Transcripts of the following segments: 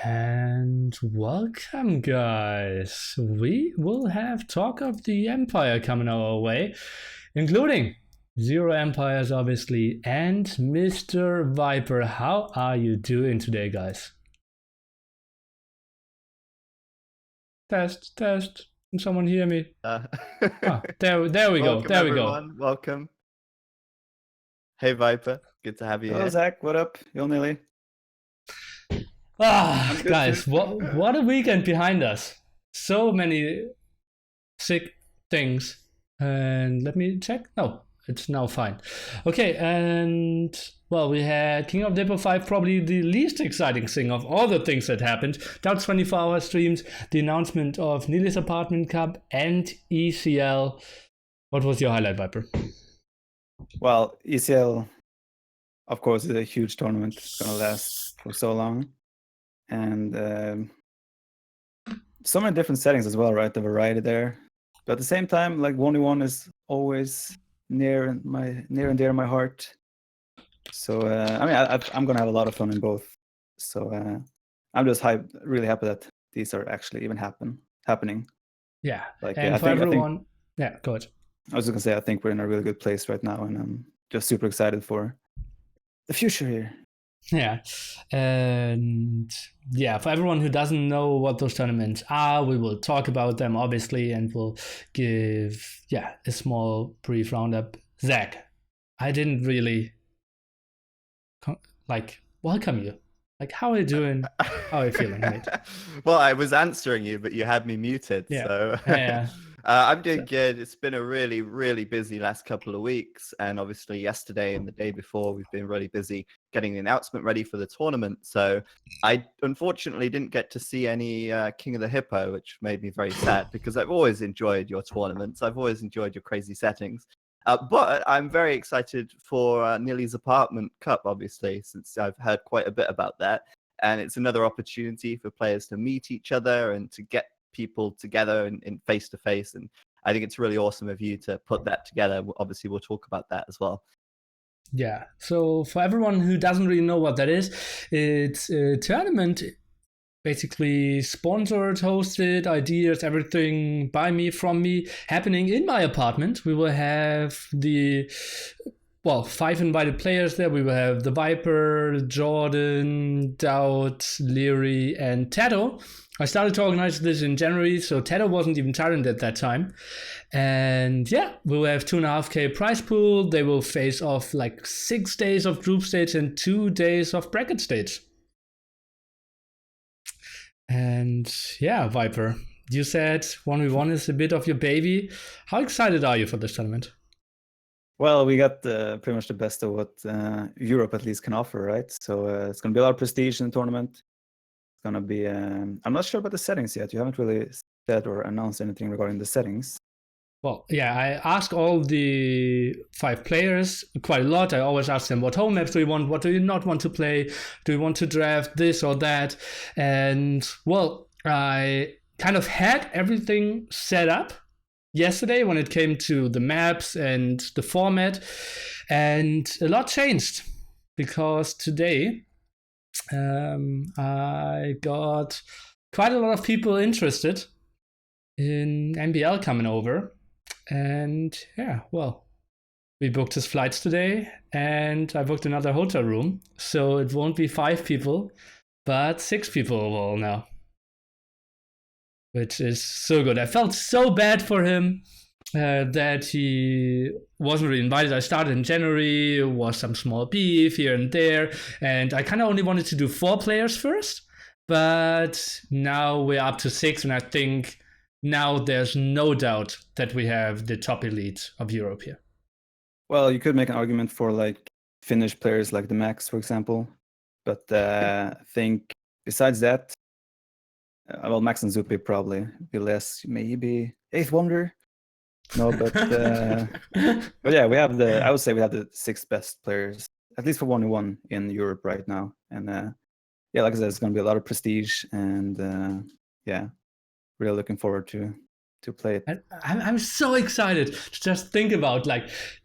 And welcome, guys. We will have Talk of the Empire coming our way, including Zero Empires, obviously, and Mr. Viper. How are you doing today, guys? Test, test. Can someone hear me? There we go. Welcome, there we everyone. go. Welcome. Hey, Viper. Good to have you Hello, here. Zach. What up? Yo, Nili. Guys, what a weekend behind us. So many sick things. And let me check. No, it's now fine. Okay, and well, we had King of Dipper 5, probably the least exciting thing of all the things that happened. Doubt's 24-hour streams, the announcement of Nili's Apartment Cup, and ECL. What was your highlight, Viper? Well, ECL, of course, is a huge tournament. It's going to last for so long. And so many different settings as well, right? The variety there. But at the same time, like 1v1 is always near and dear to my heart. So, I'm going to have a lot of fun in both. So, I'm just really happy that these are actually even happening. Yeah. Like, and for everyone, yeah, go ahead. I was just going to say, I think we're in a really good place right now, and I'm just super excited for the future here. Yeah, and yeah, for everyone who doesn't know what those tournaments are, we will talk about them, obviously, and we'll give, a small brief roundup. Zach, I didn't really, welcome you. Like, how are you doing? How are you feeling, mate? Well, I was answering you, but you had me muted, so... Yeah. I'm doing good. It's been a really, really busy last couple of weeks. And obviously yesterday and the day before, we've been really busy getting the announcement ready for the tournament. So I unfortunately didn't get to see any King of the Hippo, which made me very sad because I've always enjoyed your tournaments. I've always enjoyed your crazy settings. But I'm very excited for Nili's Apartment Cup, obviously, since I've heard quite a bit about that. And it's another opportunity for players to meet each other and to get people together in face to face, and I think it's really awesome of you to put that together. Obviously we'll talk about that as well. Yeah, so for everyone who doesn't really know what that is, it's a tournament, basically sponsored, hosted, ideas, everything by me, from me, happening in my apartment. We will have 5 invited players there. We will have the Viper, Jordan, Doubt, Leary, and Tato. I started to organize this in January, so Tato wasn't even tyrant at that time. And we will have 2.5K prize pool. They will face off 6 days of group stage and 2 days of bracket stage. And Viper, you said 1v1 is a bit of your baby. How excited are you for this tournament? Well, we got pretty much the best of what Europe at least can offer, right? So it's going to be a lot of prestige in the tournament. It's going to be... I'm not sure about the settings yet. You haven't really said or announced anything regarding the settings. Well, I ask all the 5 players quite a lot. I always ask them, what home maps do you want? What do you not want to play? Do you want to draft this or that? And, well, I kind of had everything set up yesterday when it came to the maps and the format. And a lot changed because today I got quite a lot of people interested in NBL coming over. And we booked his flights today, and I booked another hotel room, so it won't be 5 people, but 6 people overall now, which is so good. I felt so bad for him that he wasn't really invited. I started in January, was some small beef here and there, and I kind of only wanted to do 4 players first, but now we're up to 6, and I think now there's no doubt that we have the top elite of Europe here. Well, you could make an argument for Finnish players like the Max, for example. But I think besides that, Max and Zupi probably be less, maybe 8th Wonder. No, but I would say we have the 6 best players, at least for 1v1 in Europe right now. And like I said, it's going to be a lot of prestige, and really looking forward to play it. And I'm so excited to just think about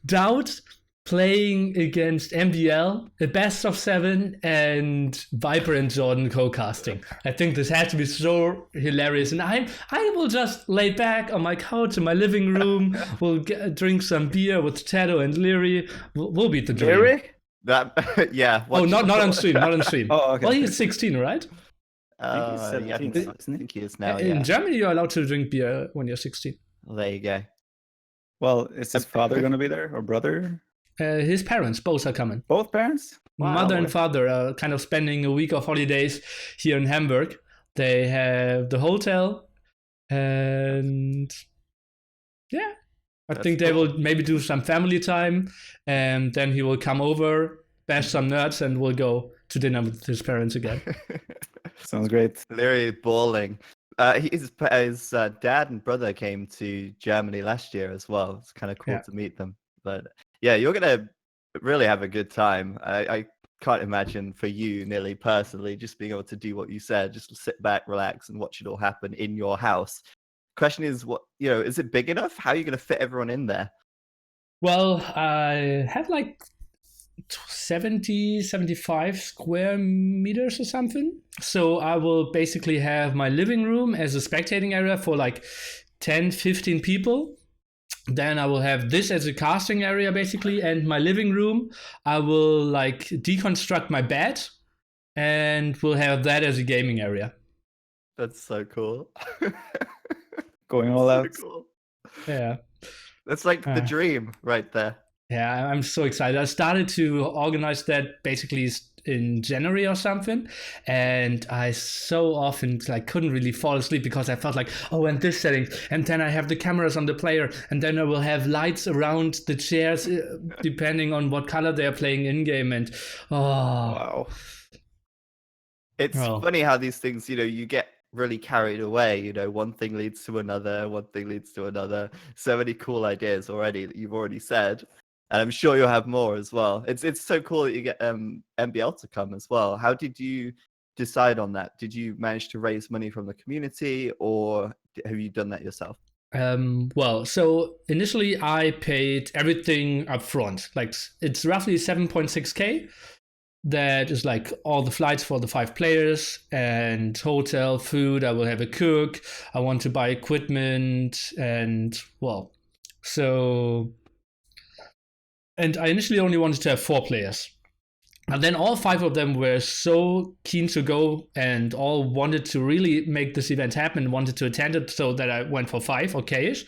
Doubt playing against MBL, a best of 7, and Viper and Jordan co-casting. I think this has to be so hilarious, and I will just lay back on my couch in my living room. We'll drink some beer with Tato and Leary. We'll beat the dream. Leary? That yeah. Oh, not on stream, not on stream. Oh, okay. Well, he's 16, right? I think he's Yeah, I 17, think, isn't he? I think he is now. In Yeah. Germany, you're allowed to drink beer when you're 16. Well, there you go. Well, is his father going to be there or brother? His parents both are coming. Both parents? Wow. Mother and father are kind of spending a week of holidays here in Hamburg. They have the hotel, and yeah, I think they will maybe do some family time, and then he will come over, bash some nerds, and we'll go to dinner with his parents again. Sounds great. Literally bawling. His dad and brother came to Germany last year as well. It's kind of cool to meet them. But yeah, you're gonna really have a good time. I can't imagine for you, Nili, personally, just being able to do what you said, just sit back, relax, and watch it all happen in your house. Question is, is it big enough? How are you gonna fit everyone in there? Well, I have like 70, 75 square meters or something. So I will basically have my living room as a spectating area for like 10, 15 people. Then I will have this as a casting area basically, and my living room, I will like deconstruct my bed and we'll have that as a gaming area. That's so cool. Going all out. Cool. Yeah. That's like the dream right there. Yeah, I'm so excited. I started to organize that basically in January or something, and I so often couldn't really fall asleep because I felt like, oh, and this setting, and then I have the cameras on the player, and then I will have lights around the chairs depending on what color they're playing in game, and wow. It's funny how these things, you get really carried away. One thing leads to another, one thing leads to another. So many cool ideas already that you've already said. And I'm sure you'll have more as well. It's so cool that you get MBL to come as well. How did you decide on that? Did you manage to raise money from the community, or have you done that yourself? Well, so initially I paid everything up front. Like it's roughly 7.6K. That is like all the flights for the 5 players and hotel, food. I will have a cook. I want to buy equipment and and I initially only wanted to have 4 players. And then all 5 of them were so keen to go and all wanted to really make this event happen, wanted to attend it, so that I went for 5, okay-ish.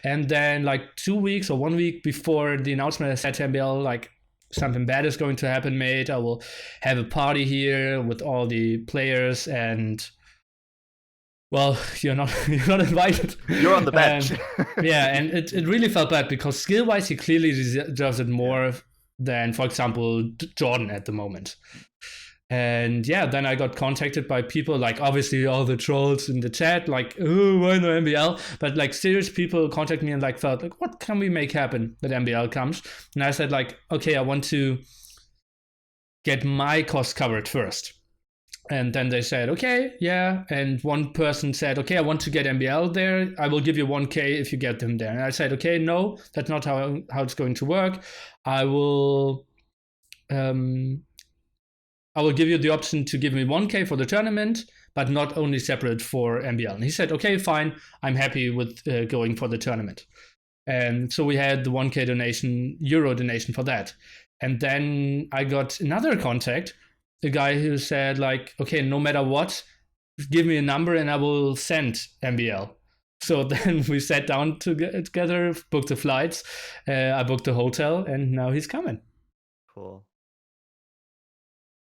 And then like 2 weeks or 1 week before the announcement, I said to MBL, like, something bad is going to happen, mate. I will have a party here with all the players, and well, you're not invited. You're on the bench. And it really felt bad because skill-wise, he clearly deserves it more than, for example, Jordan at the moment. And yeah, then I got contacted by people, like obviously all the trolls in the chat, like, oh, why no MBL? But like serious people contact me and like felt like, what can we make happen that MBL comes? And I said like, okay, I want to get my cost covered first. And then they said, okay, yeah. And one person said, okay, I want to get MBL there. I will give you 1K if you get them there. And I said, okay, no, that's not how it's going to work. I will give you the option to give me 1K for the tournament, but not only separate for MBL. And he said, okay, fine. I'm happy with going for the tournament. And so we had the 1K euro donation for that. And then I got another contact, a guy who said like, okay, no matter what, give me a number and I will send MBL. So then we sat down together, booked the flights, I booked the hotel, and now he's coming. Cool.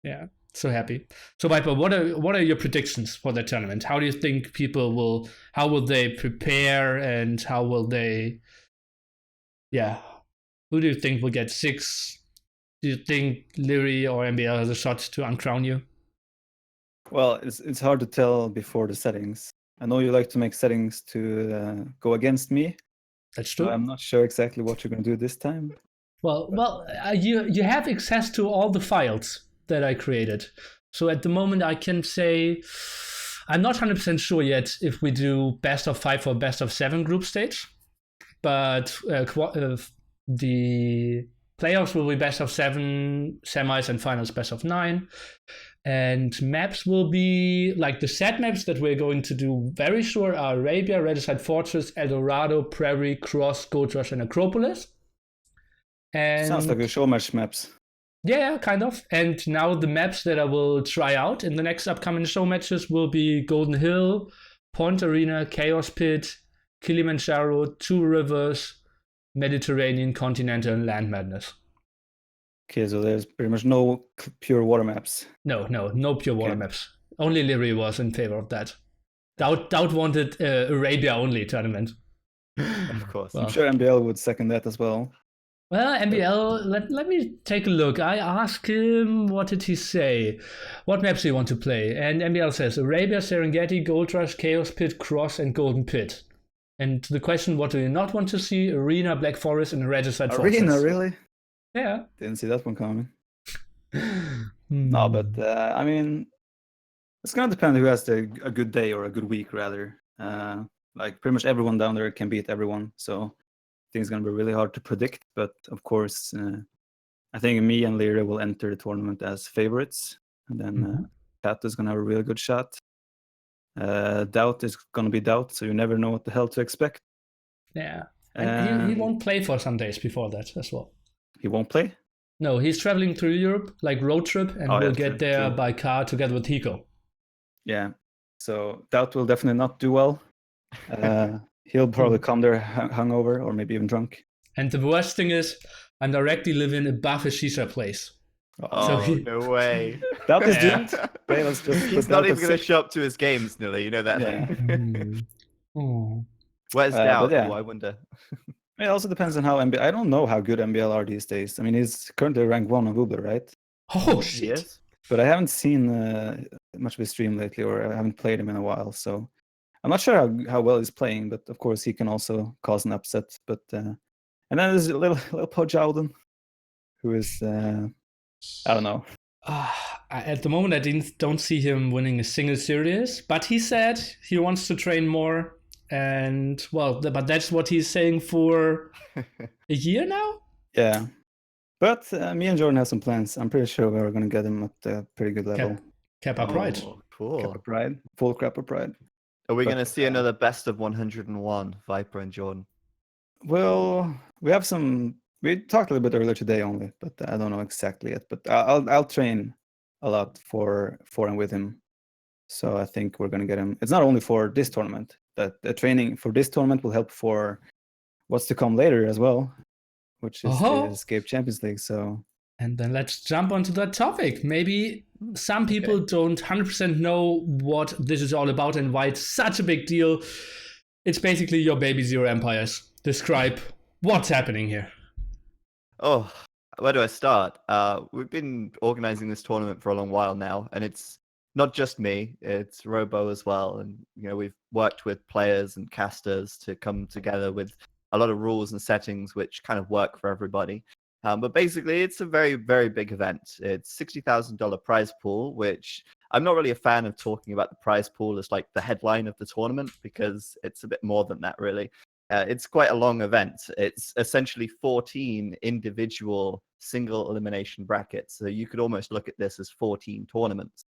Yeah, so happy. So Viper, what are your predictions for the tournament? How do you think how will they prepare, and how will they, who do you think will get 6? Do you think Leary or MBL has a shot to uncrown you? Well, it's hard to tell before the settings. I know you like to make settings to go against me. That's true. So I'm not sure exactly what you're going to do this time. Well, you have access to all the files that I created. So at the moment I can say I'm not 100% sure yet if we do best of 5 or best of 7 group stage, but the playoffs will be best of 7, semis and finals best of 9. And maps will be like the set maps that we're going to do very sure are Arabia, Regicide Fortress, El Dorado, Prairie, Cross, Gold Rush, and Acropolis. And Sounds like a show match maps. yeah, kind of. And now the maps that I will try out in the next upcoming show matches will be Golden Hill, Point Arena, Chaos Pit, Kilimanjaro, Two Rivers, Mediterranean, Continental, and Land Madness. Okay, so there's pretty much no pure water maps. No pure water Okay. maps. Only Leary was in favor of that. Doubt wanted Arabia only tournament. Of course. Well. I'm sure MBL would second that as well. Well, MBL, let me take a look. I asked him, what did he say? What maps do you want to play? And MBL says Arabia, Serengeti, Gold Rush, Chaos Pit, Cross, and Golden Pit. And the question, what do you not want to see? Arena, Black Forest, and Regicide Fortress. Arena, really? Yeah. Didn't see that one coming. No, but I mean, it's gonna depend who has a good day or a good week, rather. Like pretty much everyone down there can beat everyone, so I think it's gonna be really hard to predict. But of course, I think me and Lyra will enter the tournament as favorites, and then Pat is gonna have a really good shot. Doubt is gonna be Doubt, so you never know what the hell to expect. Yeah, and he won't play for some days before that as well. He won't play? No, he's traveling through Europe, like road trip, and will get there by car together with Hiko. Yeah, so Doubt will definitely not do well. He'll probably come there hungover or maybe even drunk. And the worst thing is, I'm directly living above a shisha place. Oh, no way. Doubt is doomed. He's not even going to show up to his games, Nili. You know that. Yeah. Where's Doubt? Yeah. I wonder. It also depends on how MBL. I don't know how good MBL are these days. I mean, he's currently ranked 1 on Woobler, right? Oh shit! Yes. But I haven't seen much of his stream lately, or I haven't played him in a while. So I'm not sure how well he's playing. But of course, he can also cause an upset. But and then there's a little Podge Alden, who is I don't know. At the moment, I don't see him winning a single series. But he said he wants to train more. And well, but that's what he's saying for a year now. Yeah, but me and Jordan have some plans. I'm pretty sure we're going to get him at a pretty good level. Kappa Pride. Cool. Kappa Pride. Full Kappa Pride. Are we going to see another best of 101, Viper and Jordan? Well, we have some. We talked a little bit earlier today only, but I don't know exactly yet. But I'll train a lot for and with him. So I think we're going to get him. It's not only for this tournament. That the training for this tournament will help for what's to come later as well, which is the Escape Champions League. So, and then let's jump onto that topic. Maybe some people don't 100% know what this is all about and why it's such a big deal. It's basically your baby Zero Empires. Describe what's happening here. Oh, where do I start? We've been organizing this tournament for a long while now, and it's not just me, it's Robo as well. And, we've worked with players and casters to come together with a lot of rules and settings which kind of work for everybody. But basically, it's a very, very big event. It's $60,000 prize pool, which I'm not really a fan of talking about the prize pool as like the headline of the tournament, because it's a bit more than that, really. It's quite a long event. It's essentially 14 individual single elimination brackets. So you could almost look at this as 14 tournaments.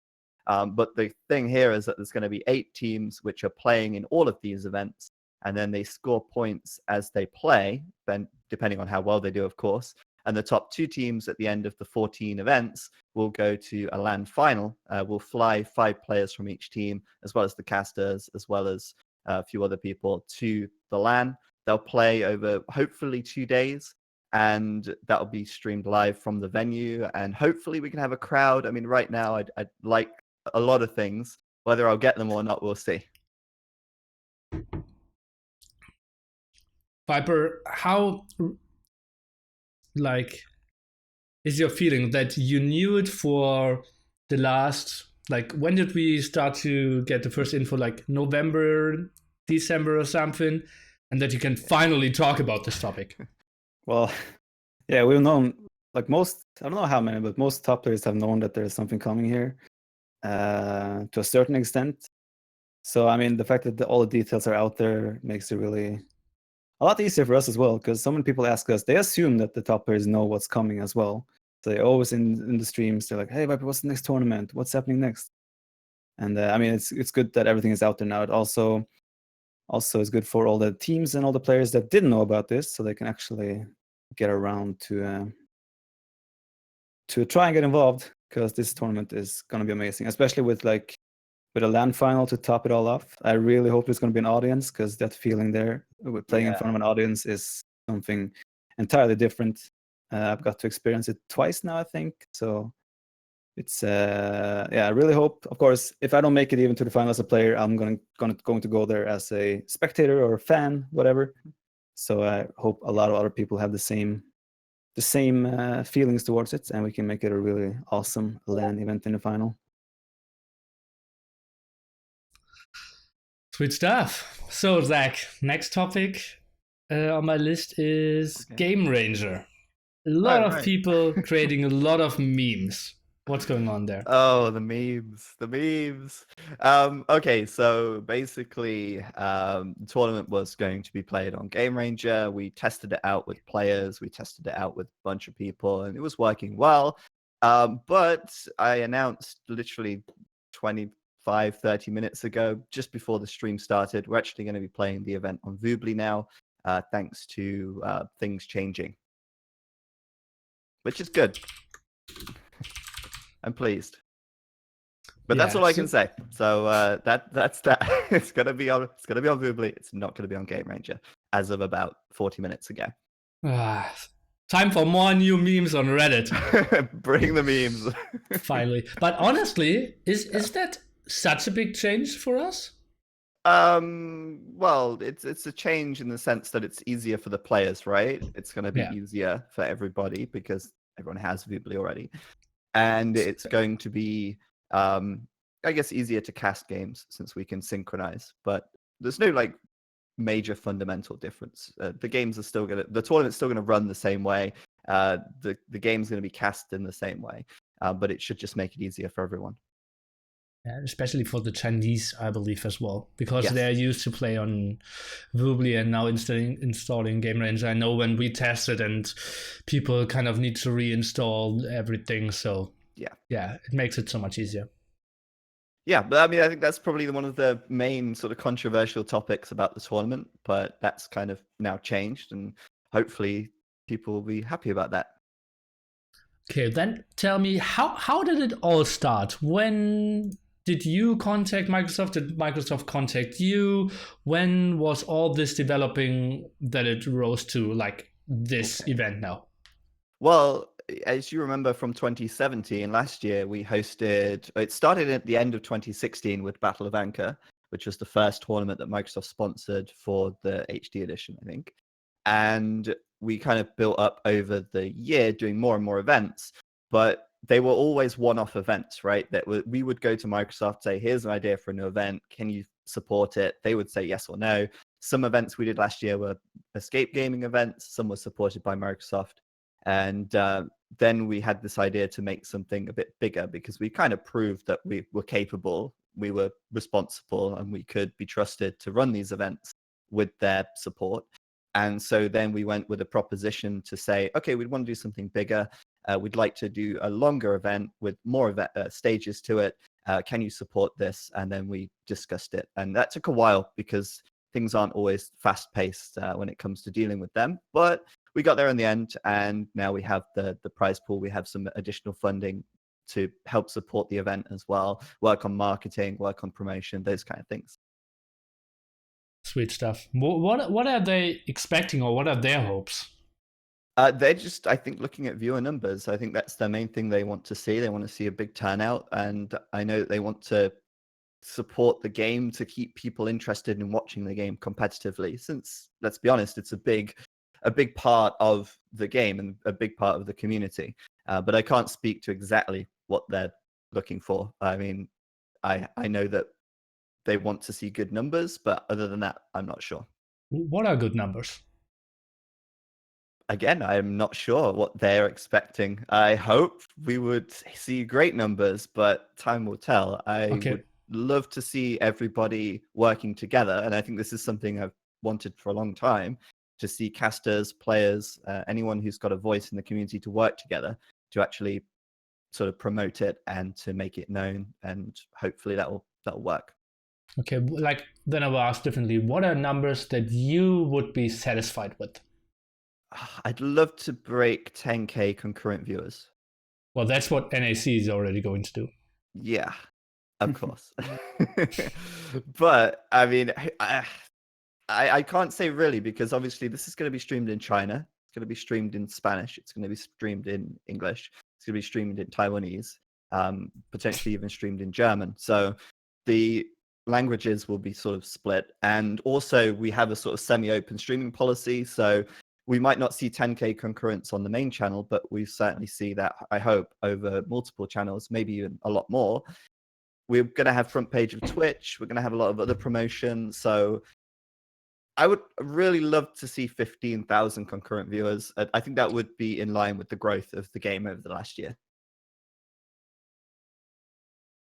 But the thing here is that there's going to be 8 teams which are playing in all of these events, and then they score points as they play, then depending on how well they do, of course. And the top 2 teams at the end of the 14 events will go to a LAN final. We'll fly 5 players from each team, as well as the casters, as well as a few other people, to the LAN. They'll play over hopefully 2 days, and that'll be streamed live from the venue. And hopefully we can have a crowd. I mean, right now I'd like a lot of things. Whether I'll get them or not, we'll see. Viper, how is your feeling that you knew it for the last, when did we start to get the first info, November, December or something, and that you can finally talk about this topic? Well, yeah, we've known, most, I don't know how many, but most top players have known that there's something coming here. To a certain extent. So, I mean, the fact that all the details are out there makes it really a lot easier for us as well, because so many people ask us, they assume that the top players know what's coming as well. So they always in the streams, they're like, hey, Viper, what's the next tournament? What's happening next? And I mean, it's good that everything is out there now. It also is good for all the teams and all the players that didn't know about this, so they can actually get around to try and get involved, because this tournament is going to be amazing, especially with a LAN final to top it all off. I really hope there's going to be an audience, because that feeling there with playing in front of an audience is something entirely different. I've got to experience it twice now, I think. So it's I really hope. Of course, if I don't make it even to the final as a player, I'm going to go there as a spectator or a fan, whatever. So I hope a lot of other people have the same feelings towards it, and we can make it a really awesome LAN event in the final. Sweet stuff. So, Zach, next topic on my list is GameRanger. A lot of people creating a lot of memes. What's going on there? Oh, the memes. Okay, so basically, the tournament was going to be played on GameRanger. We tested it out with players. We tested it out with a bunch of people, and it was working well. But I announced literally 25-30 minutes ago, just before the stream started, we're actually going to be playing the event on viability now, thanks to things changing, which is good. I'm pleased, but that's all I can say. So that's that. It's gonna be on viability. It's not gonna be on GameRanger as of about 40 minutes ago. Time for more new memes on Reddit. Bring the memes. Finally, but honestly, is that such a big change for us? Well, it's a change in the sense that it's easier for the players, right? It's gonna be easier for everybody because everyone has viability already. And it's going to be, I guess, easier to cast games since we can synchronize. But there's no major fundamental difference. The tournament's still gonna run the same way. The game's gonna be cast in the same way. But it should just make it easier for everyone. Yeah, especially for the Chinese, I believe, as well, because they're used to play on viability and now installing GameRanger. I know when we tested and people kind of need to reinstall everything, so yeah, it makes it so much easier. Yeah, but I mean, I think that's probably one of the main sort of controversial topics about the tournament, but that's kind of now changed, and hopefully people will be happy about that. Okay, then tell me, how did it all start? When did you contact Microsoft? Did Microsoft contact you? When was all this developing that it rose to this event now? Well, as you remember from 2017, last year, it started at the end of 2016 with Battle of Anchor, which was the first tournament that Microsoft sponsored for the HD edition, I think. And we kind of built up over the year doing more and more events, but they were always one-off events, right? We would go to Microsoft, say, here's an idea for a new event. Can you support it? They would say yes or no. Some events we did last year were escape gaming events. Some were supported by Microsoft. And then we had this idea to make something a bit bigger because we kind of proved that we were capable, we were responsible, and we could be trusted to run these events with their support. And so then we went with a proposition to say, okay, we'd want to do something bigger. We'd like to do a longer event with more stages to it. Can you support this? And then we discussed it. And that took a while because things aren't always fast-paced when it comes to dealing with them. But we got there in the end, and now we have the prize pool. We have some additional funding to help support the event as well, work on marketing, work on promotion, those kind of things. Sweet stuff. What are they expecting, or what are their hopes? They're just, I think, looking at viewer numbers. I think that's the main thing they want to see. They want to see a big turnout, and I know that they want to support the game to keep people interested in watching the game competitively. Since, let's be honest, it's a big part of the game and a big part of the community. But I can't speak to exactly what they're looking for. I mean, I know that they want to see good numbers, but other than that, I'm not sure. What are good numbers? Again, I'm not sure what they're expecting. I hope we would see great numbers, but time will tell. I would love to see everybody working together, and I think this is something I've wanted for a long time. to see casters, players, anyone who's got a voice in the community to work together to actually sort of promote it and to make it known, and hopefully that'll work. Okay, like then I will ask differently. What are numbers that you would be satisfied with? I'd love to break 10K concurrent viewers. Well, that's what NAC is already going to do. Yeah, of course. But I mean, I can't say really, because obviously this is going to be streamed in China. It's going to be streamed in Spanish. It's going to be streamed in English. It's going to be streamed in Taiwanese, potentially even streamed in German. So the languages will be sort of split. And also we have a sort of semi-open streaming policy. So we might not see 10K concurrence on the main channel, but we certainly see that, I hope, over multiple channels, maybe even a lot more. We're going to have front page of Twitch. We're going to have a lot of other promotion. So I would really love to see 15,000 concurrent viewers. I think that would be in line with the growth of the game over the last year.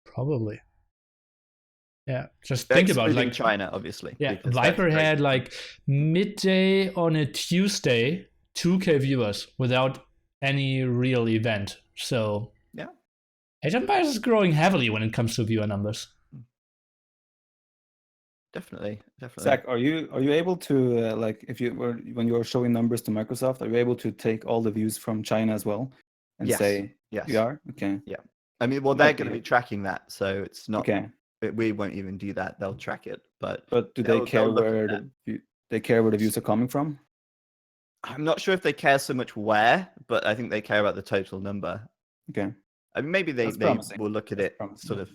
Probably. Yeah, just think about like China, obviously. Yeah, Viper had like midday on a Tuesday 2K viewers without any real event. So yeah, Age of Empires is growing heavily when it comes to viewer numbers. Definitely. Zach, are you able to like when you're showing numbers to Microsoft, are you able to take all the views from China as well and say yes, you are? Okay. Yeah. I mean, well, they're going to be tracking that, so it's not. Okay. We won't even do that. They'll track it, but do they care where the views are coming from? I'm not sure if they care so much where, but I think they care about the total number. Okay. I mean, maybe they will look at it sort of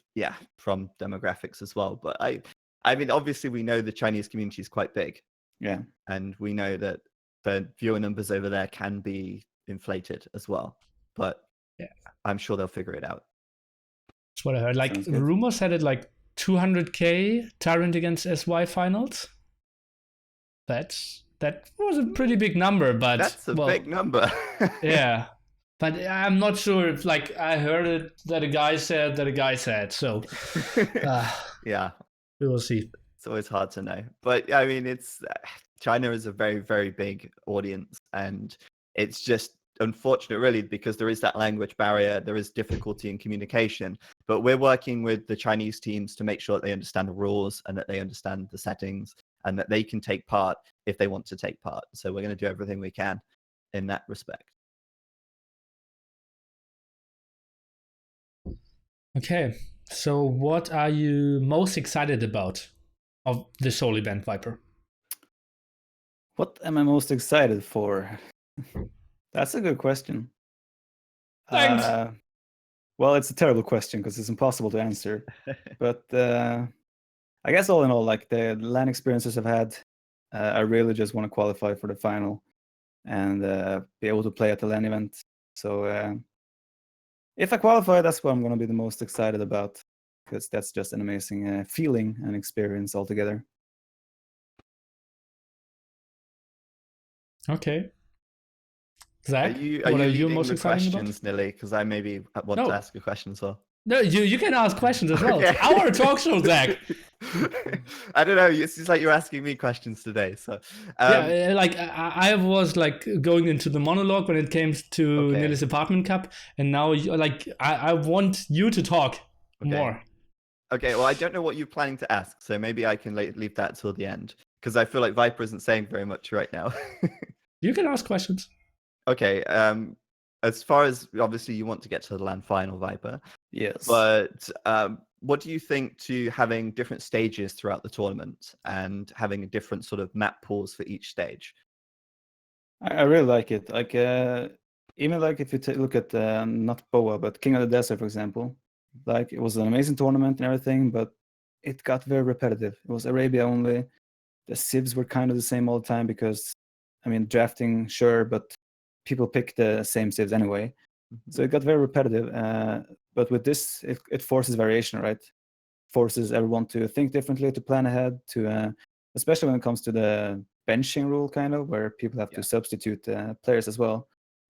from demographics as well. But I mean, obviously we know the Chinese community is quite big. Yeah. And we know that the viewer numbers over there can be inflated as well. But yeah, I'm sure they'll figure it out. That's what I heard. Like rumors had it like 200K Tyrant against SY finals. That was a pretty big number, but that's a big number. Yeah. But I'm not sure if, like, I heard it that a guy said that a guy said. So, yeah, we will see. It's always hard to know. But I mean, China is a very, very big audience, and it's just unfortunate, really, because there is that language barrier. There is difficulty in communication. But we're working with the Chinese teams to make sure that they understand the rules and that they understand the settings and that they can take part if they want to take part. So we're going to do everything we can in that respect. Okay, so what are you most excited about of this whole event, Viper? What am I most excited for? That's a good question. Thanks. Well, it's a terrible question because it's impossible to answer. But I guess all in all, like the LAN experiences I've had, I really just want to qualify for the final and be able to play at the LAN event. So if I qualify, that's what I'm going to be the most excited about, because that's just an amazing feeling and experience altogether. Okay. Zach, are what are you most excited questions, Nili? Because I maybe want to ask a question as well. No, you can ask questions as well. It's our talk show, Zach. I don't know. It's just like you're asking me questions today. So yeah, like I was like going into the monologue when it came to Nili's apartment cup, and now like I want you to talk more. Okay. Well, I don't know what you're planning to ask, so maybe I can leave that till the end, because I feel like Viper isn't saying very much right now. You can ask questions. Okay. As far as obviously you want to get to the LAN final, Viper. Yes. But what do you think to having different stages throughout the tournament and having a different sort of map pools for each stage? I really like it. Like even like if you look at not BOA but King of the Desert, for example, like it was an amazing tournament and everything, but it got very repetitive. It was Arabia only. The civs were kind of the same all the time because, I mean, drafting, sure, but people pick the same civs anyway. So it got very repetitive. But with this, it forces variation, right? Forces everyone to think differently, to plan ahead, to especially when it comes to the benching rule, kind of, where people have to substitute players as well.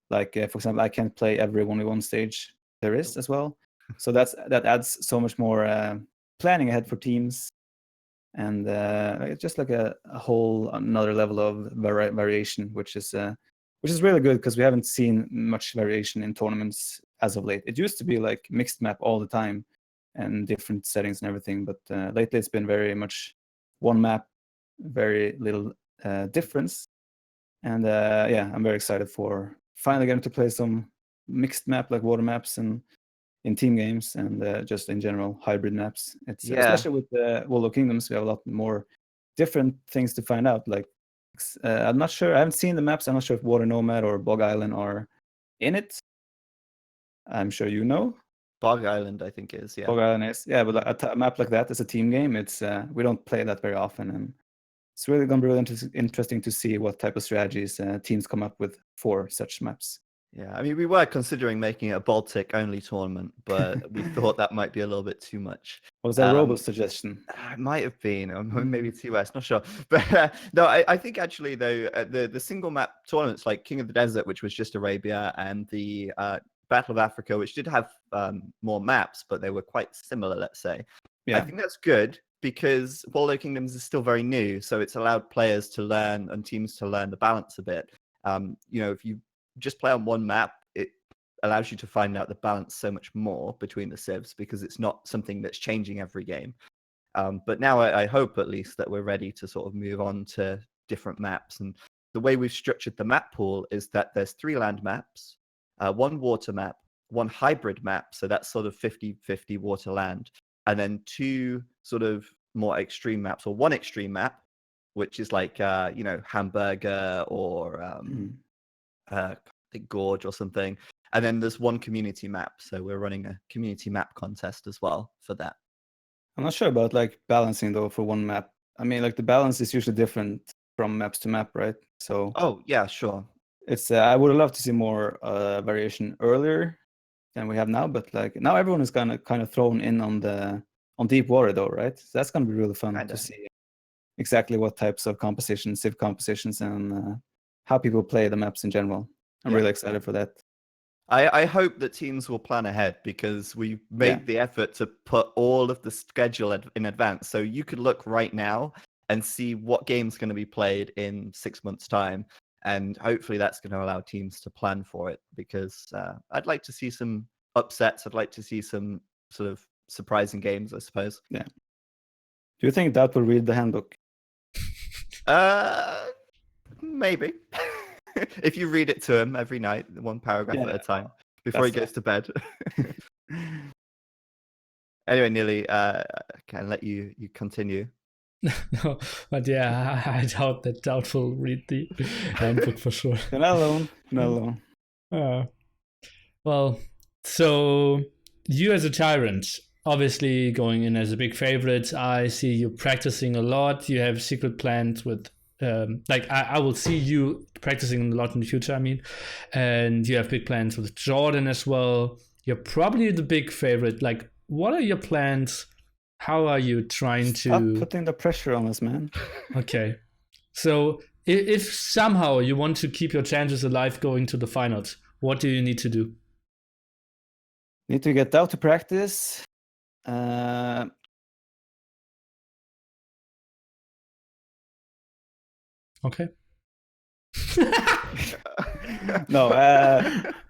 Like, for example, I can't play every 1v1 stage there is as well. So that adds so much more planning ahead for teams. and it's just like a whole another level of variation, which is really good because we haven't seen much variation in tournaments as of late. It used to be like mixed map all the time and different settings and everything, but lately it's been very much one map, very little difference. And yeah, I'm very excited for finally getting to play some mixed map like water maps and in team games and just in general hybrid maps. It's especially with World of Kingdoms, we have a lot more different things to find out. Like I'm not sure, I haven't seen the maps. I'm not sure if Water Nomad or Bog Island are in it. I'm sure you know. Bog Island, I think is, yeah. Bog Island is, yeah, but like a map like that is a team game. It's we don't play that very often, and it's really going to be really interesting to see what type of strategies teams come up with for such maps. Yeah, I mean, we were considering making it a Baltic-only tournament, but we thought that might be a little bit too much. Was that Robo's suggestion? It might have been, or maybe TOS, not sure. But no, I think actually, though, the single map tournaments like King of the Desert, which was just Arabia, and the Battle of Africa, which did have more maps, but they were quite similar, let's say. Yeah. I think that's good because World of Kingdoms is still very new, so it's allowed players to learn and teams to learn the balance a bit. If you just play on one map, it allows you to find out the balance so much more between the civs because it's not something that's changing every game. But now I hope at least that we're ready to sort of move on to different maps. And the way we've structured the map pool is that there's 3 land maps, 1 water map, 1 hybrid map, so that's sort of 50-50 water land, and then 2 sort of more extreme maps, or 1 extreme map, which is like Hamburger or Gorge or something, and then there's 1 community map. So we're running a community map contest as well for that. I'm not sure about like balancing though for 1 map. I mean, like the balance is usually different from maps to map, right? So oh yeah, sure. It's I would love to see more variation earlier than we have now, but like now everyone is kind of thrown in on deep water though, right? So that's gonna be really fun to see exactly what types of compositions, civ compositions, and how people play the maps in general. I'm really excited for that. I hope that teams will plan ahead because we made the effort to put all of the schedule in advance. So you could look right now and see what game's going to be played in 6 months' time. And hopefully that's going to allow teams to plan for it because I'd like to see some upsets. I'd like to see some sort of surprising games, I suppose. Yeah. Do you think that will read the handbook? Maybe. If you read it to him every night, 1 paragraph at a time, before he goes to bed. Anyway, Nili, can I let you continue? No, but yeah, I doubt that Doubt will read the handbook for sure. You're not alone. Not alone. Well, so you as a tyrant, obviously going in as a big favorite. I see you practicing a lot. You have secret plans with I will see you practicing a lot in the future, I mean, and you have big plans with Jordan as well. You're probably the big favorite. Like, what are your plans? How are you trying to... Stop putting the pressure on us, man. Okay. So if somehow you want to keep your chances alive going to the finals, what do you need to do? Need to get out to practice. No, Okay.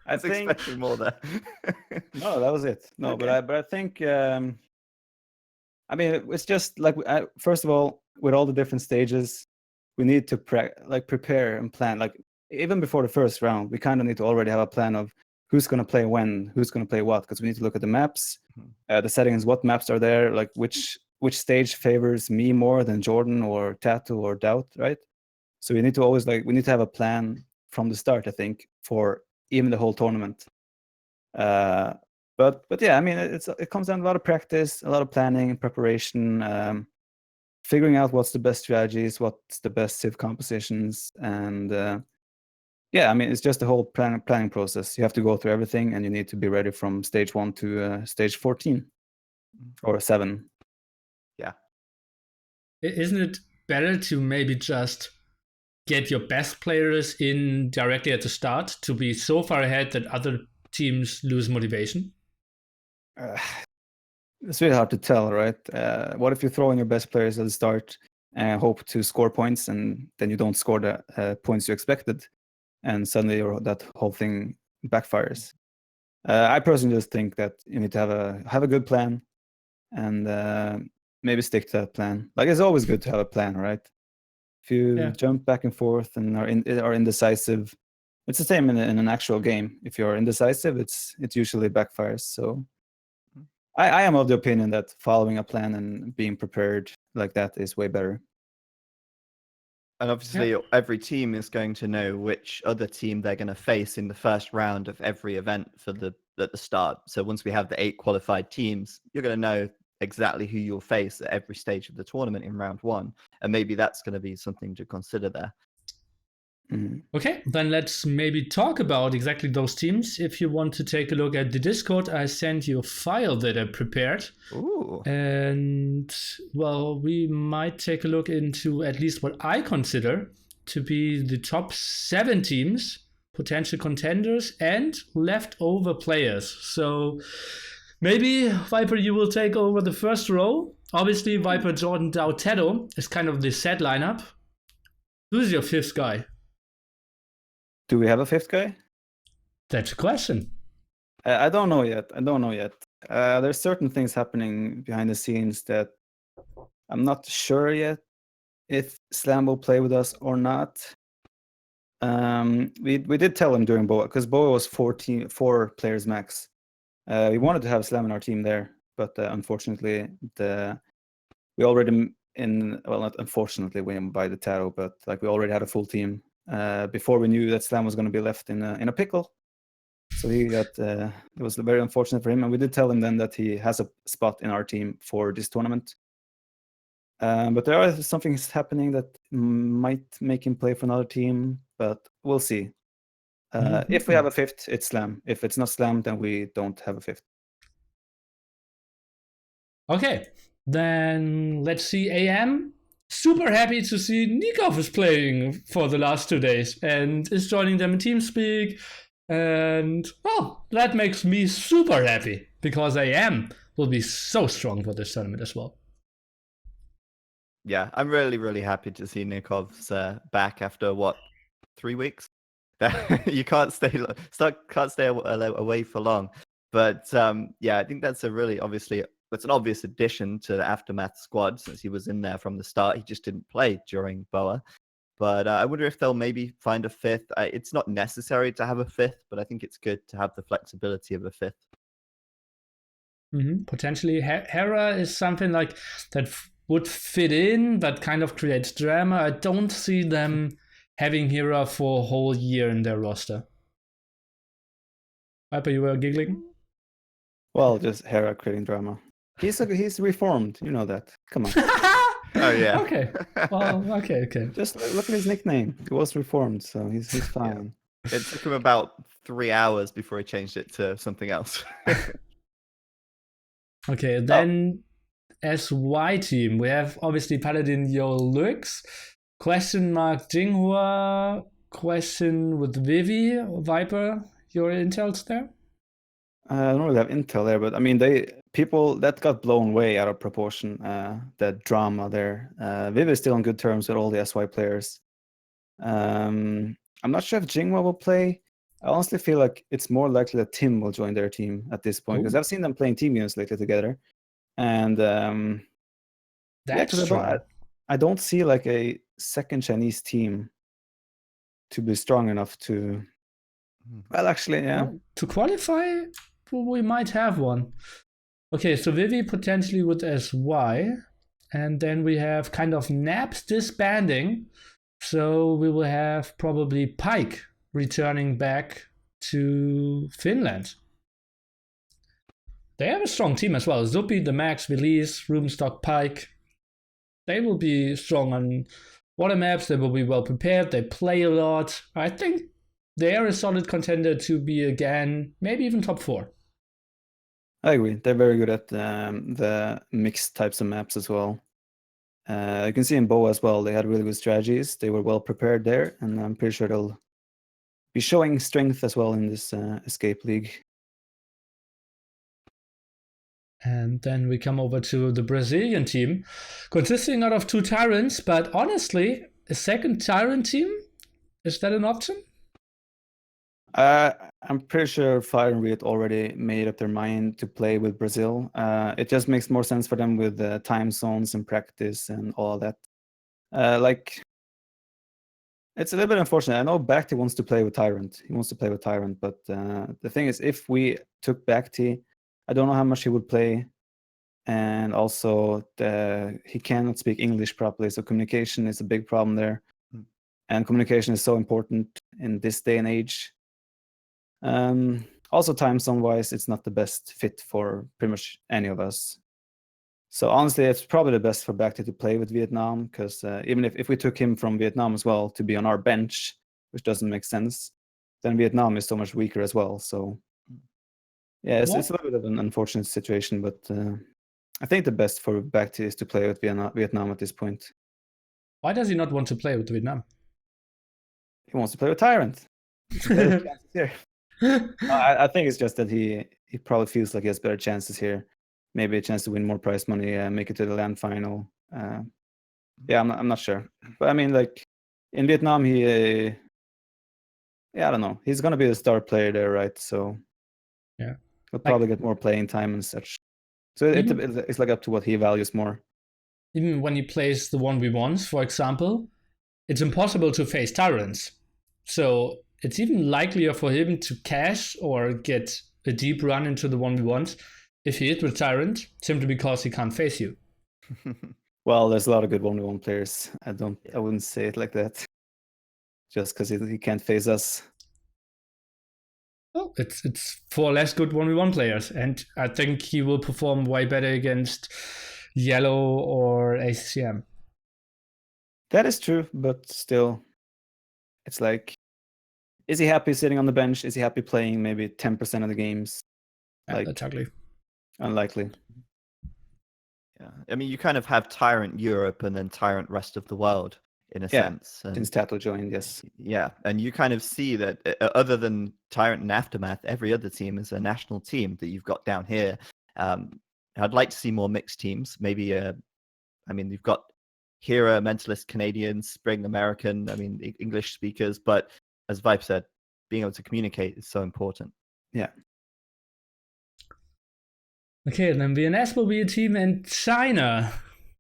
I think expecting more there. No, that was it. No, okay. but I think I mean it's just like first of all, with all the different stages, we need to prepare and plan. Like even before the first round, we kind of need to already have a plan of who's going to play when, who's going to play what, because we need to look at the maps, the settings, what maps are there, like which stage favors me more than Jordan or Tattoo or Doubt, right? So we need to always we need to have a plan from the start, I think, for even the whole tournament. But yeah, I mean, it comes down to a lot of practice, a lot of planning, preparation, figuring out what's the best strategies, what's the best civ compositions, and yeah, I mean, it's just the whole planning process. You have to go through everything, and you need to be ready from stage 1 to stage 14 or 7. Yeah. Isn't it better to maybe just get your best players in directly at the start to be so far ahead that other teams lose motivation? it's really hard to tell, right? What if you throw in your best players at the start and hope to score points, and then you don't score the points you expected, and suddenly that whole thing backfires? I personally just think that you need to have a good plan, and maybe stick to that plan. Like, it's always good to have a plan, right? If you jump back and forth and are indecisive, it's the same in an actual game. If you're indecisive, it usually backfires. So I am of the opinion that following a plan and being prepared like that is way better. And obviously, every team is going to know which other team they're going to face in the first round of every event at the start. So once we have the 8 qualified teams, you're going to know exactly who you'll face at every stage of the tournament in round 1, and maybe that's going to be something to consider there. Okay, then let's maybe talk about exactly those teams. If you want to take a look at the Discord, I sent you a file that I prepared. Ooh. And, well, we might take a look into at least what I consider to be the top 7 teams, potential contenders, and leftover players. So maybe, Viper, you will take over the first row. Obviously, Viper Jordan Dautedo is kind of the set lineup. Who's your 5th guy? Do we have a 5th guy? That's a question. I don't know yet. There's certain things happening behind the scenes that I'm not sure yet if Slam will play with us or not. We did tell him during BOA, because BOA was 4 players max. We wanted to have Slam in our team there, but unfortunately, we already not unfortunately win by the Taro, but like we already had a full team before we knew that Slam was going to be left in a pickle. So he got it was very unfortunate for him, and we did tell him then that he has a spot in our team for this tournament. But there are some things happening that might make him play for another team, but we'll see. If we have a 5th, it's Slam. If it's not Slam, then we don't have a 5th. Okay, then let's see AM. Super happy to see Nikov is playing for the last 2 days and is joining them in TeamSpeak. And, well, that makes me super happy because AM will be so strong for this tournament as well. Yeah, I'm really, really happy to see Nikov's back after, 3 weeks? You can't stay away for long. But yeah, I think that's it's an obvious addition to the Aftermath squad since he was in there from the start. He just didn't play during BOA. But I wonder if they'll maybe find a 5th. It's not necessary to have a 5th, but I think it's good to have the flexibility of a 5th. Potentially, Hera is something like that would fit in, but kind of creates drama. I don't see them having Hera for a whole year in their roster. Viper, you were giggling? Well, just Hera creating drama. He's reformed, you know that. Come on. Oh yeah. Okay. Well, okay. Just look at his nickname. He was reformed, so he's fine. It took him about 3 hours before he changed it to something else. Okay, then as Y team, we have obviously Paladin Yo Lux, question mark Jinghua, question with Vivi, Viper, your intels there? I don't really have intel there, but I mean, people that got blown way out of proportion. That drama there. Vivi is still on good terms with all the SY players. I'm not sure if Jinghua will play. I honestly feel like it's more likely that Tim will join their team at this point, because I've seen them playing team units lately together, and That's strong. I don't see like a second Chinese team to be strong enough to. Well, actually, yeah. Well, to qualify, we might have one. Okay, so Vivi potentially with SY, and then we have kind of Naps disbanding, so we will have probably Pike returning back to Finland. They have a strong team as well. Zupi, the Max, Release, Roomstock, Pike. They will be strong on water maps. They will be well prepared. They play a lot. I think they are a solid contender to be, again, maybe even top 4. I agree. They're very good at the mixed types of maps as well. You can see in BOA as well, they had really good strategies. They were well prepared there, and I'm pretty sure they'll be showing strength as well in this Escape League. And then we come over to the Brazilian team, consisting not of 2 Tyrants, but honestly, a second Tyrant team? Is that an option? I'm pretty sure Fire and Riot already made up their mind to play with Brazil. It just makes more sense for them with the time zones and practice and all that. It's a little bit unfortunate. I know Bacti wants to play with Tyrant. He wants to play with Tyrant, but the thing is, if we took Bacti, I don't know how much he would play, and also he cannot speak English properly, so communication is a big problem there. And communication is so important in this day and age. Also, time zone wise, it's not the best fit for pretty much any of us. So honestly, it's probably the best for Bacti to play with Vietnam, because even if we took him from Vietnam as well to be on our bench, which doesn't make sense, then Vietnam is so much weaker as well. So yeah, it's a little bit of an unfortunate situation, but I think the best for Bacti is to play with Vietnam at this point. Why does he not want to play with Vietnam? He wants to play with Tyrant. Better chances here. I think it's just that he probably feels like he has better chances here. Maybe a chance to win more prize money, make it to the land final. Yeah, I'm not sure. But I mean, like, in Vietnam, I don't know. He's going to be the star player there, right? So yeah, he'll probably get more playing time and such. So it's like up to what he values more. Even when he plays the 1v1s, for example, it's impossible to face Tyrants. So it's even likelier for him to cash or get a deep run into the 1v1s if he hit with Tyrant, simply because he can't face you. Well, there's a lot of good 1v1 players. I wouldn't say it like that. Just because he can't face us. Oh, it's 4 less good 1v1 players, and I think he will perform way better against Yellow or ACCM. That is true, but still, it's like, is he happy sitting on the bench? Is he happy playing maybe 10% of the games? Yeah, that's ugly. Unlikely. Yeah, I mean, you kind of have Tyrant Europe and then Tyrant rest of the world in a sense. And, since Tato joined, yes. Yeah, and you kind of see that other than Tyrant and Aftermath, every other team is a national team that you've got down here. I'd like to see more mixed teams. Maybe, I mean, you've got Hera, Mentalist Canadians, Spring American, I mean, English speakers, but as Vipe said, being able to communicate is so important. Yeah. Okay, then VNS will be a team in China.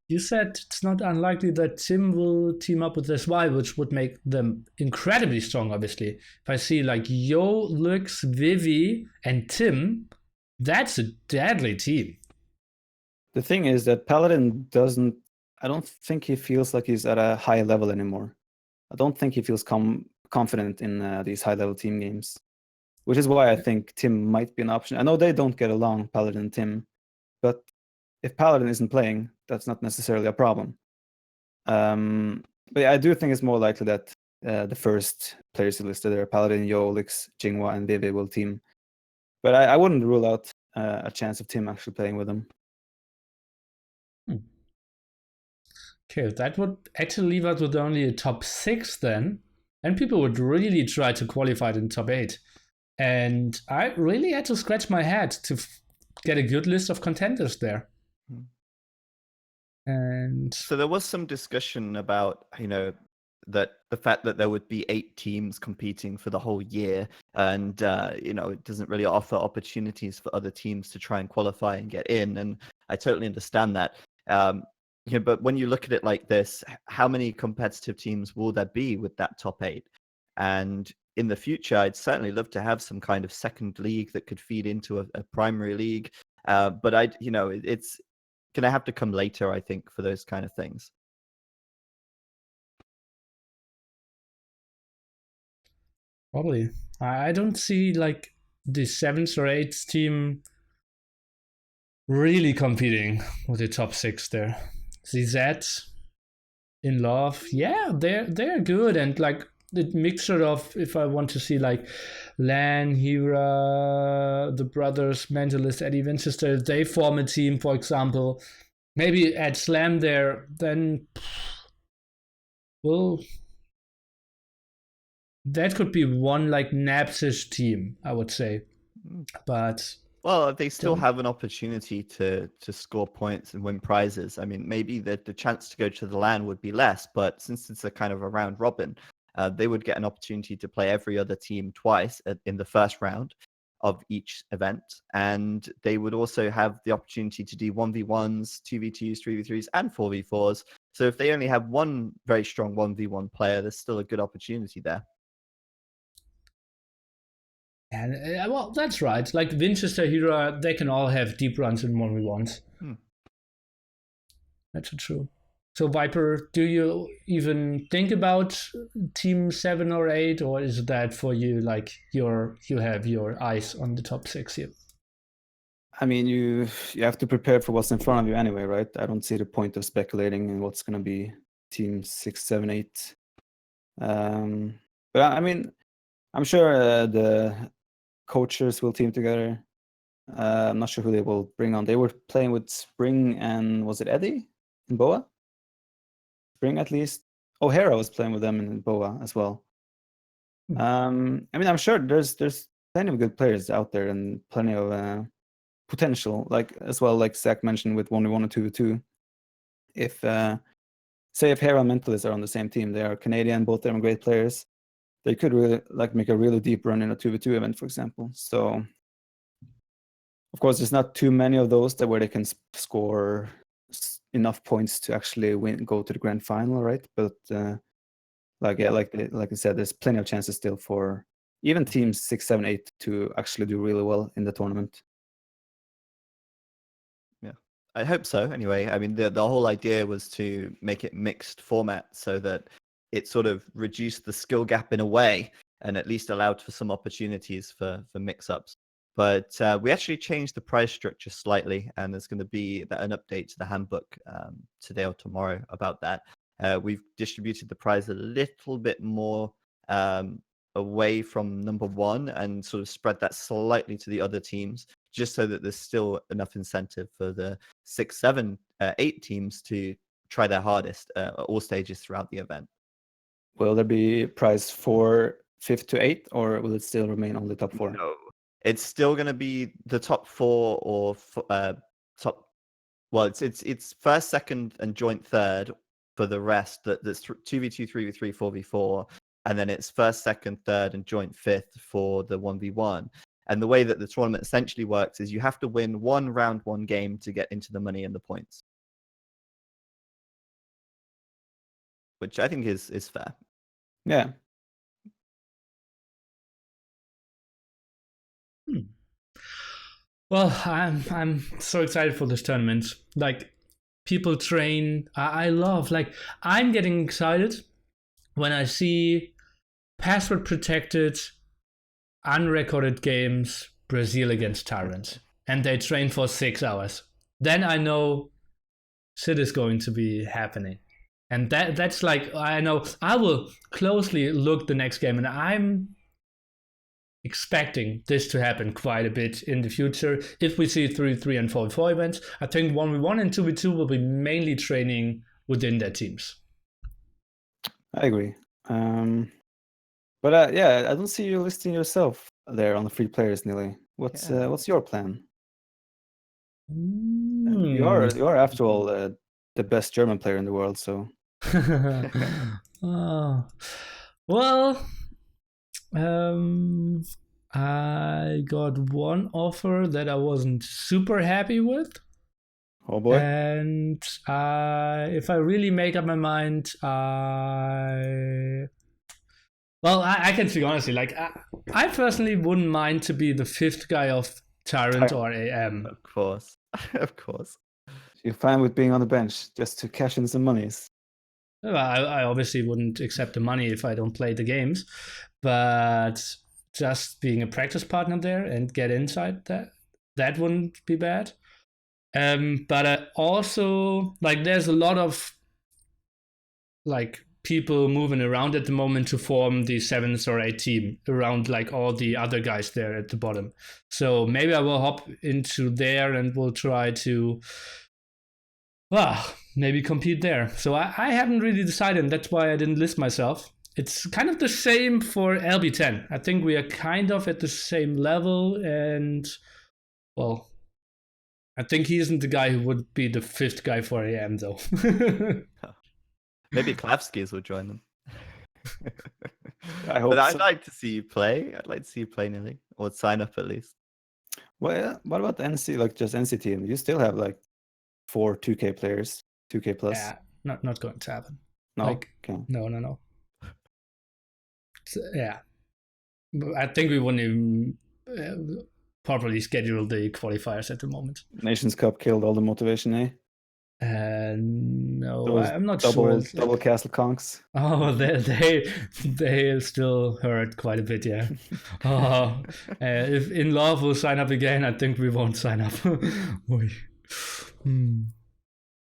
You said it's not unlikely that Tim will team up with SY, which would make them incredibly strong, obviously. If I see like Yo, Lux, Vivi, and Tim, that's a deadly team. The thing is that Paladin I don't think he feels like he's at a high level anymore. I don't think he feels confident in these high-level team games, which is why I think Tim might be an option. I know they don't get along, Paladin and Tim, but if Paladin isn't playing, that's not necessarily a problem. But yeah, I do think it's more likely that the first players listed there, Paladin, Yolix, Jinghua, and Vivi will team. But I wouldn't rule out a chance of Tim actually playing with them. Okay, that would actually leave us with only a top 6 then. And people would really try to qualify in top 8. And I really had to scratch my head to get a good list of contenders there. And so there was some discussion about, that the fact that there would be 8 teams competing for the whole year, and it doesn't really offer opportunities for other teams to try and qualify and get in. And I totally understand that. But when you look at it like this, how many competitive teams will there be with that top 8? And in the future, I'd certainly love to have some kind of second league that could feed into a primary league. But it's going to have to come later, I think, for those kind of things. Probably. I don't see like the 7th or 8th team really competing with the top 6 there. ZZ in love, yeah, they're good, and like the mixture of, if I want to see like Lan, Hera, the brothers, Mentalist, Eddie Winchester, they form a team, for example. Maybe add Slam there, then well, that could be one like Napsish team, I would say. But Well, they still Don't- have an opportunity to score points and win prizes. I mean, maybe the chance to go to the LAN would be less, but since it's a kind of a round robin, they would get an opportunity to play every other team twice in the first round of each event, and they would also have the opportunity to do 1v1s, 2v2s, 3v3s, and 4v4s. So if they only have one very strong 1v1 player, there's still a good opportunity there. And well, that's right. Like Winchester Hero, they can all have deep runs in 1v1s. That's true. So Viper, do you even think about team 7 or 8, or is that for you like you have your eyes on the top 6 here? I mean, you have to prepare for what's in front of you anyway, right? I don't see the point of speculating in what's going to be team 6, 7, 8. But I mean, I'm sure the coaches will team together. I'm not sure who they will bring on. They were playing with Spring and was it Eddie in Boa? Spring at least. O'Hara was playing with them in Boa as well. I mean, I'm sure there's plenty of good players out there and plenty of potential, like as well, like Zach mentioned with 1v1 and 2v2. If say if Hera and Mentalist are on the same team, they are Canadian, both of them are great players. They could really like make a really deep run in a 2v2 event, for example. So of course, there's not too many of those where they can score enough points to actually go to the grand final, right? But like I said, there's plenty of chances still for even teams 6, 7, 8 to actually do really well in the tournament. Yeah, I hope so. Anyway, I mean, the whole idea was to make it mixed format so that it sort of reduced the skill gap in a way, and at least allowed for some opportunities for mix-ups. But we actually changed the prize structure slightly, and there's going to be an update to the handbook today or tomorrow about that. We've distributed the prize a little bit more away from number 1 and sort of spread that slightly to the other teams, just so that there's still enough incentive for the 6, 7, 8 teams to try their hardest at all stages throughout the event. Will there be prize for 5th to 8th, or will it still remain only top 4? No, it's still going to be the top 4 or top. Well, it's first, second, and joint third for the rest. That's 2v2, 3v3, 4v4, and then it's first, second, third, and joint 5th for the 1v1. And the way that the tournament essentially works is you have to win one round 1 game to get into the money and the points, which I think is fair. Yeah. Well, I'm so excited for this tournament. Like, people train. I love, like, I'm getting excited when I see password protected, unrecorded games, Brazil against Tyrant, and they train for 6 hours. Then I know shit is going to be happening. And that's like, I know I will closely look the next game, and I'm expecting this to happen quite a bit in the future. If we see 3v3 and 4v4 events, I think 1v1 and 2v2 will be mainly training within their teams. I agree. But yeah, I don't see you listing yourself there on the free players, Nili. What's your plan? You are after all the best German player in the world, so. Oh. Well, I got one offer that I wasn't super happy with. Oh boy. And if I really make up my mind, I can speak honestly. Like, I personally wouldn't mind to be the 5th guy of Tyrant or AM. Of course. Of course. You're fine with being on the bench just to cash in some monies. Well, I obviously wouldn't accept the money if I don't play the games, but just being a practice partner there and get inside that wouldn't be bad. But also, like, there's a lot of like people moving around at the moment to form the 7th or 8th team around like all the other guys there at the bottom. So maybe I will hop into there and we'll try to maybe compete there. So I haven't really decided, and that's why I didn't list myself. It's kind of the same for LB10. I think we are kind of at the same level, and Well, I think he isn't the guy who would be the 5th guy for AM though. Maybe Klavskis will join them. I hope But I'd so. like to see you play. I'd like to see you play Nili, or sign up at least. Well, what about NC? Like just NC team? You still have like 4 2K players, 2K plus. Yeah, not going to happen. No, Like, okay. no. So, yeah, I think we wouldn't even properly schedule the qualifiers at the moment. Nations Cup killed all the motivation, eh? No, Those I'm not sure. double castle conks. Oh, they still hurt quite a bit, yeah. If In Love will sign up again, I think we won't sign up.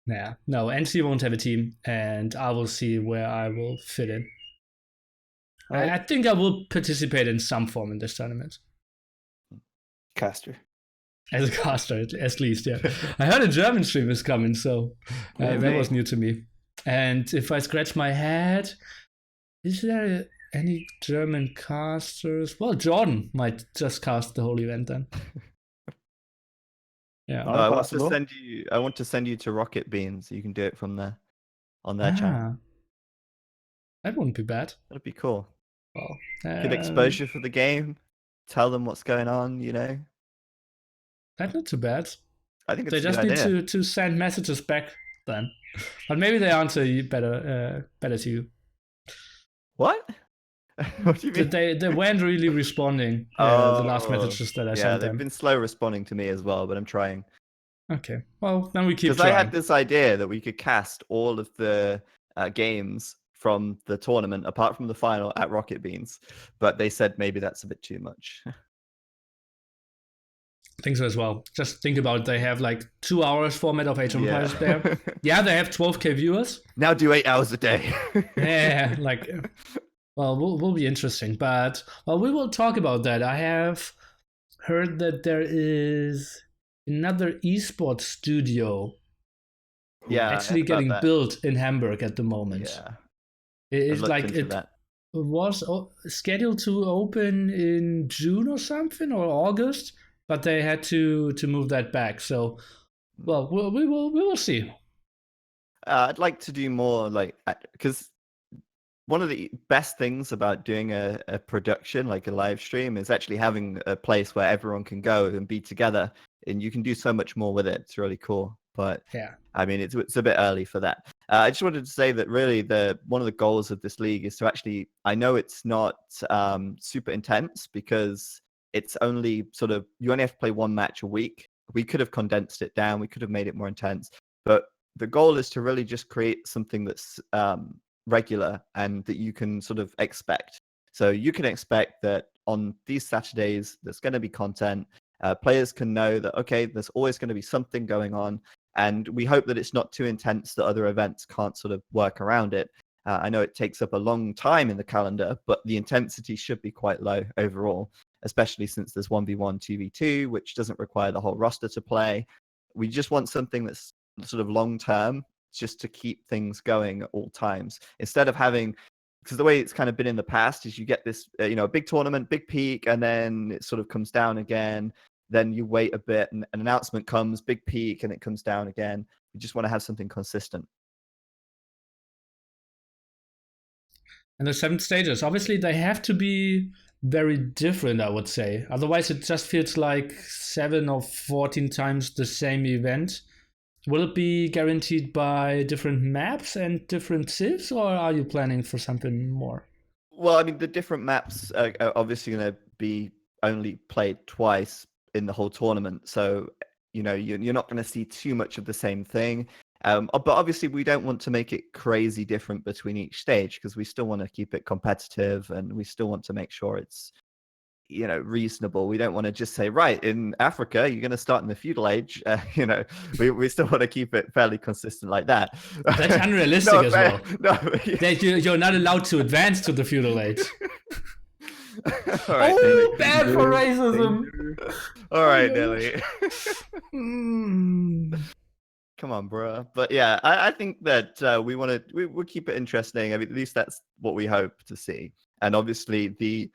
Yeah, no, NC won't have a team, and I will see where I will fit in. Right. I think I will participate in some form in this tournament. Caster. As a caster, at least, yeah. I heard a German stream is coming, so that was new to me. And if I scratch my head, is there any German casters? Well, Jordan might just cast the whole event then. Yeah. I want to send you to Rocket Bean so you can do it from there on their channel. That wouldn't be bad. That'd be cool. Well, good exposure for the game. Tell them what's going on. That's not too bad. I think it's they a just good need idea. to send messages back then. But maybe they answer you better to you. What? What do you mean? They weren't really responding the last messages that I sent them. They've been slow responding to me as well, but I'm trying. Okay, well, then we keep trying. Because I had this idea that we could cast all of the games from the tournament, apart from the final, at Rocket Beans. But they said maybe that's a bit too much. I think so as well. Just think about it. They have like 2 hours format of Age of Empires there. Yeah, they have 12k viewers. Now do 8 hours a day. Yeah, like, well, will be interesting. But, well, we will talk about that. I have heard that there is another esports studio actually getting built in Hamburg at the moment. Yeah. It's like it was scheduled to open in June or something, or August, but they had to move that back. So, well, we will see. I'd like to do more, because one of the best things about doing a production, like a live stream, is actually having a place where everyone can go and be together, and you can do so much more with it. It's really cool. But yeah, I mean, it's a bit early for that. I just wanted to say that really one of the goals of this league is to actually, I know it's not super intense because it's only you only have to play 1 match a week. We could have condensed it down. We could have made it more intense. But the goal is to really just create something that's regular and that you can sort of expect. So you can expect that on these Saturdays, there's going to be content. Players can know that, okay, there's always going to be something going on. And we hope that it's not too intense that other events can't sort of work around it. I know it takes up a long time in the calendar, but the intensity should be quite low overall, especially since there's 1v1, 2v2, which doesn't require the whole roster to play. We just want something that's sort of long term, just to keep things going at all times, instead of having, because the way it's kind of been in the past is you get this a big tournament, big peak, and then it sort of comes down again. Then you wait a bit and an announcement comes, big peak, and it comes down again. You just want to have something consistent. And the 7 stages, obviously they have to be very different, I would say. Otherwise it just feels like 7 or 14 times the same event. Will it be guaranteed by different maps and different civs, or are you planning for something more? Well, I mean, the different maps are obviously going to be only played twice in the whole tournament. So, you're not going to see too much of the same thing. But obviously, we don't want to make it crazy different between each stage, because we still want to keep it competitive and we still want to make sure it's reasonable. We don't want to just say, right, in Africa you're going to start in the feudal age. We still want to keep it fairly consistent like that. That's unrealistic as well. That you're not allowed to advance to the feudal age. All right, oh, bad for racism. All right, Nili. Come on, bro. But yeah, I think that we'll keep it interesting. I mean, at least that's what we hope to see. And obviously the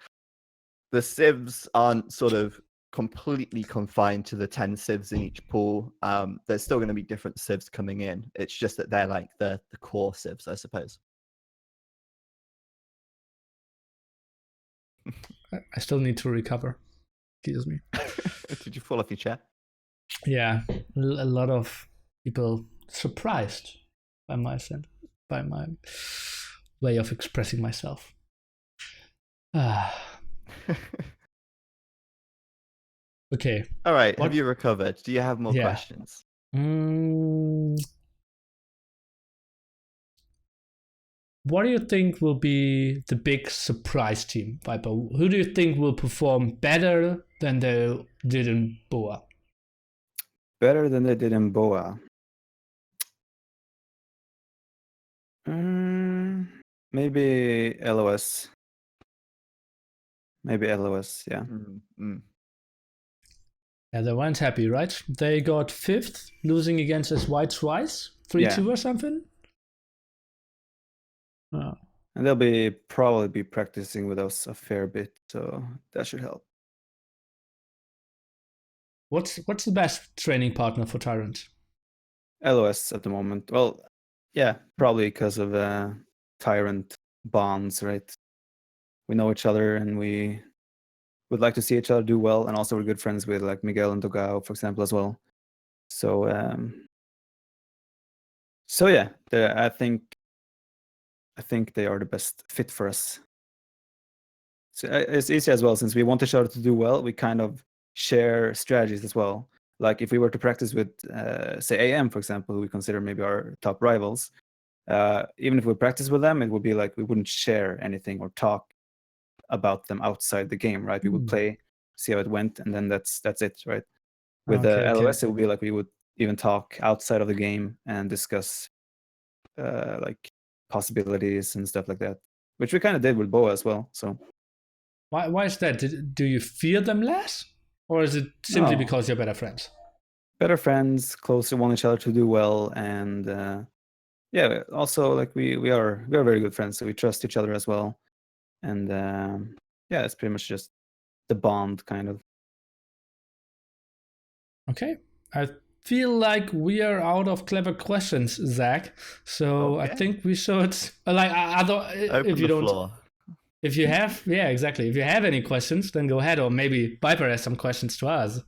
civs aren't sort of completely confined to the 10 civs in each pool. There's still going to be different civs coming in. It's just that they're like the core civs, I suppose. I still need to recover. Excuse me. Did you fall off your chair? Yeah, a lot of people surprised by my way of expressing myself. Okay. All right. Have you recovered? Do you have more questions? What do you think will be the big surprise team, Viper? Who do you think will perform better than they did in Boa? Better than they did in Boa. Maybe LOS. Maybe LOS, yeah. Yeah, they weren't happy, right? They got 5th, losing against SY twice, 3-2 or something. Oh. And they'll probably be practicing with us a fair bit, so that should help. What's the best training partner for Tyrant? LOS at the moment. Well, yeah, probably because of Tyrant bonds, right? We know each other and we would like to see each other do well, and also we're good friends with like Miguel and Dogao, for example, as well. So yeah, I think they are the best fit for us. So it's easy as well, since we want each other to do well. We kind of share strategies as well. Like if we were to practice with, say, AM, for example, who we consider maybe our top rivals, even if we practice with them, it would be like we wouldn't share anything or talk about them outside the game, right? We would play, see how it went, and then that's it, right? With LOS, it would be like we would even talk outside of the game and discuss like possibilities and stuff like that, which we kind of did with Boa as well. So why is that? Do you fear them less, or is it simply because you're better friends? Better friends, closer, want each other to do well, and yeah, also like we are very good friends, so we trust each other as well, and yeah, it's pretty much just the bond kind of. Okay, I feel like we are out of clever questions, Zach. So I think we should if you don't. Floor. If you have, exactly. If you have any questions, then go ahead, or maybe Viper has some questions to us.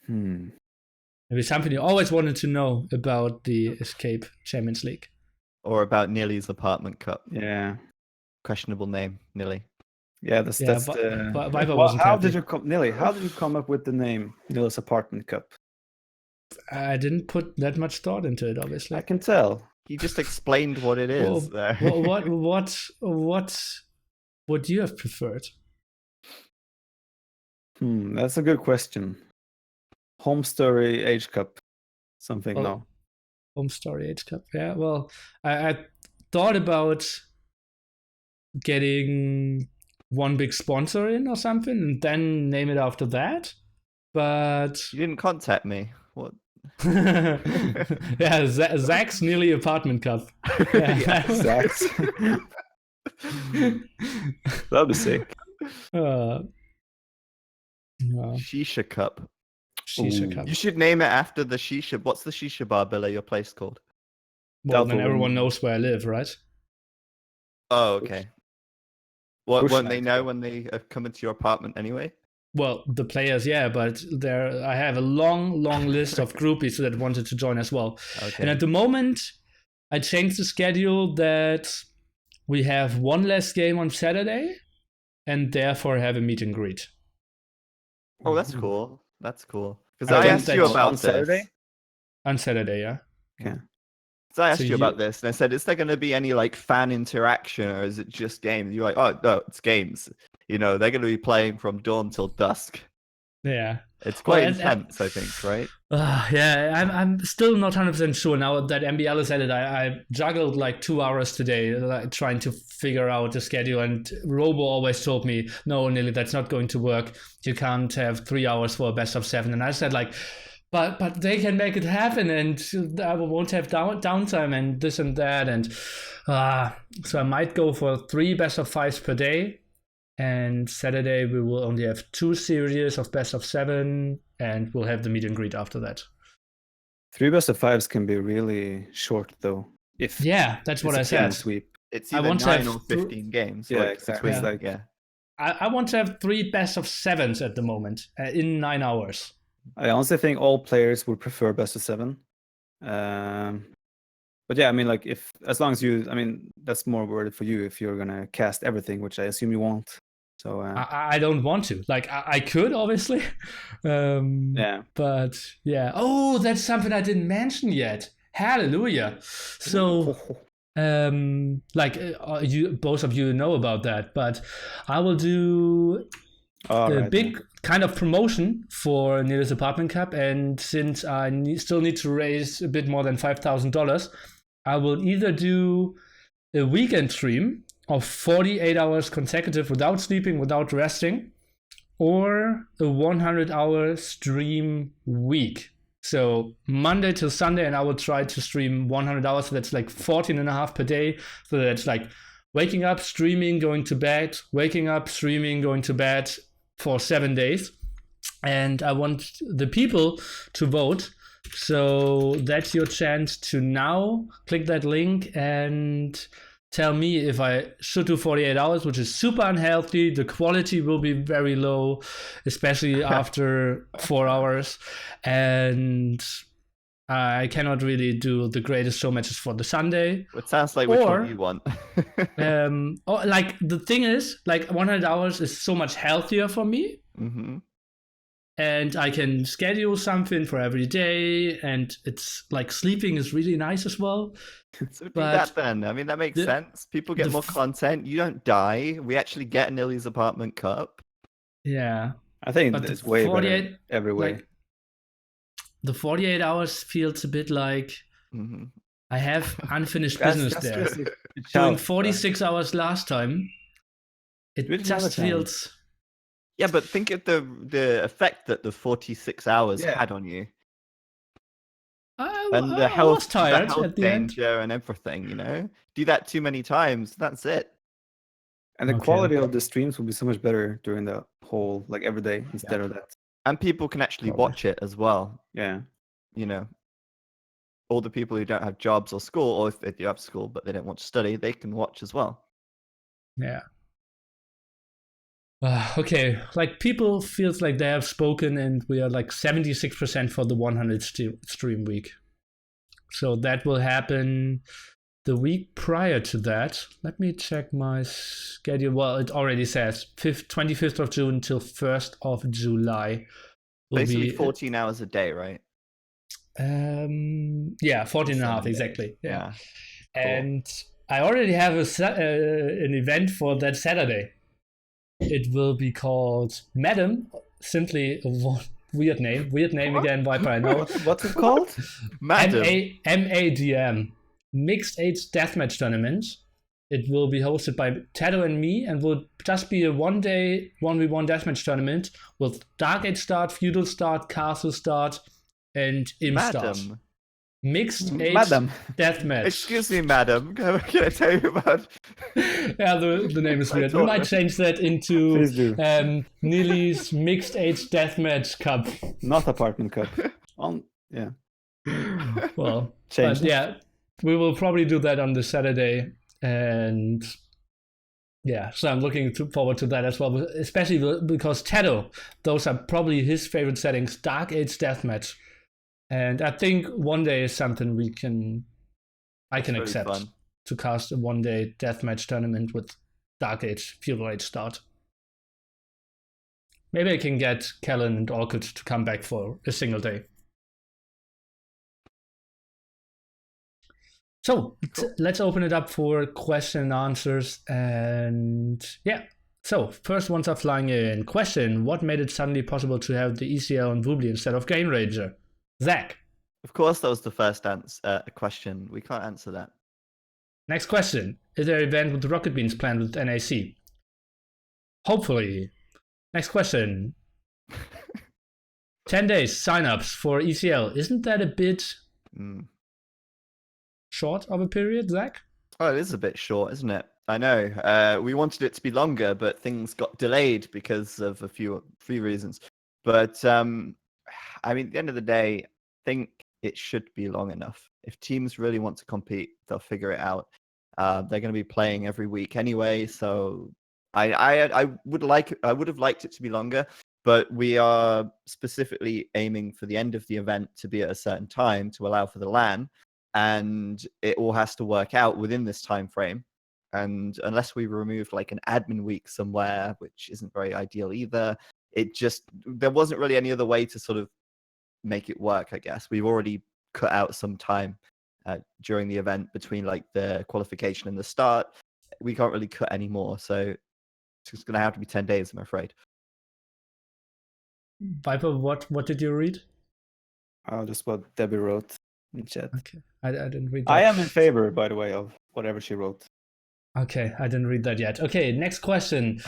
Maybe something you always wanted to know about the Escape Champions League, or about Nili's apartment cup. Yeah, questionable name, Nili. Yeah, that's Viper well, wasn't happy. Nili, how did you come up with the name Nili's apartment cup? I didn't put that much thought into it, obviously. I can tell. You just explained what it is. What would you have preferred? That's a good question. Home Story Age Cup, something. No. Home Story Age Cup. Yeah. Well, I thought about getting one big sponsor in or something, and then name it after that. But you didn't contact me. What? Yeah, Zach's Nili apartment cup. Yeah. Zach's. That'd be sick. Shisha cup. Shisha cup. You should name it after the shisha. What's the shisha bar below your place called? Well, then everyone knows where I live, right? Oh, okay. Won't they know when they come into your apartment anyway? Well, the players, yeah, but I have a long list of groupies that wanted to join as well. Okay. And at the moment, I changed the schedule that we have one less game on Saturday, and therefore have a meet and greet. Oh, that's cool. That's cool. Because I asked you about this. Saturday? On Saturday, yeah. Okay. So I asked you about this, and I said, is there going to be any like fan interaction, or is it just games? You're like, oh no, it's games. You know, they're going to be playing from dawn till dusk. Yeah. It's quite intense, I think, right? Yeah, I'm still not 100% sure. Now that MBL is at it, I juggled like 2 hours today trying to figure out the schedule, and Robo always told me, no, Nili, that's not going to work. You can't have 3 hours for a best of 7. And I said like, but they can make it happen, and I won't have downtime and this and that. And so I might go for 3 best of 5s per day. And Saturday we will only have 2 series of best of 7, and we'll have the meet and greet after that. 3 best of 5s can be really short though. If Yeah, that's what I it's a clean said. sweep. It's I either want to 9 have or 15 games. Yeah, like, exactly. between, It's like- I want to have 3 best of 7s at the moment in 9 hours. I honestly think all players would prefer best of 7. But yeah, I mean, like as long as you, I mean, that's more worth it for you if you're gonna cast everything, which I assume you won't. So I don't want to. Like I could obviously, yeah. but yeah. Oh, that's something I didn't mention yet. Hallelujah! So, like you, both of you know about that, but I will do a big kind of promotion for Nili's Apartment Cup, and since I still need to raise a bit more than $5,000, I will either do a weekend stream of 48 hours consecutive without sleeping, without resting, or a 100-hour stream week. So Monday till Sunday, and I will try to stream 100 hours. So that's like 14 and a half per day. So that's like waking up, streaming, going to bed, waking up, streaming, going to bed for 7 days. And I want the people to vote. So that's your chance to now click that link and tell me if I should do 48 hours, which is super unhealthy. The quality will be very low, especially after 4 hours. And I cannot really do the greatest show matches for the Sunday. It sounds like which one you want. Like the thing is, like 100 hours is so much healthier for me. Mm-hmm. And I can schedule something for every day, and it's like sleeping is really nice as well. So do that then. I mean, that makes sense. People get more content. You don't die. We actually get Nili's Apartment Cup. Yeah. I think it's way better every way. Like, the 48 hours feels a bit like I have unfinished business there. Doing 46 hours last time, it just feels... Yeah, but think of the effect that the 46 hours had on you. And the health danger and everything, you know? Do that too many times, that's it. And the quality of the streams will be so much better during the whole, like every day instead of that. And people can actually watch it as well. Yeah. You know, all the people who don't have jobs or school, or if they do have school but they don't want to study, they can watch as well. Yeah. Okay, like people feels like they have spoken, and we are like 76% for the 100 stream week. So that will happen the week prior to that. Let me check my schedule. Well, it already says 25th of June till 1st of July. Basically 14 hours a day, right? Yeah, 14 and a half, exactly. Yeah. Cool. And I already have an event for that Saturday. It will be called Madam, simply a weird name again, Viper, I know. What's it called? Madam. MADM, Mixed Age Deathmatch Tournament. It will be hosted by Tato and me, and will just be a 1-day 1v1 deathmatch tournament with Dark Age start, Feudal start, Castle start, and Imp start. Mixed Age Deathmatch. Excuse me, madam. Can I tell you about... Yeah, the name is weird. We might change that into Nili's Mixed Age Deathmatch Cup. Not Apartment Cup. Yeah. Well, but yeah, we will probably do that on the Saturday. And yeah, so I'm looking forward to that as well, especially because Tato, those are probably his favorite settings, Dark Age Deathmatch. And I think 1 day is something I can accept fun. To cast a 1-day deathmatch tournament with Dark Age, Feudal Age start. Maybe I can get Kellen and Orchid to come back for a single day. So let's open it up for question and answers. And yeah, so first ones are flying in. Question: what made it suddenly possible to have the ECL and Woobly instead of GameRanger? Zach. Of course, that was the first question. We can't answer that. Next question. Is there an event with the Rocket Beans planned with NAC? Hopefully. Next question. 10 days signups for ECL. Isn't that a bit short of a period, Zach? Oh, it is a bit short, isn't it? I know. We wanted it to be longer, but things got delayed because of a few reasons. But I mean, at the end of the day, I think it should be long enough. If teams really want to compete, they'll figure it out. They're going to be playing every week anyway, so I would have liked it to be longer, but we are specifically aiming for the end of the event to be at a certain time to allow for the LAN, and it all has to work out within this time frame. And unless we removed like an admin week somewhere, which isn't very ideal either, there wasn't really any other way to sort of make it work, I guess. We've already cut out some time during the event between like the qualification and the start. We can't really cut any more, so it's going to have to be 10 days, I'm afraid. Viper, what did you read? Just what Debbie wrote in chat. Okay, I didn't read that. I am in favor, by the way, of whatever she wrote. Okay, I didn't read that yet. Okay, next question.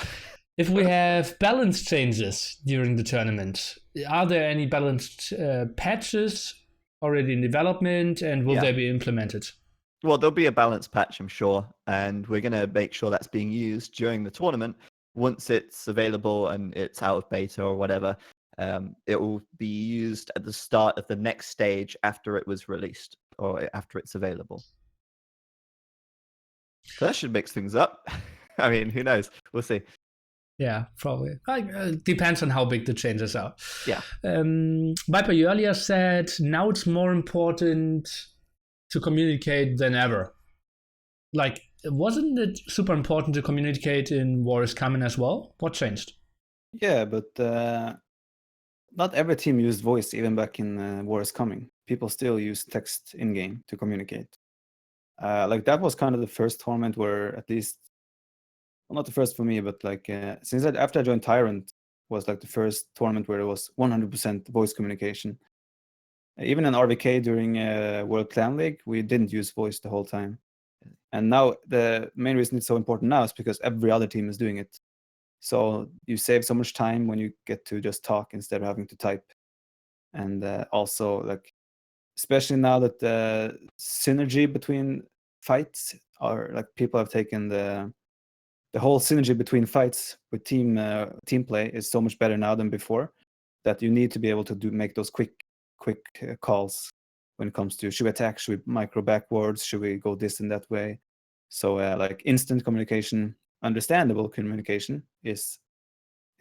If we have balance changes during the tournament, are there any balanced patches already in development, and will they be implemented? Well, there'll be a balance patch, I'm sure, and we're going to make sure that's being used during the tournament. Once it's available and it's out of beta or whatever, it will be used at the start of the next stage after it was released or after it's available. So that should mix things up. I mean, who knows? We'll see. Yeah, probably. Depends on how big the changes are. Yeah. Viper, you earlier said now it's more important to communicate than ever. Like, wasn't it super important to communicate in War is Coming as well? What changed? Yeah, but not every team used voice even back in War is Coming. People still use text in-game to communicate. Like that was kind of the first tournament where at least, well, not the first for me, but like since after I joined Tyrant was like the first tournament where it was 100% voice communication. Even in RVK during World Clan League, we didn't use voice the whole time. And now the main reason it's so important now is because every other team is doing it. So you save so much time when you get to just talk instead of having to type. And also, like, especially now that the synergy between fights are like people have taken the whole synergy between fights with team play is so much better now than before, that you need to be able to make those quick calls when it comes to should we attack, should we micro backwards, should we go this and that way. So like instant communication, understandable communication is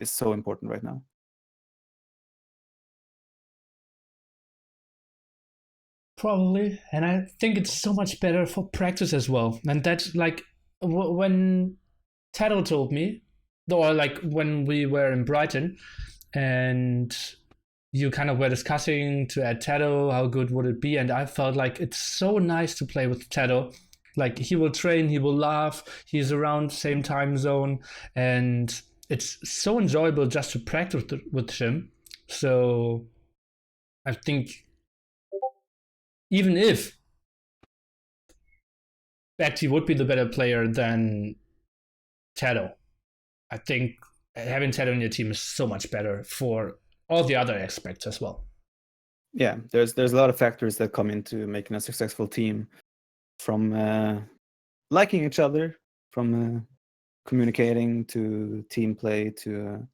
so important right now. Probably, and I think it's so much better for practice as well. And that's like when Tado told me, or like when we were in Brighton, and you kind of were discussing to add Tado, how good would it be? And I felt like it's so nice to play with Tado. Like he will train, he will laugh, he's around the same time zone, and it's so enjoyable just to practice with him. So I think even if Betty would be the better player than Tado, I think having Tado in your team is so much better for all the other aspects as well. Yeah, there's a lot of factors that come into making a successful team, from liking each other, from communicating to team play to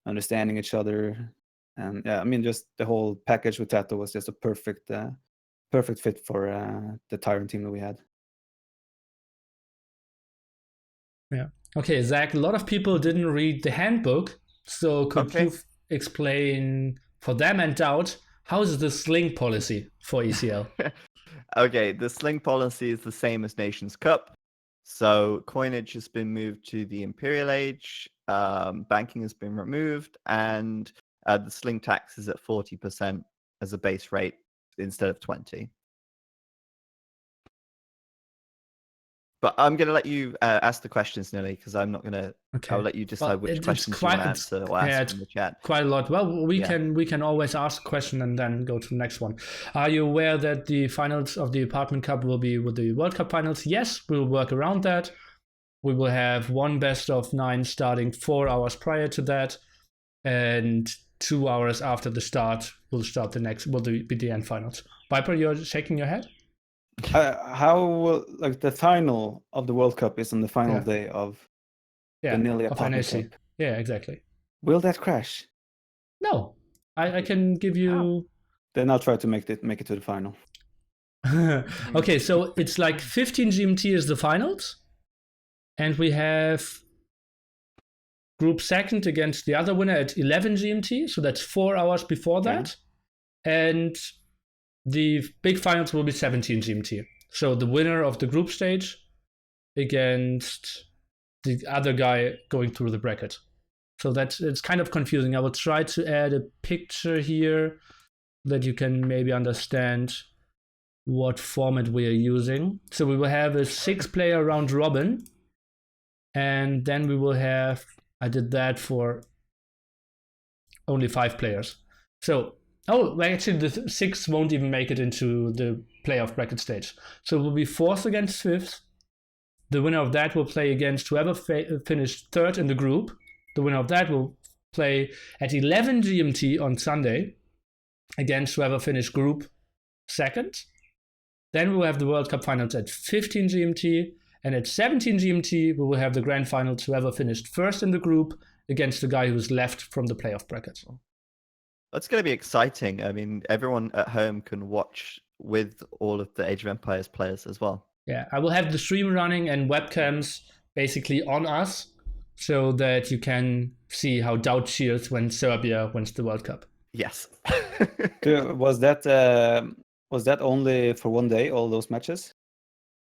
understanding each other. And yeah, I mean, just the whole package with Tato was just a perfect fit for the Tyrant team that we had. Yeah. Okay, Zach, a lot of people didn't read the handbook, so could you explain for them and Doubt, how is the sling policy for ECL? Okay, the sling policy is the same as Nations Cup. So coinage has been moved to the Imperial Age, banking has been removed, and the sling tax is at 40% as a base rate instead of 20%. But I'm going to let you ask the questions, Nili, because I'm not going to. Okay. I'll let you decide which questions you want to answer or ask in the chat. Quite a lot. Well, we can always ask a question and then go to the next one. Are you aware that the finals of the Apartment Cup will be with the World Cup finals? Yes, we'll work around that. We will have one best of 9 starting 4 hours prior to that, and 2 hours after the start, we'll start the next. Will be the end finals. Viper, you're shaking your head? How will, like, the final of the World Cup is on the final Yeah. day of Yeah, the Nili of Apartment NAC. Cup? Yeah, exactly. Will that crash? No, I can give you. Then I'll try to make it to the final. Okay, so it's like 15 GMT is the finals, and we have group second against the other winner at 11 GMT, so that's 4 hours before that, and the big finals will be 17 GMT. So the winner of the group stage against the other guy going through the bracket. So it's kind of confusing. I will try to add a picture here that you can maybe understand what format we are using. So we will have a 6-player round robin, and then we will have, I did that for only 5 players. So, actually the 6 won't even make it into the playoff bracket stage. So it will be 4th against 5th. The winner of that will play against whoever finished 3rd in the group. The winner of that will play at 11 GMT on Sunday against whoever finished group 2nd. Then we will have the World Cup finals at 15 GMT, and at 17 GMT we will have the grand finals, whoever finished 1st in the group against the guy who's left from the playoff bracket. That's going to be exciting. I mean, everyone at home can watch with all of the Age of Empires players as well. Yeah, I will have the stream running and webcams basically on us so that you can see how Dow cheers when Serbia wins the World Cup. Yes. Was that only for one day, all those matches?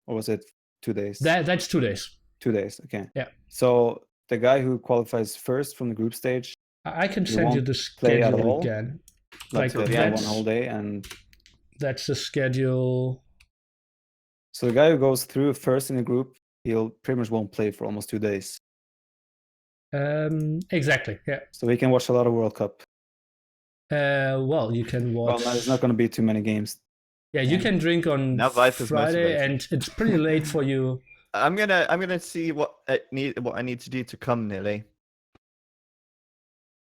Or was it 2 days? That's 2 days. 2 days, okay. Yeah. So the guy who qualifies first from the group stage, I can send you the play at schedule all? again. like Like, one whole day, and that's the schedule. so the guy who goes through first in the group, he'll pretty much won't play for almost 2 days. Exactly, yeah. So he can watch a lot of World Cup. Well, you can watch. Well, there's not going to be too many games. Yeah, you can drink on Now Viper's Friday, motivated. and it's pretty late for you. I'm gonna see what I need to do to come, Nili,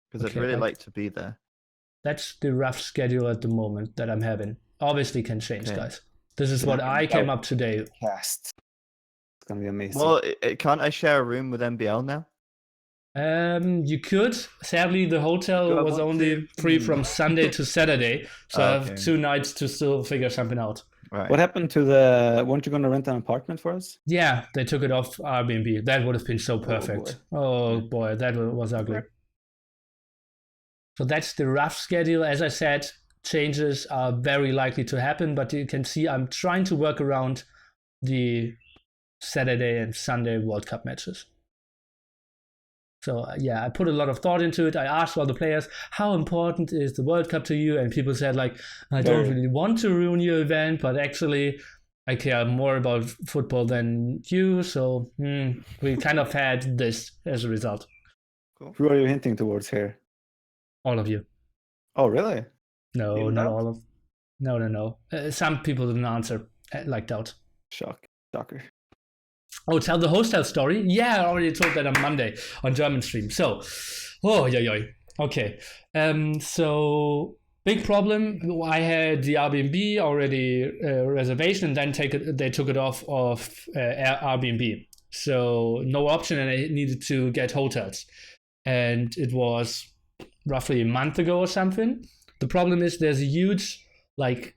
because Okay, I'd really like to be there. That's the rough schedule at the moment that I'm having. Obviously can change, Okay. guys. This is what I came up today. Cast. It's going to be amazing. Well, can't I share a room with MBL now? You could. Sadly, the hotel Do I was want only to? free from Sunday to Saturday, so I have Okay. 2 nights to still figure something out. Right. What happened to the... Weren't you going to rent an apartment for us? Yeah, they took it off Airbnb. That would have been so perfect. Oh boy, that was ugly. So that's the rough schedule. As I said, changes are very likely to happen, but you can see I'm trying to work around the Saturday and Sunday World Cup matches. So yeah, I put a lot of thought into it. I asked all the players, how important is the World Cup to you? And people said, like, I don't really want to ruin your event, but actually I care more about football than you. So we kind of had this as a result. Cool. Who are you hinting towards here? All of you. Oh, really? No, Even not Doubt? all of. No. Some people didn't answer, like Doubt. Shocker. Oh, tell the hostel story? Yeah, I already told that on Monday on German stream. So, okay. So, big problem. I had the Airbnb already reservation, and then they took it off of Airbnb. So, no option, and I needed to get hotels. And it was roughly a month ago or something. The problem is there's a huge, like,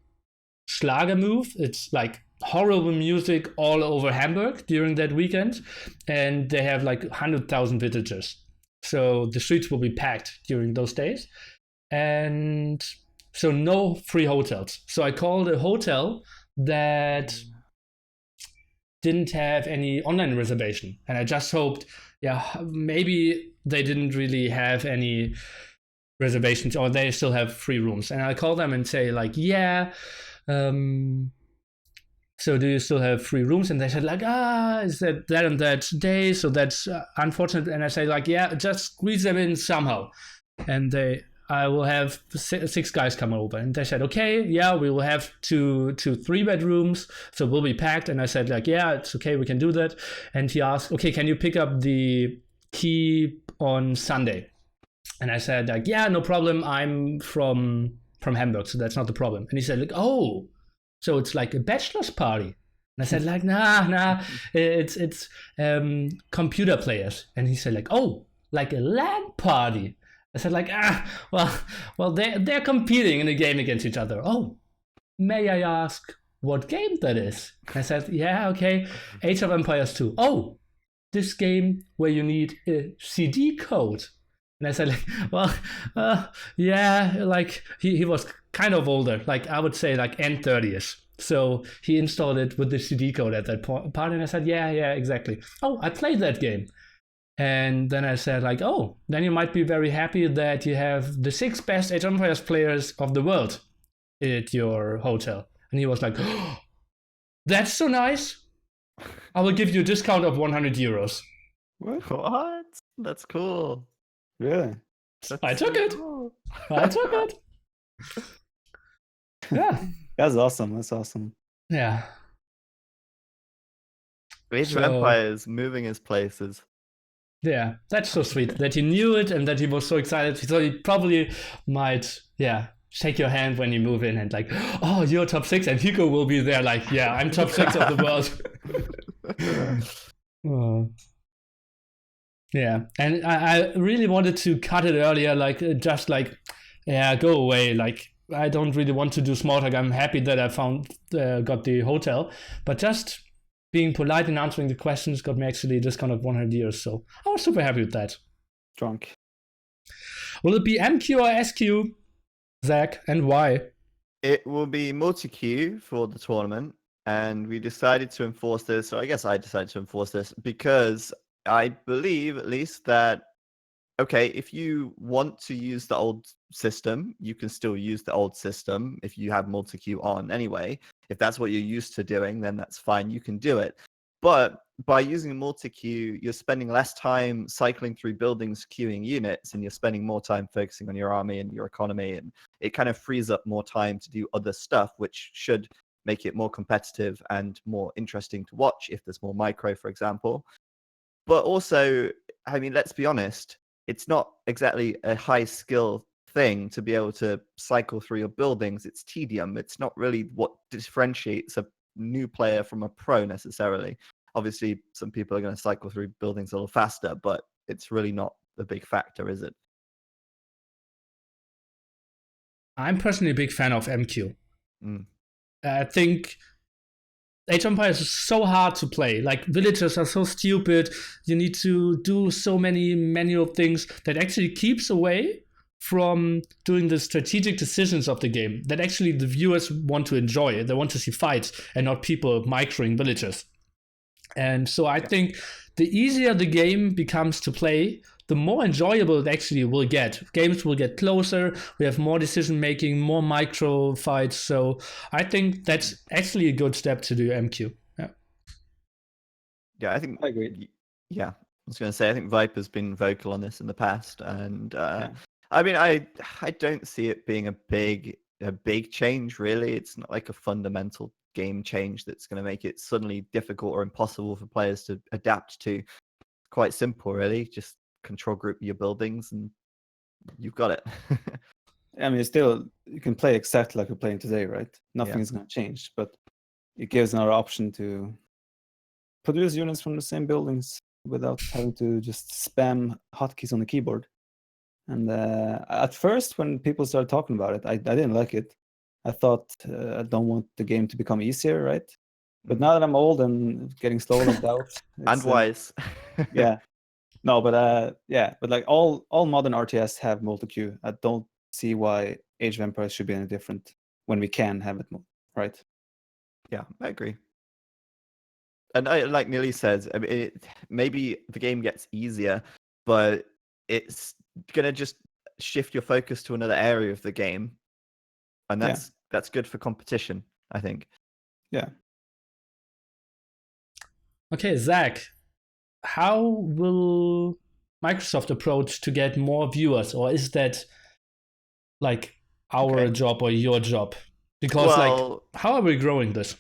Schlager move. It's like horrible music all over Hamburg during that weekend, and they have like 100,000 visitors. So the streets will be packed during those days, and so no free hotels. So I called a hotel that didn't have any online reservation, and I just hoped, maybe they didn't really have any reservations, or they still have free rooms. And I call them and say, like, so do you still have free rooms? And they said, like, is that on that day? So that's unfortunate. And I say, like, yeah, just squeeze them in somehow. And I will have 6 guys come over. And they said, okay, yeah, we will have two 3-bedrooms, so we'll be packed. And I said, like, yeah, it's okay, we can do that. And he asked, okay, can you pick up the key on Sunday? And I said, like, yeah, no problem. I'm from Hamburg, so that's not the problem. And he said, like, oh, So it's like a bachelor's party. And I said like, nah, it's computer players. And he said like, oh, like a LAN party. I said like, well, they're competing in a game against each other. Oh, may I ask what game that is? And I said, yeah, okay, Age of Empires 2. Oh, this game where you need a CD code. And I said like, well, yeah, like he was kind of older, like I would say like end 30s. So he installed it with the CD code at that part, and I said, yeah, exactly. Oh, I played that game. And then I said like, oh, then you might be very happy that you have the 6 best Age of Empires players of the world at your hotel. And he was like, oh, that's so nice. I will give you a discount of 100 euros. What? That's cool. Really? I took it. Cool. I took it. Yeah. That's awesome. That's awesome. Yeah. Age of Empires moving his places. Yeah, that's so sweet that he knew it and that he was so excited. So he probably might, shake your hand when you move in and like, oh, you're top 6, and Hugo will be there like, yeah, I'm top 6 of the world. Oh. Yeah, and I really wanted to cut it earlier, like just like, yeah, go away. Like I don't really want to do small talk. I'm happy that I got the hotel, but just being polite and answering the questions got me actually a discount of 100 euros. So I was super happy with that. Drunk. Will it be MQ or SQ, Zach, and why? It will be multi-queue for the tournament, and we decided to enforce this, or I guess I decided to enforce this, because I believe at least that, okay, if you want to use the old system, you can still use the old system if you have multi-queue on anyway. If that's what you're used to doing, then that's fine, you can do it. But by using multi-queue, you're spending less time cycling through buildings, queuing units, and you're spending more time focusing on your army and your economy, and it kind of frees up more time to do other stuff, which should make it more competitive and more interesting to watch if there's more micro, for example. But also, I mean, let's be honest, it's not exactly a high skill thing to be able to cycle through your buildings. It's tedium. It's not really what differentiates a new player from a pro necessarily. Obviously, some people are going to cycle through buildings a little faster, but it's really not a big factor, is it? I'm personally a big fan of MQ. Mm. I think Age of Empires is so hard to play. Like, villagers are so stupid. You need to do so many manual things that actually keeps away from doing the strategic decisions of the game that actually the viewers want to enjoy. They want to see fights and not people microing villagers. And so I think the easier the game becomes to play, the more enjoyable it actually will get. Games will get closer, we have more decision making, more micro fights. So I think that's actually a good step to do MQ. Yeah, I think I agree. Yeah, I was going to say, I think Viper's been vocal on this in the past, and I mean, I don't see it being a big change, really. It's not like a fundamental game change that's going to make it suddenly difficult or impossible for players to adapt to. Quite simple, really. Just control group your buildings and you've got it. I mean, still, you can play exactly like you're playing today, right? Nothing is going to change, but it gives another option to produce units from the same buildings without having to just spam hotkeys on the keyboard. And at first, when people started talking about it, I didn't like it. I thought I don't want the game to become easier, right? But now that I'm old and getting slow and out, and wise. Yeah. No, but but like all modern RTS have multi-queue. I don't see why Age of Empires should be any different when we can have it, right? Yeah, I agree. And like Nili says, I mean, maybe the game gets easier, but it's gonna just shift your focus to another area of the game, and that's good for competition, I think. Yeah. Okay, Zach, how will Microsoft approach to get more viewers, or is that like our job or your job? Because like, how are we growing this?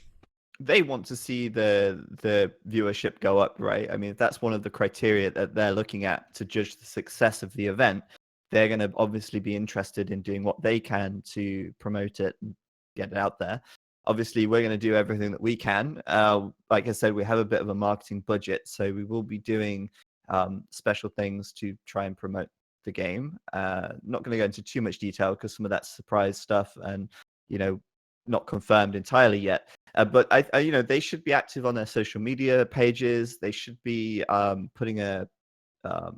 They want to see the viewership go up, right? I mean, that's one of the criteria that they're looking at to judge the success of the event. They're going to obviously be interested in doing what they can to promote it and get it out there. obviously, we're going to do everything that we can. Like I said, we have a bit of a marketing budget, so we will be doing special things to try and promote the game. Not going to go into too much detail because some of that's surprise stuff and, not confirmed entirely yet. But I they should be active on their social media pages. They should be putting a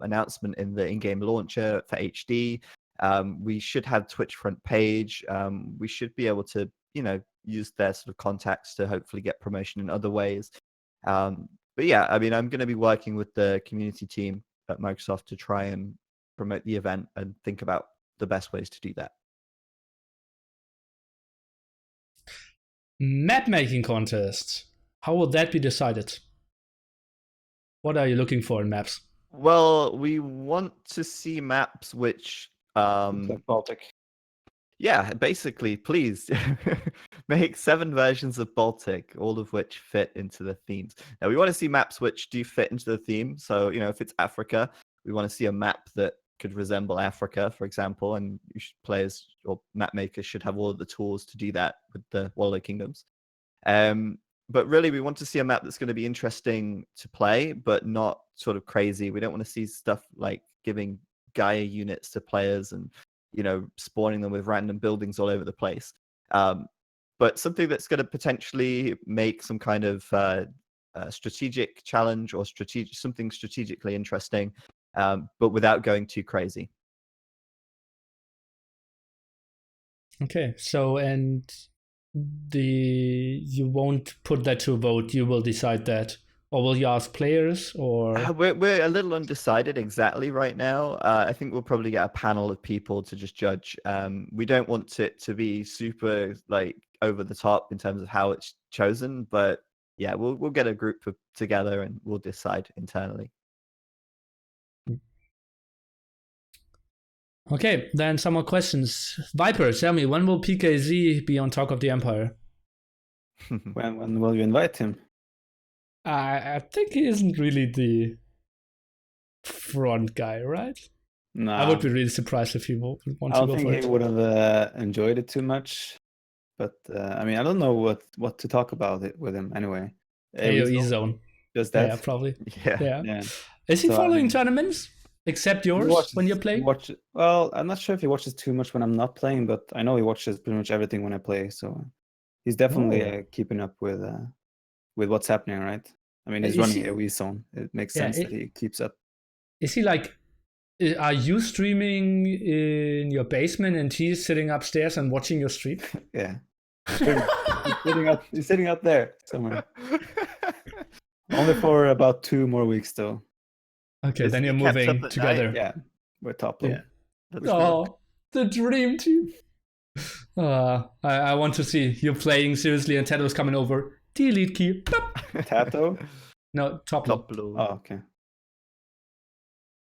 announcement in the in-game launcher for HD. We should have Twitch front page. We should be able to, use their sort of contacts to hopefully get promotion in other ways. But yeah, I mean, I'm going to be working with the community team at Microsoft to try and promote the event and think about the best ways to do that. Map making contest. How will that be decided? What are you looking for in maps? Well, we want to see maps which Like Baltic. yeah, basically, please make 7 versions of Baltic, all of which fit into the themes. Now, we want to see maps which do fit into the theme. So, if it's Africa, we want to see a map that could resemble Africa, for example, and players or map makers should have all of the tools to do that with the Warlord Kingdoms. But really, we want to see a map that's going to be interesting to play, but not sort of crazy. We don't want to see stuff like giving Gaia units to players and spawning them with random buildings all over the place. But something that's going to potentially make some kind of strategic challenge or something strategically interesting, but without going too crazy. Okay, so you won't put that to a vote. You will decide that, or will you ask players? Or we're a little undecided exactly right now. I think we'll probably get a panel of people to just judge. We don't want it to be super like over the top in terms of how it's chosen, but yeah, we'll get a group together and we'll decide internally. Okay, then some more questions. Viper, tell me, when will PKZ be on Talk of the Empire? When will you invite him? I think he isn't really the front guy, right? No, I would be really surprised if he would want I to don't go think for he it. would have enjoyed it too much. But I mean, I don't know what to talk about it with him anyway. AoE zone. Just that. Yeah, probably. Yeah. Yeah. Is he So, I following mean, tournaments except yours when you play? Well, I'm not sure if he watches too much when I'm not playing, but I know he watches pretty much everything when I play. So he's definitely keeping up with what's happening, right? I mean, he's running AoE zone. It makes sense that he keeps up. Is he like? Are you streaming in your basement and he's sitting upstairs and watching your stream? Yeah. He's sitting up there somewhere. Only for about 2 more weeks, though. Okay, then you're moving together. Night? Yeah, we're top level. Yeah. The dream team. I want to see you playing seriously and Tato's coming over. Delete key. Tato? No, top blue. Oh, okay.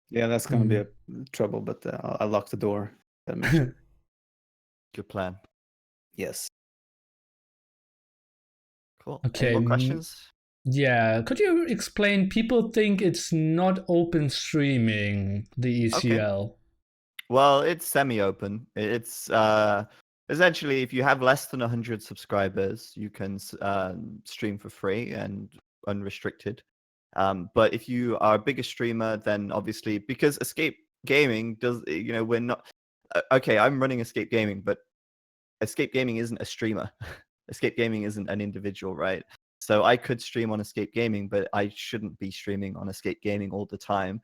Yeah, that's gonna be a trouble, but I'll lock the door. Good plan. Yes. Cool. Okay. Any more questions? Yeah. Could you explain? People think it's not open streaming, the ECL. Okay. Well, it's semi-open. It's essentially, if you have less than 100 subscribers, you can stream for free and unrestricted. But if you are a bigger streamer, then obviously, because Escape Gaming does, we're not. Okay, I'm running Escape Gaming, but Escape Gaming isn't a streamer. Escape Gaming isn't an individual, right? So I could stream on Escape Gaming, but I shouldn't be streaming on Escape Gaming all the time.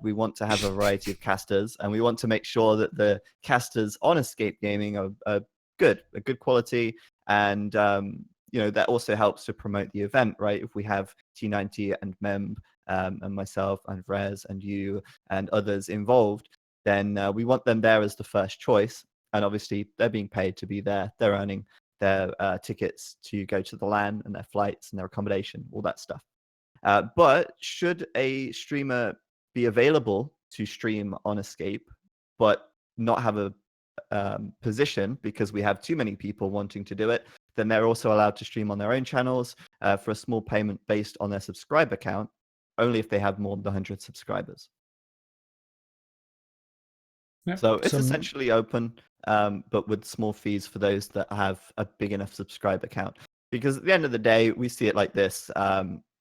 We want to have a variety of casters, and we want to make sure that the casters on Escape Gaming are a good quality, and that also helps to promote the event, right? If we have T90 and Memb and myself and Rez and you and others involved, then we want them there as the first choice. And obviously, they're being paid to be there. They're earning their tickets to go to the LAN and their flights and their accommodation, all that stuff. But should a streamer be available to stream on Escape, but not have a position because we have too many people wanting to do it, then they're also allowed to stream on their own channels for a small payment based on their subscriber count, only if they have more than 100 subscribers. Yep. So it's essentially open. but with small fees for those that have a big enough subscriber count. Because at the end of the day, we see it like this.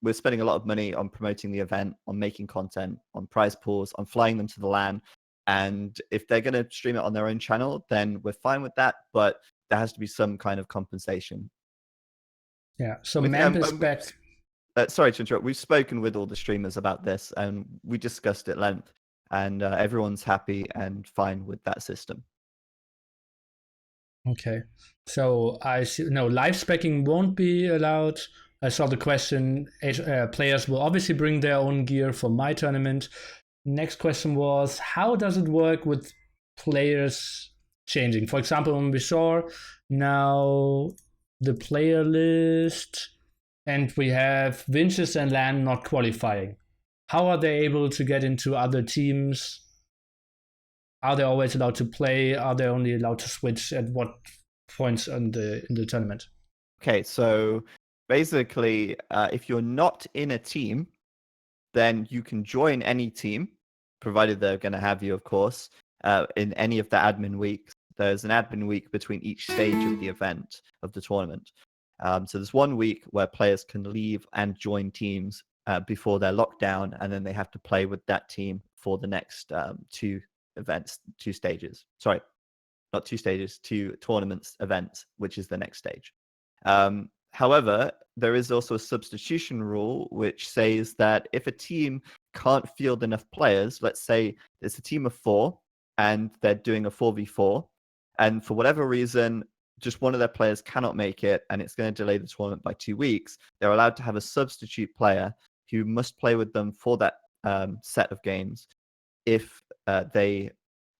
We're spending a lot of money on promoting the event, on making content, on prize pools, on flying them to the LAN. And if they're going to stream it on their own channel, then we're fine with that. But there has to be some kind of compensation. Yeah. So Mamp is back. Sorry to interrupt. We've spoken with all the streamers about this, and we discussed at length. And everyone's happy and fine with that system. Okay. So I see. No, live specking won't be allowed. I saw the question. Players will obviously bring their own gear for my tournament. Next question was, how does it work with players changing? For example, when we saw now the player list and we have Vinces and LAN not qualifying. How are they able to get into other teams? Are they always allowed to play? Are they only allowed to switch at what points in the tournament? Okay, so basically, if you're not in a team, then you can join any team, provided they're going to have you, of course, in any of the admin weeks. There's an admin week between each stage of the event, of the tournament. So there's 1 week where players can leave and join teams before they're locked down, and then they have to play with that team for the next 2 stages. Sorry, not 2 stages, 2 tournaments events, which is the next stage. However, there is also a substitution rule which says that if a team can't field enough players, let's say it's a team of 4 and they're doing a 4v4, and for whatever reason, just one of their players cannot make it and it's going to delay the tournament by 2 weeks, they're allowed to have a substitute player who must play with them for that set of games if they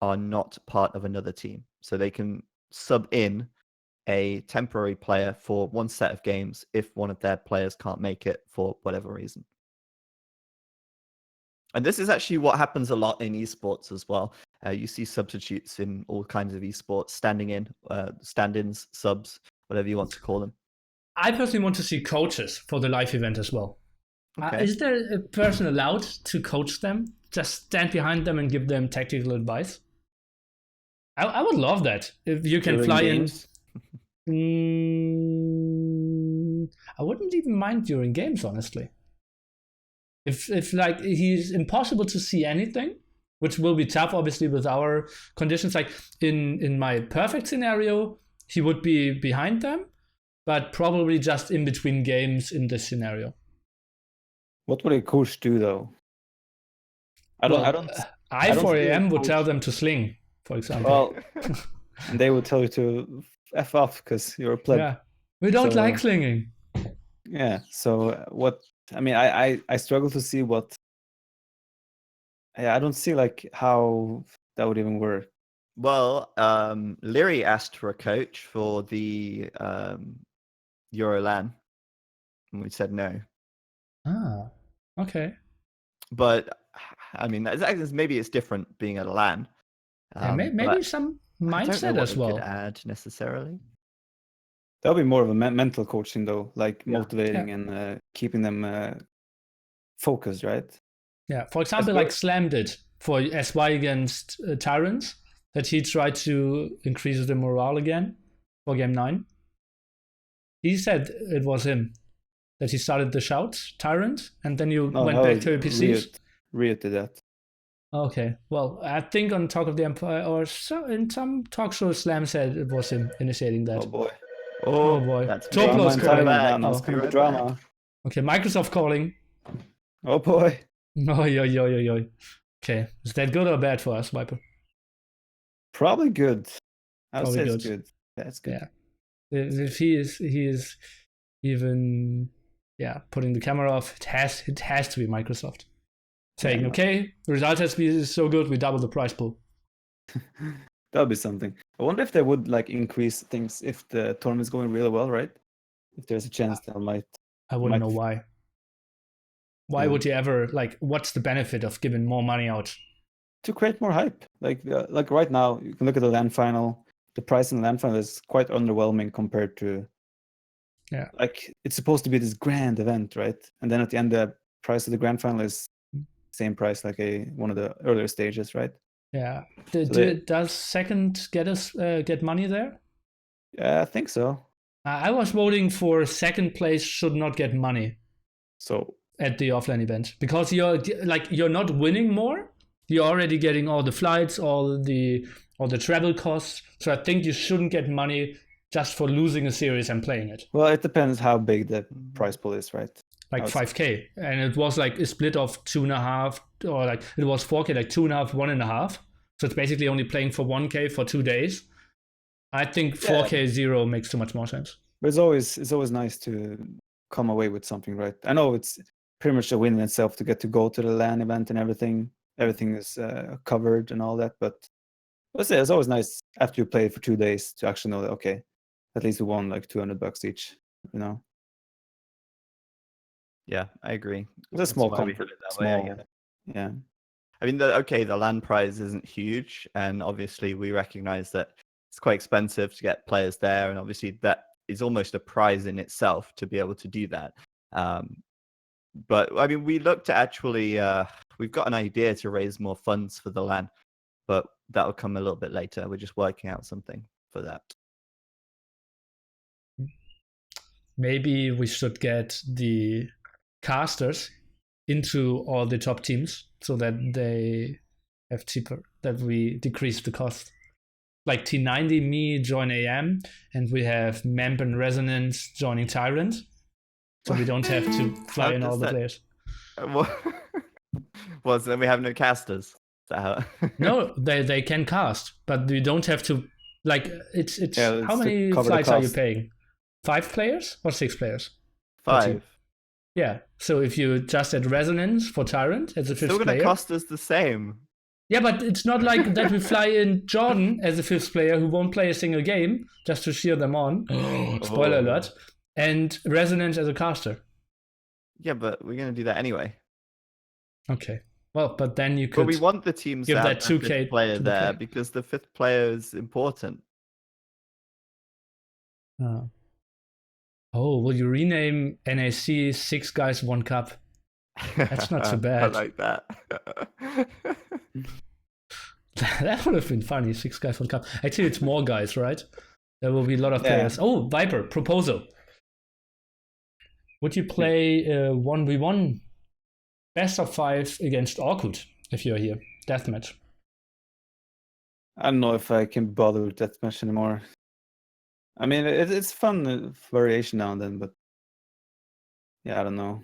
are not part of another team. So they can sub in a temporary player for 1 set of games if one of their players can't make it for whatever reason. And this is actually what happens a lot in esports as well. You see substitutes in all kinds of esports, stand-ins, subs, whatever you want to call them. I personally want to see coaches for the live event as well. Okay. Is there a person allowed to coach them? Just stand behind them and give them tactical advice? I would love that. If you can During fly games? in. I wouldn't even mind during games, honestly. If like he's impossible to see anything, which will be tough, obviously, with our conditions. Like in my perfect scenario, he would be behind them, but probably just in between games in this scenario. What would a coach do though? I 4 a.m. would tell them to sling, for example. Well, and they would tell you to F off because you're a pleb. Yeah, we don't So- like slinging. Yeah. So what? I mean, I struggle to see what. Yeah, I don't see like how that would even work. Well, Leary asked for a coach for the Eurolan, and we said no. Ah, okay. But I mean, maybe it's different being at a LAN. Yeah, but maybe some I don't know mindset what as we well. could add necessarily. That would be more of a mental coaching though, like Yeah. motivating and keeping them focused, right? Yeah, for example, like Slam did for SY against Tyrants, that he tried to increase the morale again for game 9. He said it was him, that he started the shouts, Tyrant, and then you No, went that back was to PCs. Riot did that. Okay, well, I think on Talk of the Empire, or so, in some talk show, Slam said it was him initiating that. Oh boy. Oh boy. That's Toplo me. is Drama and calling. timing, back. man. Oh. It's gonna be Right drama. Okay, Microsoft calling. Oh boy. Oi, oi, oi, oi, oi. Okay, is that good or bad for us, Viper? Probably good. I would Probably say it's good. good. That's good. Yeah. If he is even putting the camera off, it has to be Microsoft saying, Yeah. okay, the result has to be so good, we double the prize pool. That'll be something. I wonder if they would like increase things if the tournament's going really well, right? If there's a chance they might. I wouldn't Might- know why. Why Yeah. would you ever what's the benefit of giving more money out? To create more hype. Like right now, you can look at the LAN final. The price in the LAN final is quite underwhelming compared to. Yeah. Like it's supposed to be this grand event, right? And then at the end, the price of the grand final is same price like one of the earlier stages, right? Yeah. Does second get money there? Yeah, I think so. I was voting for second place should not get money So at the offline event because you're not winning more. You're already getting all the flights, all the travel costs. So I think you shouldn't get money just for losing a series and playing it. well, it depends how big the prize pool is, right? Like 5K, and it was like a split of 2.5, or like it was 4K, like 2.5, 1.5. So it's basically only playing for 1K for 2 days. I think 4K zero makes too much more sense. But it's always nice to come away with something, right? I know it's pretty much a win in itself to get to go to the LAN event and everything. Everything is covered and all that, but let's say it's always nice after you play for 2 days to actually know that, okay, at least we won like $200 each, you know. Yeah, I agree. It's a small That's why we comfort. did it that way, I Small, guess. yeah. I mean, the land prize isn't huge, and obviously we recognize that it's quite expensive to get players there, and obviously that is almost a prize in itself to be able to do that. But I mean, we looked at actually, we've got an idea to raise more funds for the LAN, but that'll come a little bit later. We're just working out something for that. Maybe we should get the casters into all the top teams so that they have cheaper, that we decrease the cost. Like T90, me join AM, and we have Memp and Resonance joining Tyrant. So we don't have to fly in all the players. Well, so then we have no casters. Is that how... No, they can cast, but you don't have to. Like it's how many cover the flights are you cost. paying? 5 players or 6 players? 5. Yeah. So if you just add Resonance for Tyrant as a 5th Still going player, to cost us the same. yeah, but it's not like that we fly in Jordan as a 5th player who won't play a single game just to cheer them on. Spoiler alert. And Resonance as a caster. Yeah, but we're going to do that anyway. Okay. Well, but then you could. But we want the teams to give have that a 2K 5th player to the there player. because the 5th player is important. Oh, will you rename NAC 6 Guys 1 Cup? That's not so bad. I like that. That would have been funny. 6 Guys 1 Cup. Actually, it's more guys, right? There will be a lot of players. Oh, Viper proposal. Would you play 1v1 best of 5 against Orkut if you're here? Deathmatch. I don't know if I can bother with deathmatch anymore. I mean, it's fun variation now and then, but yeah, I don't know.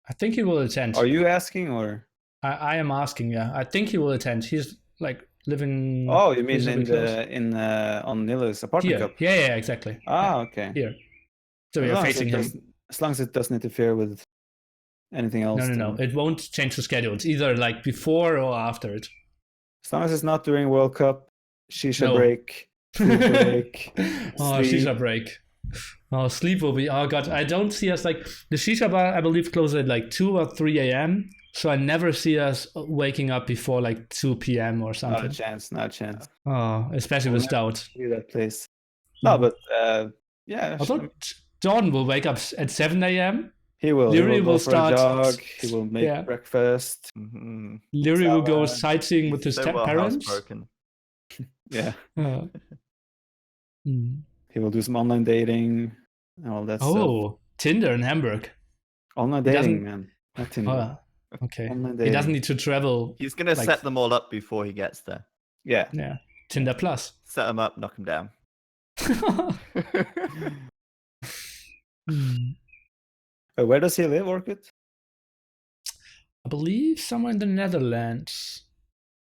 I think he will attend. Are you asking or? I am asking. Yeah, I think he will attend. He's like living. Oh, you mean reasonably close. on Nili's apartment Here. cup? Yeah, exactly. Ah, okay. Here. So As you're long as facing it him. doesn't- As long as it doesn't interfere with anything else. No. It won't change the schedule. It's either like before or after it. As long as it's not during World Cup, shisha No. break, food break, Oh, sleep. shisha break. Oh, sleep will be. Oh god, I don't see us like the shisha bar. I believe closes at like 2 or 3 a.m. So I never see us waking up before like 2 p.m. or Not something. a chance. Not a chance. Oh, especially with Stout. Leave that place. No, but yeah. Although Jordan will wake up at 7 a.m. He will. Lyri He will will go for start- a jog. He will make breakfast. Mhm. Lyri will go Salad. sightseeing with his So well parents. housebroken. Yeah. Hmm. He will do some online dating and all that stuff. Oh, Tinder in Hamburg. Online he dating, doesn't- man. Not Tinder. Oh, okay. Online He dating. doesn't need to travel. He's going to Like- set them all up before he gets there. Yeah. Yeah, Tinder Plus. Set them up, knock them down. Hmm. Where does he live, Orchid? I believe somewhere in the Netherlands.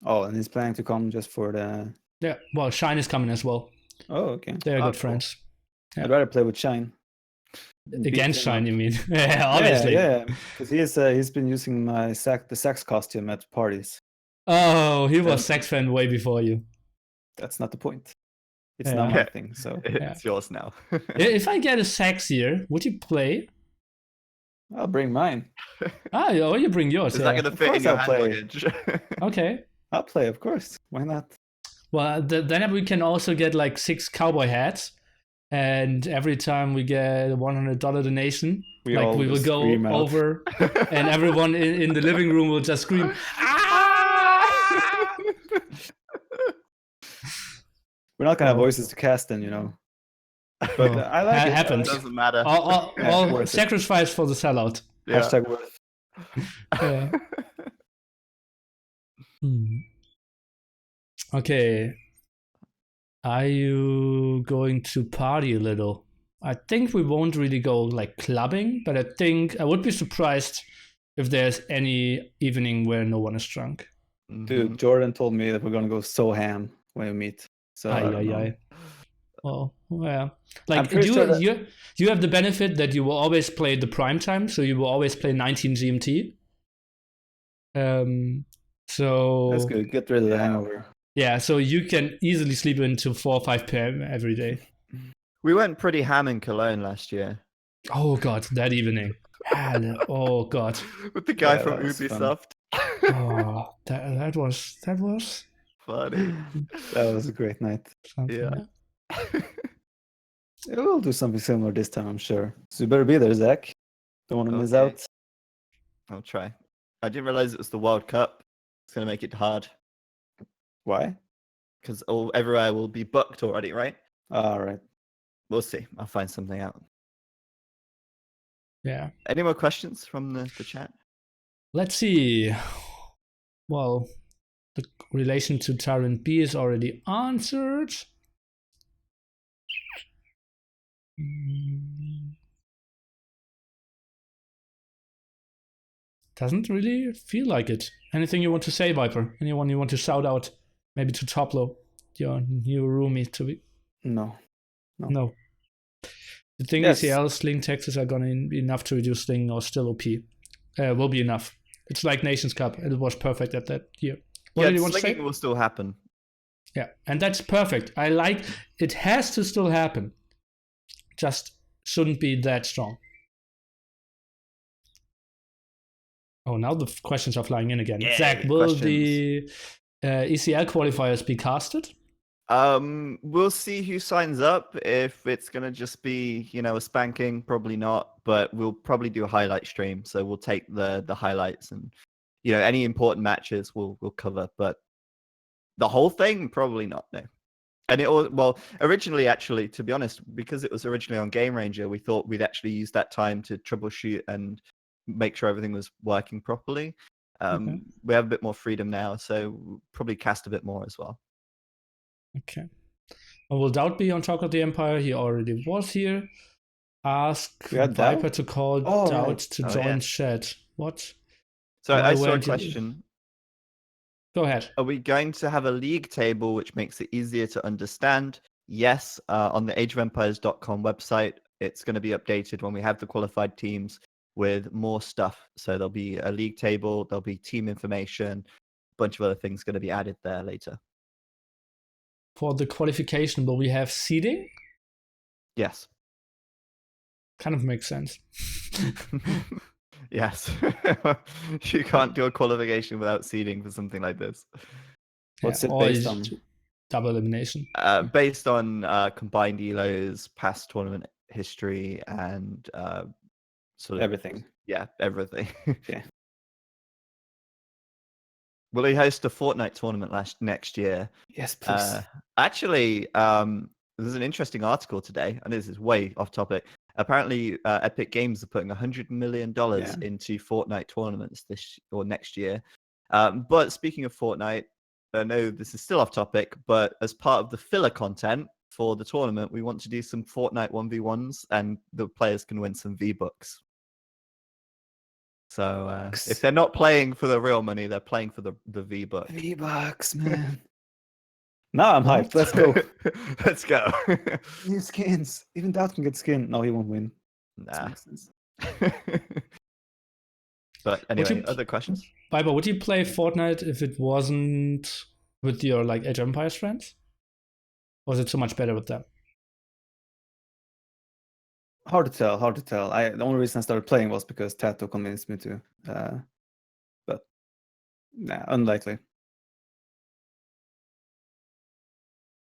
Oh, and he's planning to come just for the. Yeah, well, Shine is coming as well. Oh, okay. They're Oh, good cool. friends. Yeah. I'd rather play with Shine. Against Beat him Shine, up. you mean? Yeah, obviously. Yeah, because he's been using the sax costume at parties. Oh, he Yeah. was sex fan way before you. That's not the point. It's Yeah. not my Yeah. thing. So It's yours now. If I get a sex here, would you play? I'll bring mine. Oh, you bring yours. Is Yeah. that going to fit in course your I'll hand play. luggage? Okay. I'll play, of course. Why not? Well, then we can also get like 6 cowboy hats, and every time we get a $100 donation, We like all we will just go scream out. over, and everyone in the living room will just scream, "Ah!" We're not gonna have Well, voices to cast in, you know. But well, I like it. happens. Doesn't matter. Yeah, worth it. Sacrifice for the sellout. Yeah. Hashtag worth. Yeah. Hmm. Okay. Are you going to party a little? I think we won't really go like clubbing, but I think I would be surprised if there's any evening where no one is drunk. Dude, Jordan told me that we're gonna go so ham when we meet. So I don't know. Well, yeah. I'm Like pretty sure that- you have the benefit that you will always play the prime time, so you will always play 19 GMT. So That's good. Get rid of the hangover. Yeah, so you can easily sleep into 4 or 5 p.m. every day. We went pretty ham in Cologne last year. Oh god, that evening. Oh god. With the guy Yeah, from that was Ubisoft. Oh, that was Funny. That was a great night. something. Yeah. We'll do something similar this time, I'm sure. So you better be there, Zach. Don't want to miss Okay. out. I'll try. I didn't realize it was the World Cup. It's gonna make it hard Why? because everywhere will be booked already, right? All right. We'll see. I'll find something out. Yeah. Any more questions from the chat? Let's see. Well, the relation to Tyrant B is already answered. Doesn't really feel like it. Anything you want to say, Viper? Anyone you want to shout out? Maybe to Toplo, your new roomie to be. No. No. The thing Yes. ECL sling taxes are gonna be enough to reduce sling or still OP. Will be enough. It's like Nations Cup. It was perfect at that year. What Yeah, did you want to say? slinging will still happen. Yeah, and that's perfect. I like it. Has to still happen. Just shouldn't be that strong. Oh, now the questions are flying in again. Yeah, Zach, good will questions. the ECL qualifiers be casted? We'll see who signs up. If it's gonna just be, a spanking, probably not. But we'll probably do a highlight stream. So we'll take the highlights and any important matches we'll cover. But the whole thing, probably not. No. And originally, actually, to be honest, because it was originally on GameRanger, we thought we'd actually use that time to troubleshoot and make sure everything was working properly. Okay. We have a bit more freedom now, so we'll probably cast a bit more as well. Okay. Will Doubt be on Talk of the Empire? He already was here. Ask We had Viper Doubt? to call Oh, Doubt right. to Oh, join yeah. chat. What? So Why I saw a weren't you- question. Go ahead. Are we going to have a league table which makes it easier to understand? Yes, on the ageofempires.com website, it's going to be updated when we have the qualified teams with more stuff. So there'll be a league table, there'll be team information, a bunch of other things going to be added there later. For the qualification, will we have seeding? Yes. Kind of makes sense. Yes. You can't do a qualification without seeding for something like this. What's it or based is on? it double elimination. Based on combined elos, past tournament history, and sort of Everything. Yeah, everything. Yeah. Will he host a Fortnite tournament next year? Yes, please. Actually, there's an interesting article today, and this is way off topic. Apparently, Epic Games are putting $100 million into Fortnite tournaments next year. But speaking of Fortnite, I know this is still off topic, but as part of the filler content for the tournament, we want to do some Fortnite 1v1s, and the players can win some V-Bucks. So if they're not playing for the real money, they're playing for the V-Bucks. V-Bucks, man. Now I'm hyped. Let's go. Let's go. New skins. Even Doubt can get skin. No, he won't win. Nah. Makes sense. But anyway, other questions? Viper, would you play Fortnite if it wasn't with your Age of Empires friends? Or is it so much better with them? Hard to tell. The only reason I started playing was because Tato convinced me to. But nah, unlikely.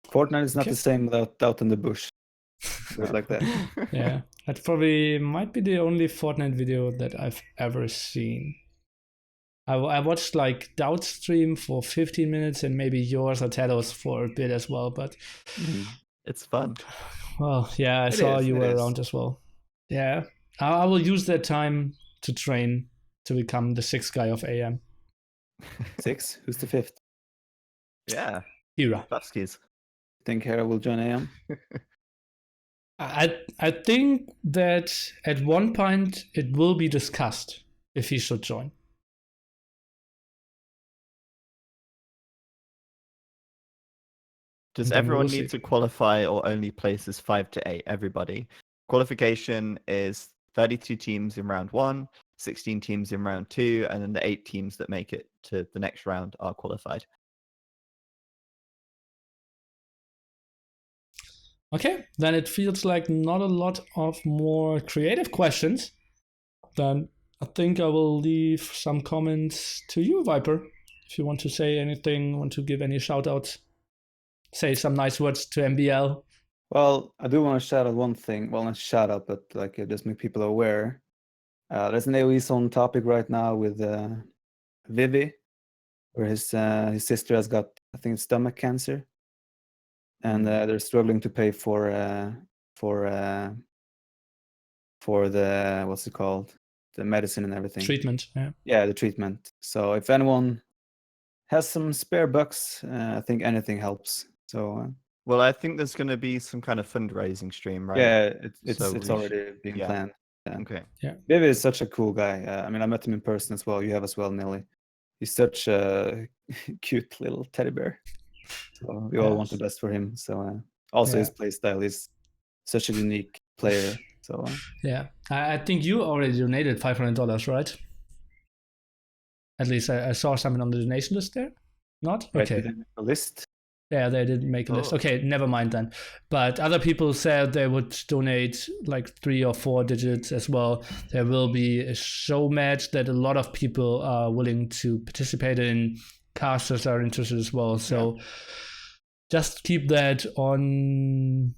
Fortnite is not the same without Doubt in the bush. Put it like that. Yeah, that probably might be the only Fortnite video that I've ever seen. I watched like Doubt's stream for 15 minutes and maybe yours or Tado's for a bit as well. But It's fun. well, yeah, I It saw is, you it were is. around as well. Yeah, I will use that time to train to become the sixth guy of AM 6. Who's the 5th? Yeah, era. Hotkeys. Think Hera will join AM? I think that at one point it will be discussed if he should join. Does Then everyone we'll need see. to qualify or only places 5 to 8? Everybody. Qualification is 32 teams in round 1, 16 teams in round 2, and then the 8 teams that make it to the next round are qualified. Okay, then it feels like not a lot of more creative questions. Then I think I will leave some comments to you, Viper. If you want to say anything, want to give any shout outs, say some nice words to MBL. Well, I do want to shout out one thing. Well, not shout out, but like just make people aware. There's an AoE zone topic right now with Vivi, where his sister has got, I think, stomach cancer, and they're struggling to pay for the what's it called, the medicine and everything. Treatment, yeah. Yeah, the treatment. So if anyone has some spare bucks, I think anything helps. So Well, I think there's going to be some kind of fundraising stream, right? yeah, it's So it's we already being yeah. planned. Yeah. Okay. Yeah. Vivi is such a cool guy. I mean, I met him in person as well. You have as well, Nili. He's such a cute little teddy bear. So we all want the best for him. So also his play style is such a unique player. So yeah, I think you already donated $500, right? At least I saw something on the donation list there. Not right, okay. a list. Yeah, they didn't make a list. Oh. Okay, never mind then. But other people said they would donate like 3 or 4 digits as well. There will be a show match that a lot of people are willing to participate in. Casters are interested as well. So just keep that on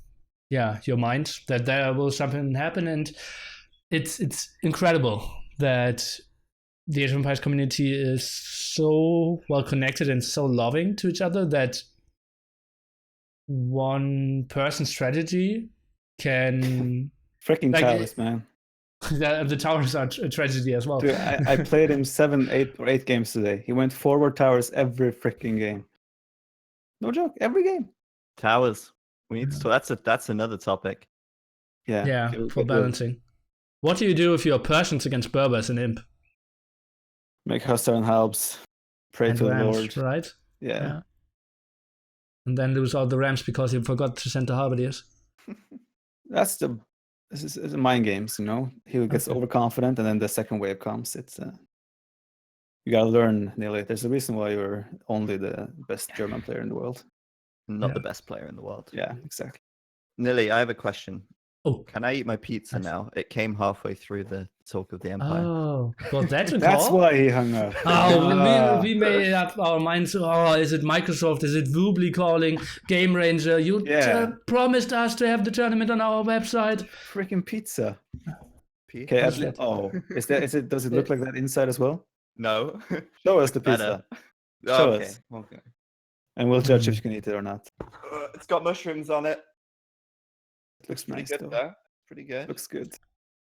your mind, that there will something happen. And it's incredible that the Age of Empires community is so well connected and so loving to each other that one person's strategy can freaking like, towers, man. The towers are a tragedy as well. Dude, I played him 7, 8 games today. He went forward towers every freaking game. No joke, every game. Towers. We need to. That's another topic. Yeah, for balancing. What do you do if you're Persians against Berbers and Imp? Make Husser and Halbs, pray and to Rams, the Lord. Right? Yeah. And then lose all the Rams because you forgot to send the Halberdiers. This is mind games, you know. He gets overconfident, and then the second wave comes. It's you gotta learn, Nili. There's a reason why you're only the best German player in the world. Not the best player in the world. Yeah, exactly. Nili, I have a question. Oh, can I eat my pizza now? It came halfway through the talk of the Empire. Oh, well, that's a That's call? why he hung up. Oh, we made up our minds. Oh, is it Microsoft? Is it Woobly calling? GameRanger? You promised us to have the tournament on our website. Freaking pizza. Okay, is it? Does it look like that inside as well? No. Show us the pizza. Show us. Okay. And we'll judge if you can eat it or not. It's got mushrooms on it. It looks pretty nice good, though. Pretty good. Looks good.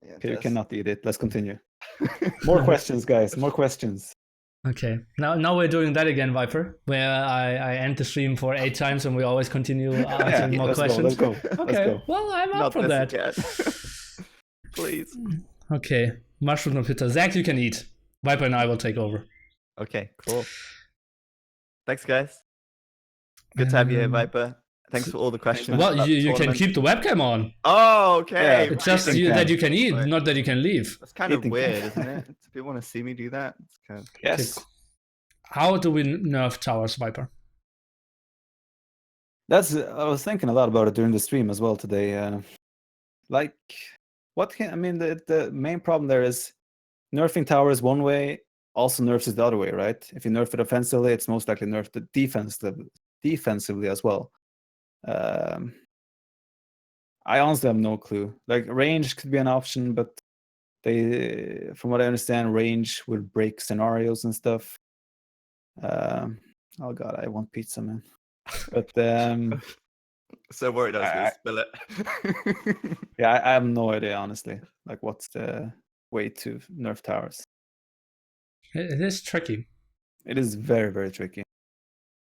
Yeah, okay, you cannot eat it. Let's continue. More questions, guys. More questions. Okay. Now we're doing that again, Viper, where I end the stream for 8 times and we always continue asking more questions. Let's go. Okay. Let's go. Well, I'm up for that. Please. Okay. Mushroom and pizza. Zach, you can eat. Viper and I will take over. Okay, cool. Thanks, guys. Good to have you here, Viper. Thanks for all the questions. Well, you can keep the webcam on. Oh, okay. Yeah, it's just that you can eat, not that you can leave. That's kind of weird, isn't it? Do people want to see me do that? It's kind of... Yes. Okay. How do we nerf towers, Viper? I was thinking a lot about it during the stream as well today. The main problem there is nerfing towers one way also nerfs it the other way, right? If you nerf it offensively, it's most likely nerfed defensively as well. I honestly have no clue. Like range could be an option, but They, from what I understand, range will break scenarios and stuff. Oh god, I want pizza, man. But So worried I was going I- to spill it. yeah, I have no idea, honestly. Like, what's the way to nerf towers? It is tricky. It is very, very tricky.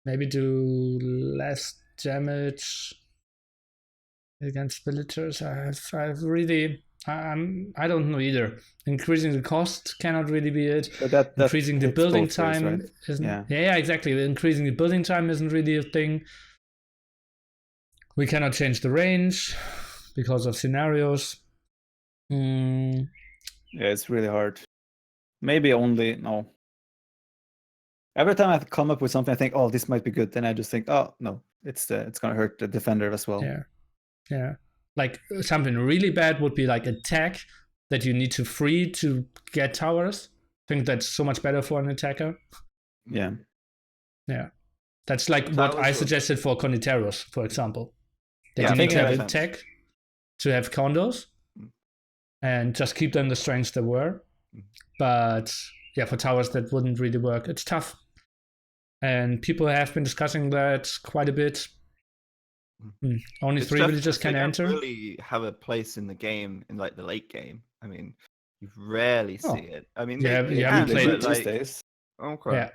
Maybe do less damage against villagers. I've really, I don't know either. Increasing the cost cannot really be it. But that Increasing the hits building both ways, time right? isn't. Yeah. Yeah, exactly. Increasing the building time isn't really a thing. We cannot change the range because of scenarios. Yeah, it's really hard. Maybe only no. Every time I come up with something, I think, "Oh, this might be good." Then I just think, "Oh, no, it's gonna hurt the defender as well." Yeah. Like something really bad would be like attack that you need to free to get towers. I think that's so much better for an attacker. Yeah. That's like what I suggested for Coniteros, for example. That Yeah, you need to have makes sense. attack to have condos and just keep them the strengths they were. But yeah, for towers that wouldn't really work. It's tough. And people have been discussing that quite a bit. Only It's 3 tough villagers 'cause they can don't enter. really have a place in the game in like the late game. I mean, you rarely see Oh. it. I mean, Yeah, they you can, haven't played but it these like, days. okay. Yeah.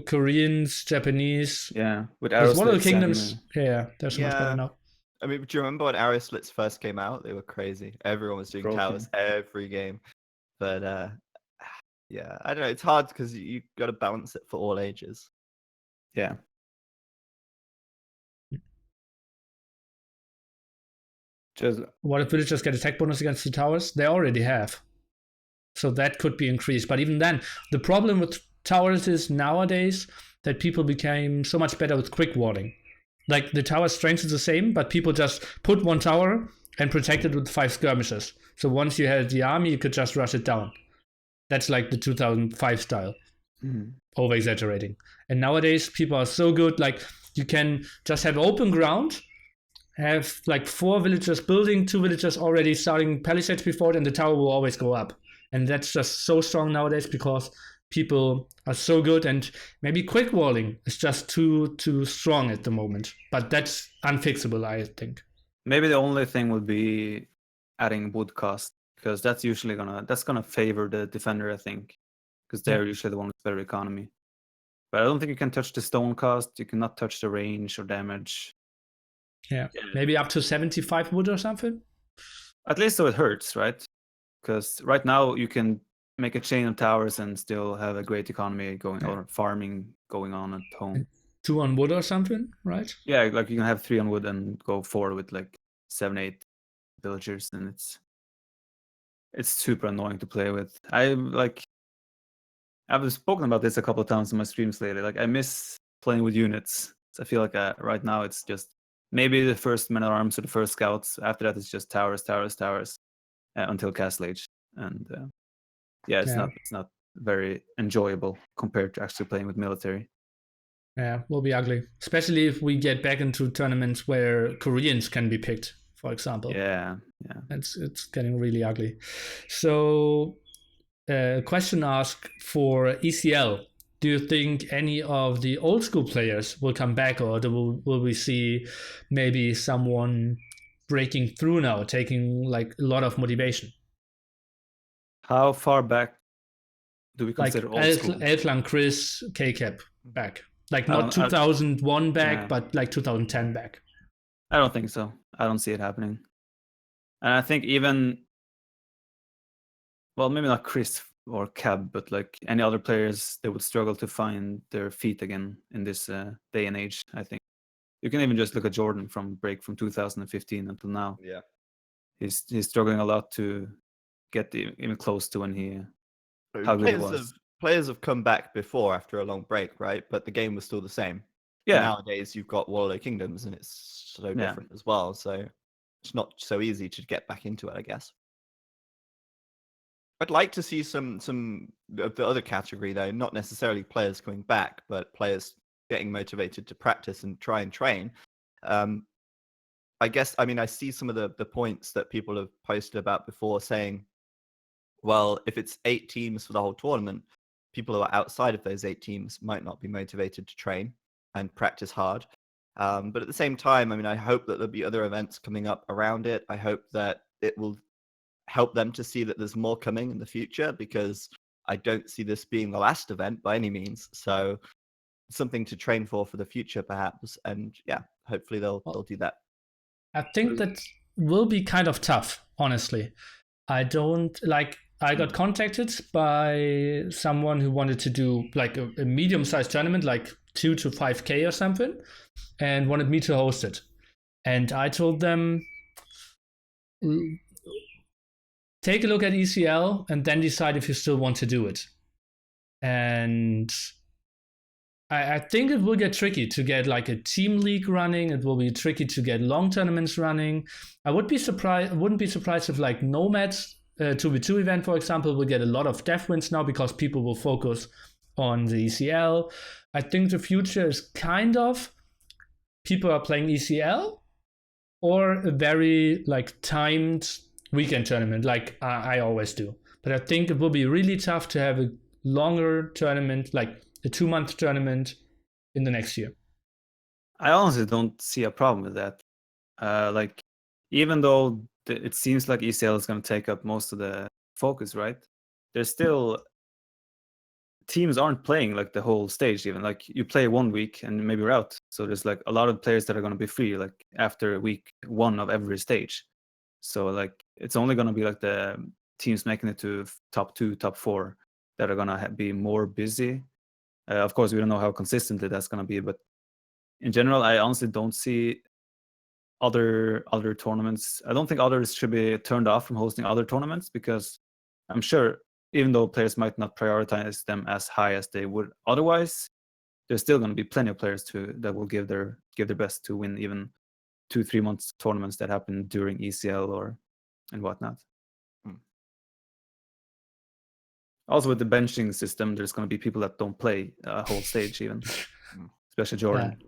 Koreans, Japanese. Yeah, with There's one of the Aeroslits kingdoms. and, Yeah, they're so much better Yeah. now. I mean, do you remember when Aeroslits first came out? They were crazy. Everyone was doing Broken. towers every game. But yeah, I don't know. It's hard because you got to balance it for all ages. yeah. Just What if villagers get attack bonus against the towers? They already have. So that could be increased. But even then, the problem with towers is nowadays that people became so much better with quick warding. Like the tower strength is the same, but people just put one tower and protect it with 5 skirmishes. So once you had the army, you could just rush it down. That's like the 2005 style. Over exaggerating. And nowadays, people are so good. Like you can just have open ground, have like 4 villagers building, 2 villagers already starting palisades before it, and the tower will always go up. And that's just so strong nowadays because people are so good, and maybe quick walling is just too strong at the moment. But that's unfixable, I think. maybe the only thing would be adding wood cost, because that's usually gonna favor the defender, I think, because they're usually the one with better economy. But I don't think you can touch the stone cost. You cannot touch the range or damage. Yeah, maybe up to 75 wood or something. At least so it hurts, right? Because right now you can make a chain of towers and still have a great economy going, or farming going on at home. 2 on wood or something, right? Yeah, like you can have 3 on wood and go 4 with like 7, 8 villagers, and it's super annoying to play with. I've spoken about this a couple of times in my streams lately. Like I miss playing with units. So I feel like right now it's just maybe the first men at arms or the first scouts. After that, it's just towers until Castle Age, and it's not very enjoyable compared to actually playing with military. Yeah, will be ugly, especially if we get back into tournaments where Koreans can be picked, for example. Yeah. It's getting really ugly. So, question asked for ECL. Do you think any of the old school players will come back, or will we see maybe someone breaking through now, taking like a lot of motivation? How far back do we consider like old school? Elflang, Chris, K-Cap back. Like not I 2001 back, yeah. but like 2010 back. I don't think so. I don't see it happening. And I think even, well, maybe not Chris or Cab, but like any other players, they would struggle to find their feet again in this day and age, I think. You can even just look at Jordan from break from 2015 until now. Yeah. He's struggling a lot to get even close to when how good it was. Players have come back before after a long break, right? But the game was still the same. Yeah. And nowadays you've got Warlord Kingdoms, and it's so different as well. So it's not so easy to get back into it, I guess. I'd like to see some of the other category though, not necessarily players coming back, but players getting motivated to practice and try and train. I guess, I mean, I see some of the points that people have posted about before saying, well, if it's 8 teams for the whole tournament, people who are outside of those 8 teams might not be motivated to train and practice hard. But at the same time, I mean, I hope that there'll be other events coming up around it. I hope that it will help them to see that there's more coming in the future, because I don't see this being the last event by any means. So something to train for the future, perhaps. And yeah, hopefully they'll do that. I think that will be kind of tough, honestly. I got contacted by someone who wanted to do like a medium-sized tournament, like 2 to 5K or something, and wanted me to host it. And I told them, take a look at ECL and then decide if you still want to do it. And I think it will get tricky to get like a team league running. It will be tricky to get long tournaments running. I wouldn't be surprised if like Nomad's 2v2 event, for example, will get a lot of dev wins now because people will focus on the ECL. I think the future is kind of people are playing ECL or a very like timed weekend tournament like I always do. But I think it will be really tough to have a longer tournament, like a 2-month tournament in the next year. I honestly don't see a problem with that. Like, even though it seems like ECL is going to take up most of the focus, right? There's still teams aren't playing like the whole stage. Even like you play 1 week and maybe you're out. So there's like a lot of players that are going to be free like after week 1 of every stage. So like it's only going to be like the teams making it to top 2, top 4 that are going to be more busy. Of course, we don't know how consistently that's going to be, but in general, I honestly don't see other tournaments. I don't think others should be turned off from hosting other tournaments, because I'm sure even though players might not prioritize them as high as they would otherwise, there's still going to be plenty of players that will give their best to win even 2-3 months tournaments that happen during ECL and whatnot. Also, with the benching system, there's going to be people that don't play a whole stage even, especially Jordan.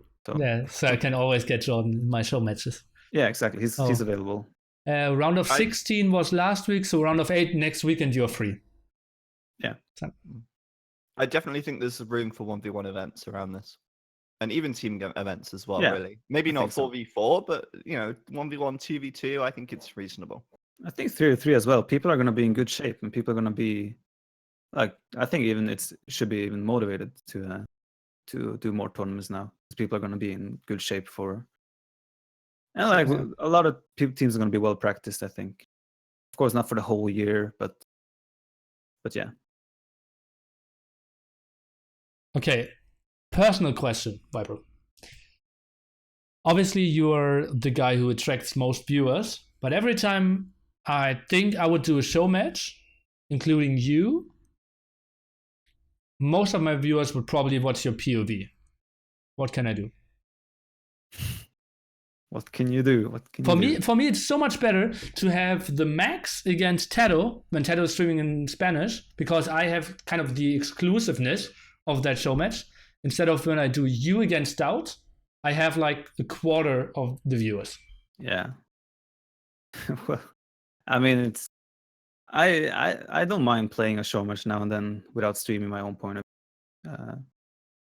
So I can always get Jordan in my show matches. Yeah, exactly. He's available. Round of 16 was last week, so round of 8 next weekend you're free. Yeah. So. I definitely think there's room for 1v1 events around this. And even team events as well, really. Maybe not 4v4, but 1v1, 2v2, I think it's reasonable. I think 3v3 as well. People are going to be in good shape, and people are going to be like, I think even should be even motivated to do more tournaments now. People are going to be in good shape and like a lot of teams are going to be well practiced, I think. Of course, not for the whole year, but yeah. Okay, personal question, Viper. Obviously, you're the guy who attracts most viewers, but every time I think I would do a show match, including you, most of my viewers would probably watch your POV. What can I do? What can you do? For me, it's so much better to have the Max against Tato when Tato is streaming in Spanish, because I have kind of the exclusiveness of that show match. Instead of when I do you against Stout, I have like a quarter of the viewers. Yeah. Well, I mean, I don't mind playing a show match now and then without streaming my own point of view.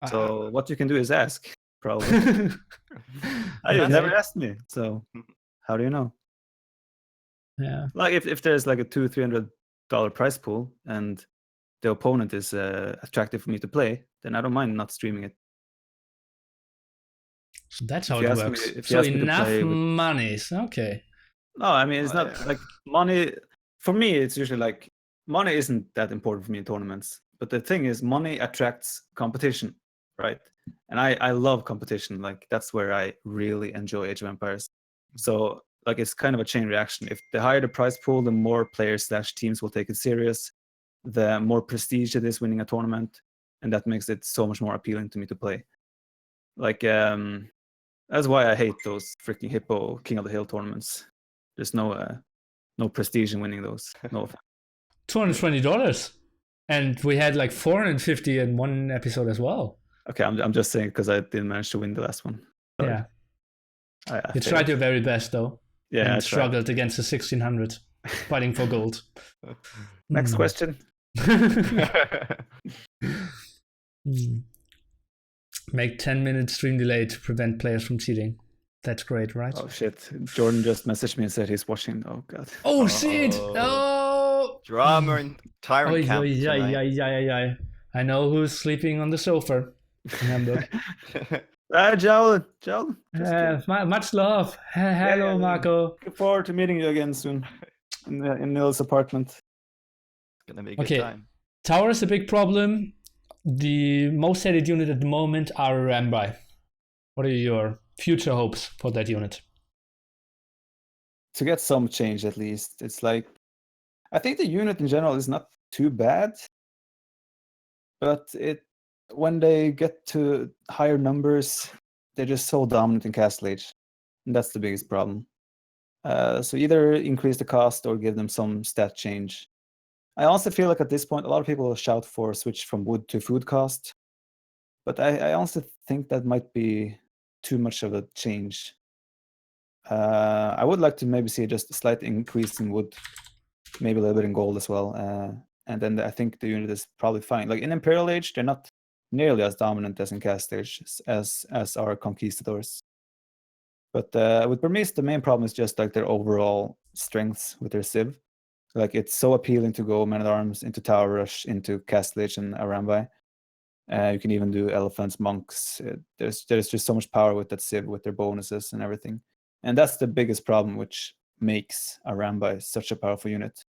So what you can do is ask, probably. You've never asked me, so how do you know? Yeah. Like if there's like a $200-300 prize pool and the opponent is attractive for me to play, then I don't mind not streaming it. So that's how it works. So enough money. Okay. No, I mean, it's not like money. For me, it's usually like money isn't that important for me in tournaments. But the thing is, money attracts competition, right? And I love competition. Like, that's where I really enjoy Age of Empires. So, like, it's kind of a chain reaction. If the higher the prize pool, the more players/teams will take it serious, the more prestige it is winning a tournament. And that makes it so much more appealing to me to play. Like, that's why I hate those freaking Hippo King of the Hill tournaments. There's no prestige in winning those. No. $220, and we had like 450 in one episode as well. Okay, I'm just saying because I didn't manage to win the last one. Sorry. Yeah, I you tried your very best though. Yeah, and struggled against the 1600. fighting for gold. Next Hmm. question. Hmm. Make 10-minute stream delay to prevent players from cheating. That's great, right? Oh shit! Jordan just messaged me and said he's watching. Oh god. Oh shit! Uh-oh. Oh! Drama in Tyrant Oi, camp oi, tonight. oi. I know who's sleeping on the sofa in Hamburg. Jowlin. Just Much love. Hello, yeah. Marco. Looking forward to meeting you again soon in Neil's apartment. It's gonna be a good Okay. time. Tower is a big problem. The most hated unit at the moment are Rambai. What are your future hopes for that unit? To get some change at least. It's like, I think the unit in general is not too bad, but when they get to higher numbers, they're just so dominant in Castle Age. And that's the biggest problem. So either increase the cost or give them some stat change. I also feel like at this point, a lot of people will shout for a switch from wood to food cost. But I also think that might be too much of a change. I would like to maybe see just a slight increase in wood, maybe a little bit in gold as well. And then I think the unit is probably fine. Like in Imperial Age, they're not nearly as dominant as in Cast Age as our conquistadors. But with Burmese, the main problem is just like their overall strengths with their civ. Like it's so appealing to go Man at Arms into Tower Rush, into Castle Age and Arambai. You can even do elephants, monks. There's just so much power with that civ, with their bonuses and everything. And that's the biggest problem, which makes Arambai such a powerful unit.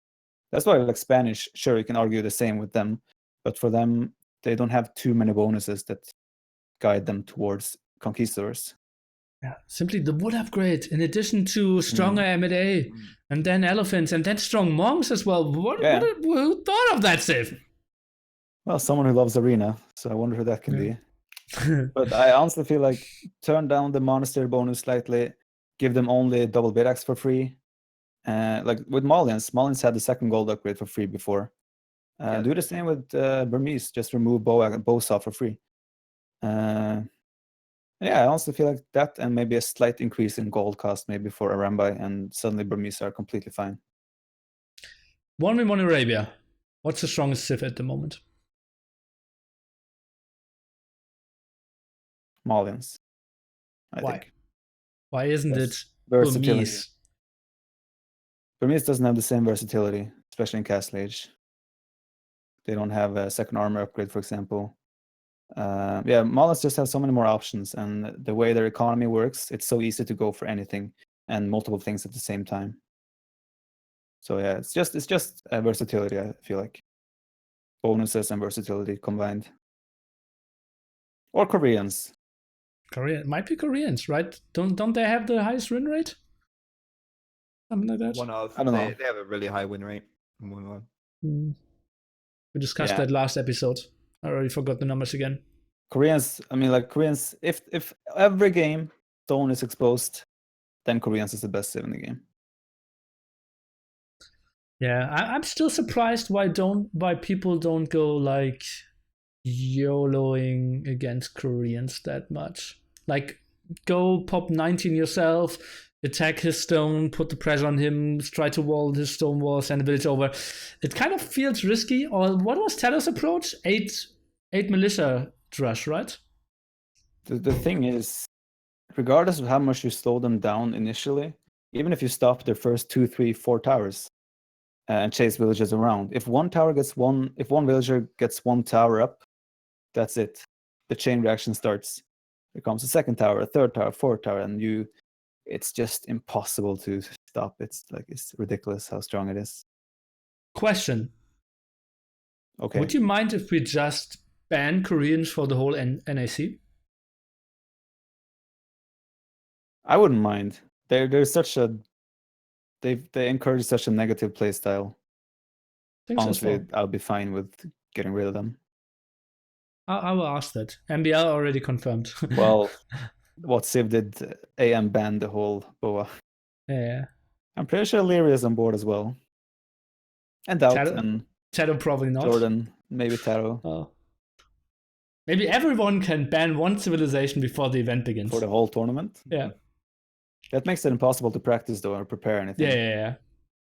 That's why, like Spanish, sure, you can argue the same with them, but for them, they don't have too many bonuses that guide them towards conquistadors. Yeah, simply the wood upgrade, in addition to stronger M&A, and then elephants, and then strong monks as well. Who thought of that, Civ? Well, someone who loves Arena, so I wonder who that can be. But I honestly feel like turn down the monastery bonus slightly, give them only double bit axe for free. Like with Mullins had the second gold upgrade for free before. Do the same with Burmese, just remove bow saw for free. Yeah, I also feel like that, and maybe a slight increase in gold cost, maybe for Arambai, and suddenly Burmese are completely fine. 1v1 Arabia. What's the strongest civ at the moment? Malians, I Why? think. Why isn't it Versatility. Burmese? Burmese doesn't have the same versatility, especially in Castle Age. They don't have a second armor upgrade, for example. Yeah, Malians just have so many more options, and the way their economy works, it's so easy to go for anything and multiple things at the same time. So yeah, it's just versatility, I feel like. Bonuses and versatility combined. Or Koreans. Korean might be Koreans, right? Don't they have the highest win rate? Something like that. I don't know. They have a really high win rate. We discussed that last episode. I already forgot the numbers again. Koreans, I mean, like Koreans, if every game Stone is exposed, then Koreans is the best civ in the game. Yeah, I'm still surprised why people don't go like YOLOing against Koreans that much. Like, go pop 19 yourself, attack his stone, put the pressure on him, try to wall his stone wall, send a village over. It kind of feels risky. Or what was Talos' approach? 8 militia rush, right? The thing is, regardless of how much you slow them down initially, even if you stop their first 2, 3, 4 towers and chase villagers around, if one villager gets one tower up, that's it. The chain reaction starts. There comes a second tower, a third tower, fourth tower, and it's just impossible to stop. It's ridiculous how strong it is. Question. Okay. Would you mind if we just ban Koreans for the whole NAC? I wouldn't mind. They encourage such a negative play style. Honestly, I'll be fine with getting rid of them. I will ask that. MBL already confirmed. Well, what Civ did AM ban the whole BOA. Yeah. I'm pretty sure Leary is on board as well. And Doubt and Tato probably not. Jordan, maybe Tato. Oh. Maybe everyone can ban one civilization before the event begins. For the whole tournament? Yeah. That makes it impossible to practice though or prepare anything. Yeah.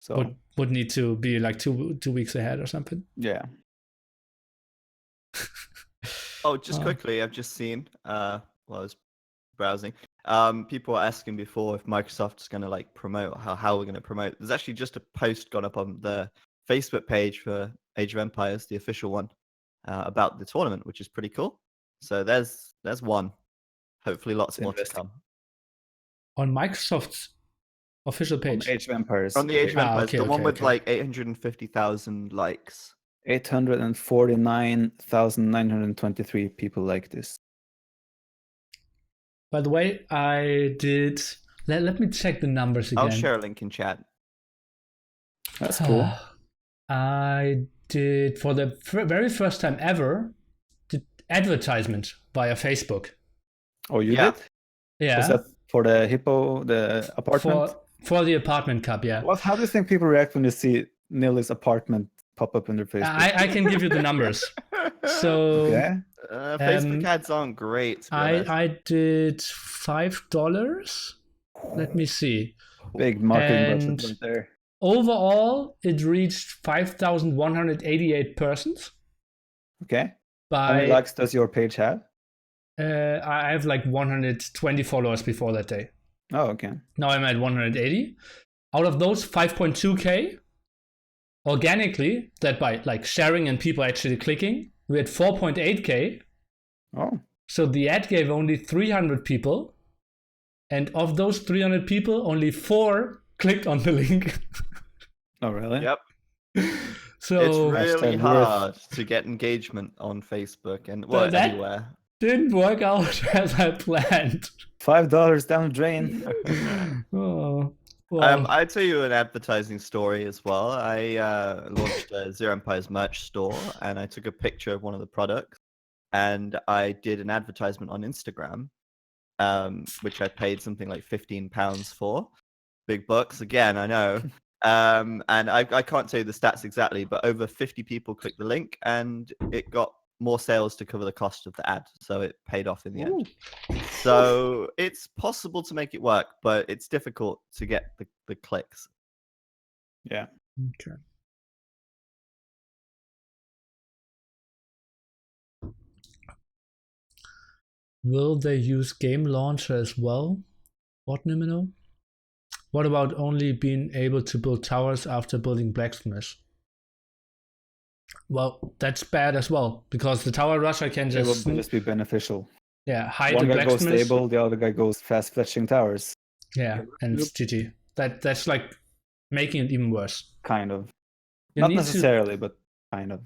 So would need to be like two weeks ahead or something. yeah. Oh, just quickly, I've just seen while I was browsing. People were asking before if Microsoft's going to like promote how we're going to promote. There's actually just a post gone up on the Facebook page for Age of Empires, the official one, about the tournament, which is pretty cool. So there's one. Hopefully, lots more to come. On Microsoft's official On page. Age of Empires. On the Age of Empires, okay, the one with okay. like 850,000 likes. 849,923 people like this. By the way, I did. Let me check the numbers again. I'll share a link in chat. That's cool. I did, for the very first time ever, did advertisement via Facebook. Oh, you Yeah. did? Yeah. Was that for the the apartment? For the apartment cup, yeah. How do you think people react when they see Nili's apartment pop up in their Facebook? I can give you the numbers. So Okay. Facebook ads aren't great. To be honest. I did $5. Let me see. Big marketing And budget right there. overall, it reached 5,188 persons. Okay. How many likes does your page have? I have like 120 followers before that day. Oh, okay. Now I'm at 180. Out of those, 5.2k organically, that by like sharing and people actually clicking, we had 4.8k. Oh. So the ad gave only 300 people, and of those 300 people, only 4 clicked on the link. Oh, really? Yep. So it's really Hashtag hard to get engagement on Facebook and well, that- anywhere. didn't work out as I planned. $5 down the drain. Oh, well, I'll tell you an advertising story as well. I launched a Zero Empires merch store, and I took a picture of one of the products, and I did an advertisement on Instagram, which I paid something like £15 for. Big bucks again, I know. And I can't tell you the stats exactly, but over 50 people clicked the link, and it got more sales to cover the cost of the ad, so it paid off in the end. So it's possible to make it work, but it's difficult to get the clicks. Yeah. okay. Will they use Game Launcher as well? What, Nimino? What about only being able to build towers after building blacksmiths? Well, that's bad as well, because the tower rusher can It will just just be beneficial. hide One the guy goes blacksmiths. stable, the other guy goes fast fetching towers. Yeah, and it's GG. That's like making it even worse. Kind of. You Not need to- necessarily, but kind of.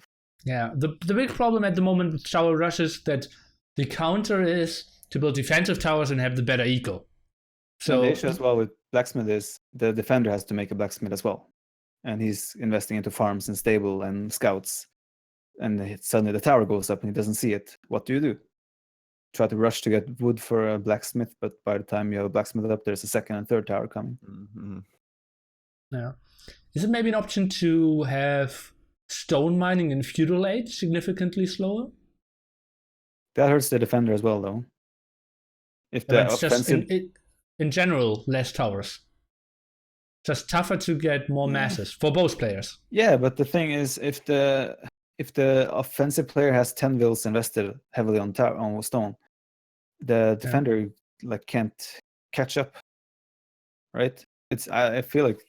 Yeah, the big problem at the moment with tower rush is that the counter is to build defensive towers and have the better eco. So So the issue as well with blacksmith is the defender has to make a blacksmith as well, and he's investing into farms and stable and scouts, and suddenly the tower goes up and he doesn't see it. What do? Try to rush to get wood for a blacksmith, but by the time you have a blacksmith up, there's a second and third tower coming. Mm-hmm. yeah, is it maybe an option to have stone mining in feudal age significantly slower? That hurts the defender as well, though. If Yeah, the but it's just offensive, in general less towers. Just tougher to get more masses for both players. yeah, but the thing is, if the offensive player has 10 vills invested heavily on stone, the defender like can't catch up, right? I feel like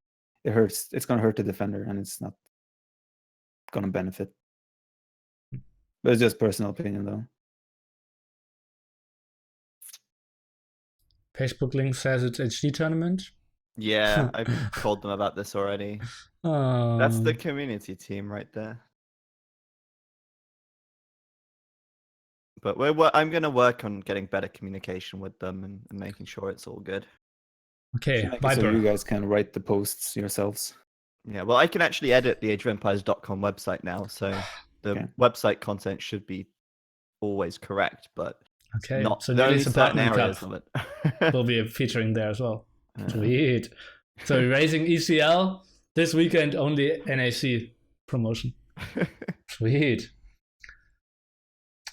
it hurts. It's gonna hurt the defender, and it's not gonna benefit. But it's just personal opinion, though. Facebook link says it's HD tournament. Yeah, I've told them about this already. That's the community team right there. But I'm going to work on getting better communication with them and making sure it's all good. Okay, So Viper. you guys can write the posts yourselves. Yeah, well, I can actually edit the ageofempires.com website now, so the website content should be always correct, but Okay, not so the only Nili's certain apartment areas cup of it. will be featuring there as well. Sweet. So we're raising ECL this weekend, only NAC promotion. Sweet.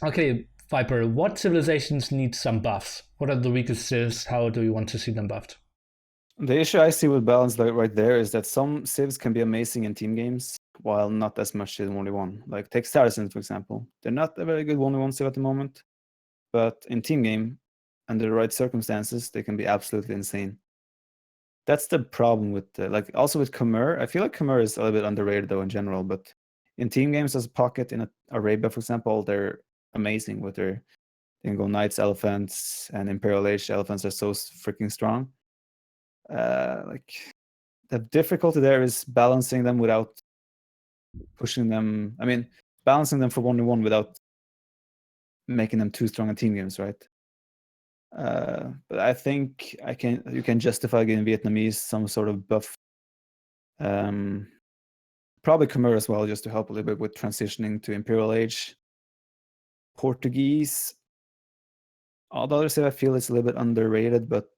Okay, Viper, what civilizations need some buffs? What are the weakest civs? How do you want to see them buffed? The issue I see with balance right there is that some civs can be amazing in team games, while not as much in 1v1. Like take Saracens, for example. They're not a very good 1v1 civ at the moment, but in team game, under the right circumstances, they can be absolutely insane. That's the problem with like also with Khmer. I feel like Khmer is a little bit underrated though in general, but in team games as a pocket in Arabia, for example, they're amazing with their they can go knights, elephants, and Imperial Age elephants are so freaking strong. Like the difficulty there is balancing them without pushing them. I mean, balancing them for 1v1 without making them too strong in team games, right? But I think you can justify getting Vietnamese some sort of buff. Probably Khmer as well, just to help a little bit with transitioning to Imperial Age. Portuguese, all the others I feel it's a little bit underrated, but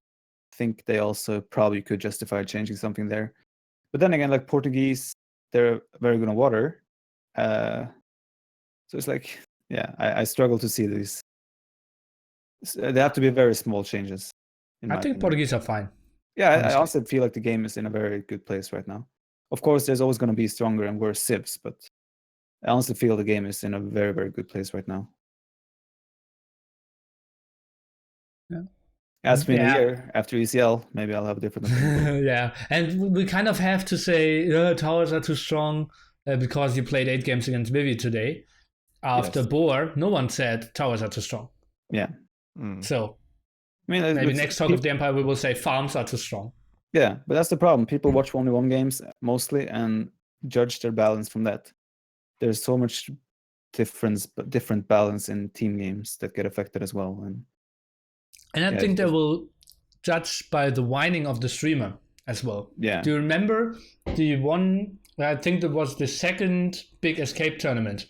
I think they also probably could justify changing something there. But then again, like Portuguese, they're very good on water. So it's like, yeah, I struggle to see these. They have to be very small changes. I think Portuguese are fine. Yeah, I honestly. also feel like the game is in a very good place right now. Of course, there's always going to be stronger and worse civs, but I honestly feel the game is in a very, very good place right now. Yeah. Ask me in a year after ECL, maybe I'll have a different opinion. Yeah, and we kind of have to say towers are too strong because you played 8 games against Vivi today. After Boar, no one said towers are too strong. Yeah. So I mean, maybe next talk of the Empire we will say farms are too strong. Yeah, but that's the problem. People watch 1v1 games mostly and judge their balance from that. There's so much different balance in team games that get affected as well. And I think they will judge by the whining of the streamer as well. Yeah. Do you remember the one, I think that was the second big escape tournament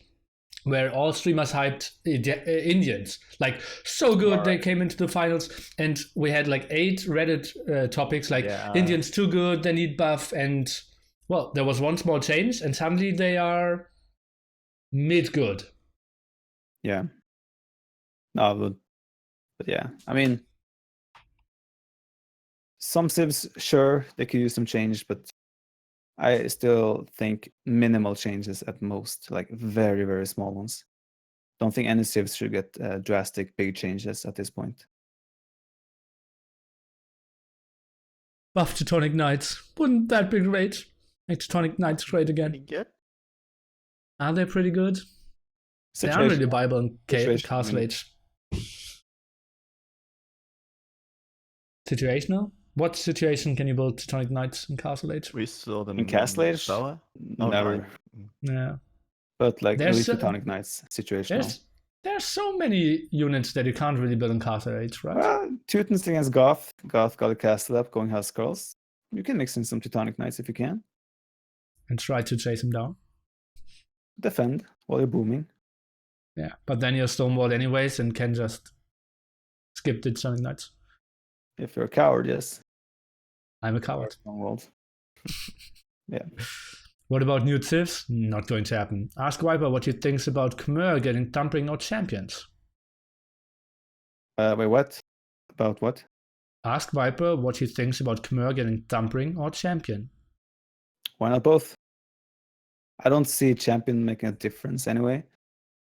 where all streamers hyped Indians. Like, so good, they came into the finals, and we had like 8 Reddit topics like Indians too good, they need buff, and well, there was one small change, and suddenly they are mid-good. Yeah. No, but yeah, I mean, some civs, sure, they could use some change, but I still think minimal changes at most, like very, very small ones. Don't think any civs should get drastic big changes at this point. Buff Teutonic Knights. Wouldn't that be great? Make Teutonic Knights great again. Good. Are they pretty good? They aren't really viable in Castle Age. Situational? What situation can you build Teutonic Knights in Castle Age? We saw them in Castle Age. Never. Yeah. But like at least Teutonic Knights situational. There's so many units that you can't really build in Castle Age, right? Well, Teutons against Goth. Goth got a castle up, going House Scrolls. You can mix in some Teutonic Knights if you can. And try to chase him down. Defend while you're booming. Yeah, but then you're stonewalled anyways and can just skip the Teutonic Knights. If you're a coward, yes. I'm a coward. Stonewalled. Yeah. What about new civs? Not going to happen. Ask Viper what he thinks about Khmer getting Thumbring or champions. Wait, what? About what? Ask Viper what he thinks about Khmer getting Thumbring or champion. Why not both? I don't see champion making a difference anyway,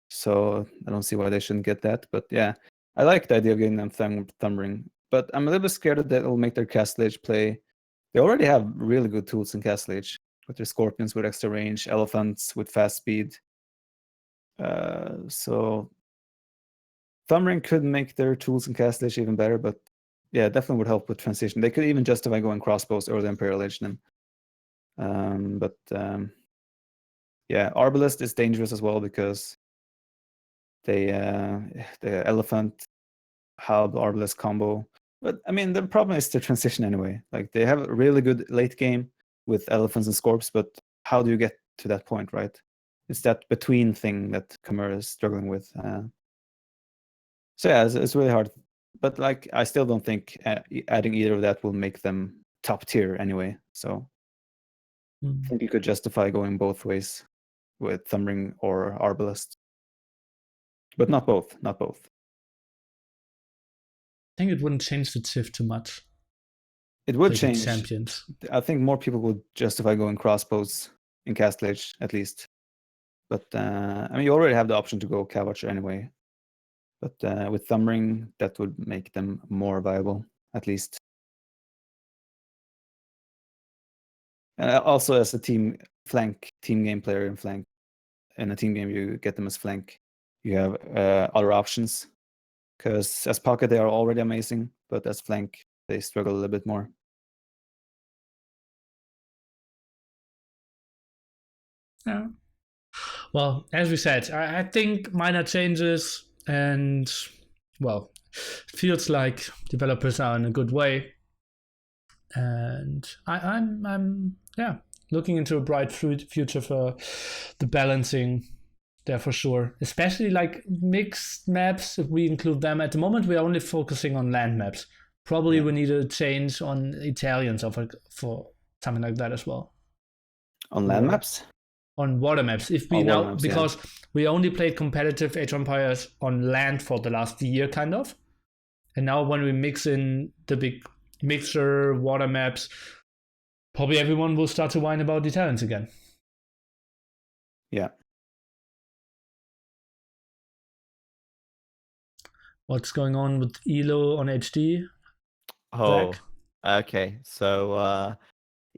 so I don't see why they shouldn't get that. But yeah, I like the idea of getting them Thumbring, but I'm a little bit scared that it'll make their Castle Age play. They already have really good tools in Castle Age, with their Scorpions with extra range, Elephants with fast speed. So Thumbring could make their tools in Castle Age even better, but yeah, definitely would help with transition. They could even justify going crossbows early Imperial Age then. Yeah, Arbalest is dangerous as well because the Elephant Halb Arbalest combo. But I mean, the problem is the transition anyway. Like they have a really good late game with Elephants and Scorps, but how do you get to that point, right? It's that between thing that Khmer is struggling with. So yeah, it's really hard. But like, I still don't think adding either of that will make them top tier anyway. So I think you could justify going both ways with Thumbring or Arbalest. But not both, not both. I think it wouldn't change the civ too much. It would picking change. champions. I think more people would justify going crossbows in Castle Age, at least. But I mean, you already have the option to go Cav anyway. But with Thumbring, that would make them more viable, at least. And also as a team game player in flank, in a team game, you get them as flank. You have other options. Because as pocket, they are already amazing, but as flank, they struggle a little bit more. Yeah. Well, as we said, I think minor changes, and well, feels like developers are in a good way, and I'm looking into a bright future for the balancing there for sure. Especially like mixed maps, if we include them. At the moment, we're only focusing on land maps. Probably we need a change on Italians for something like that as well. On land maps? On water maps. If we now, because we only played competitive Age of Empires on land for the last year, kind of. And now when we mix in the big mixer water maps, probably everyone will start to whine about Italians again. Yeah. What's going on with Elo on HD? Oh, Zach? okay. So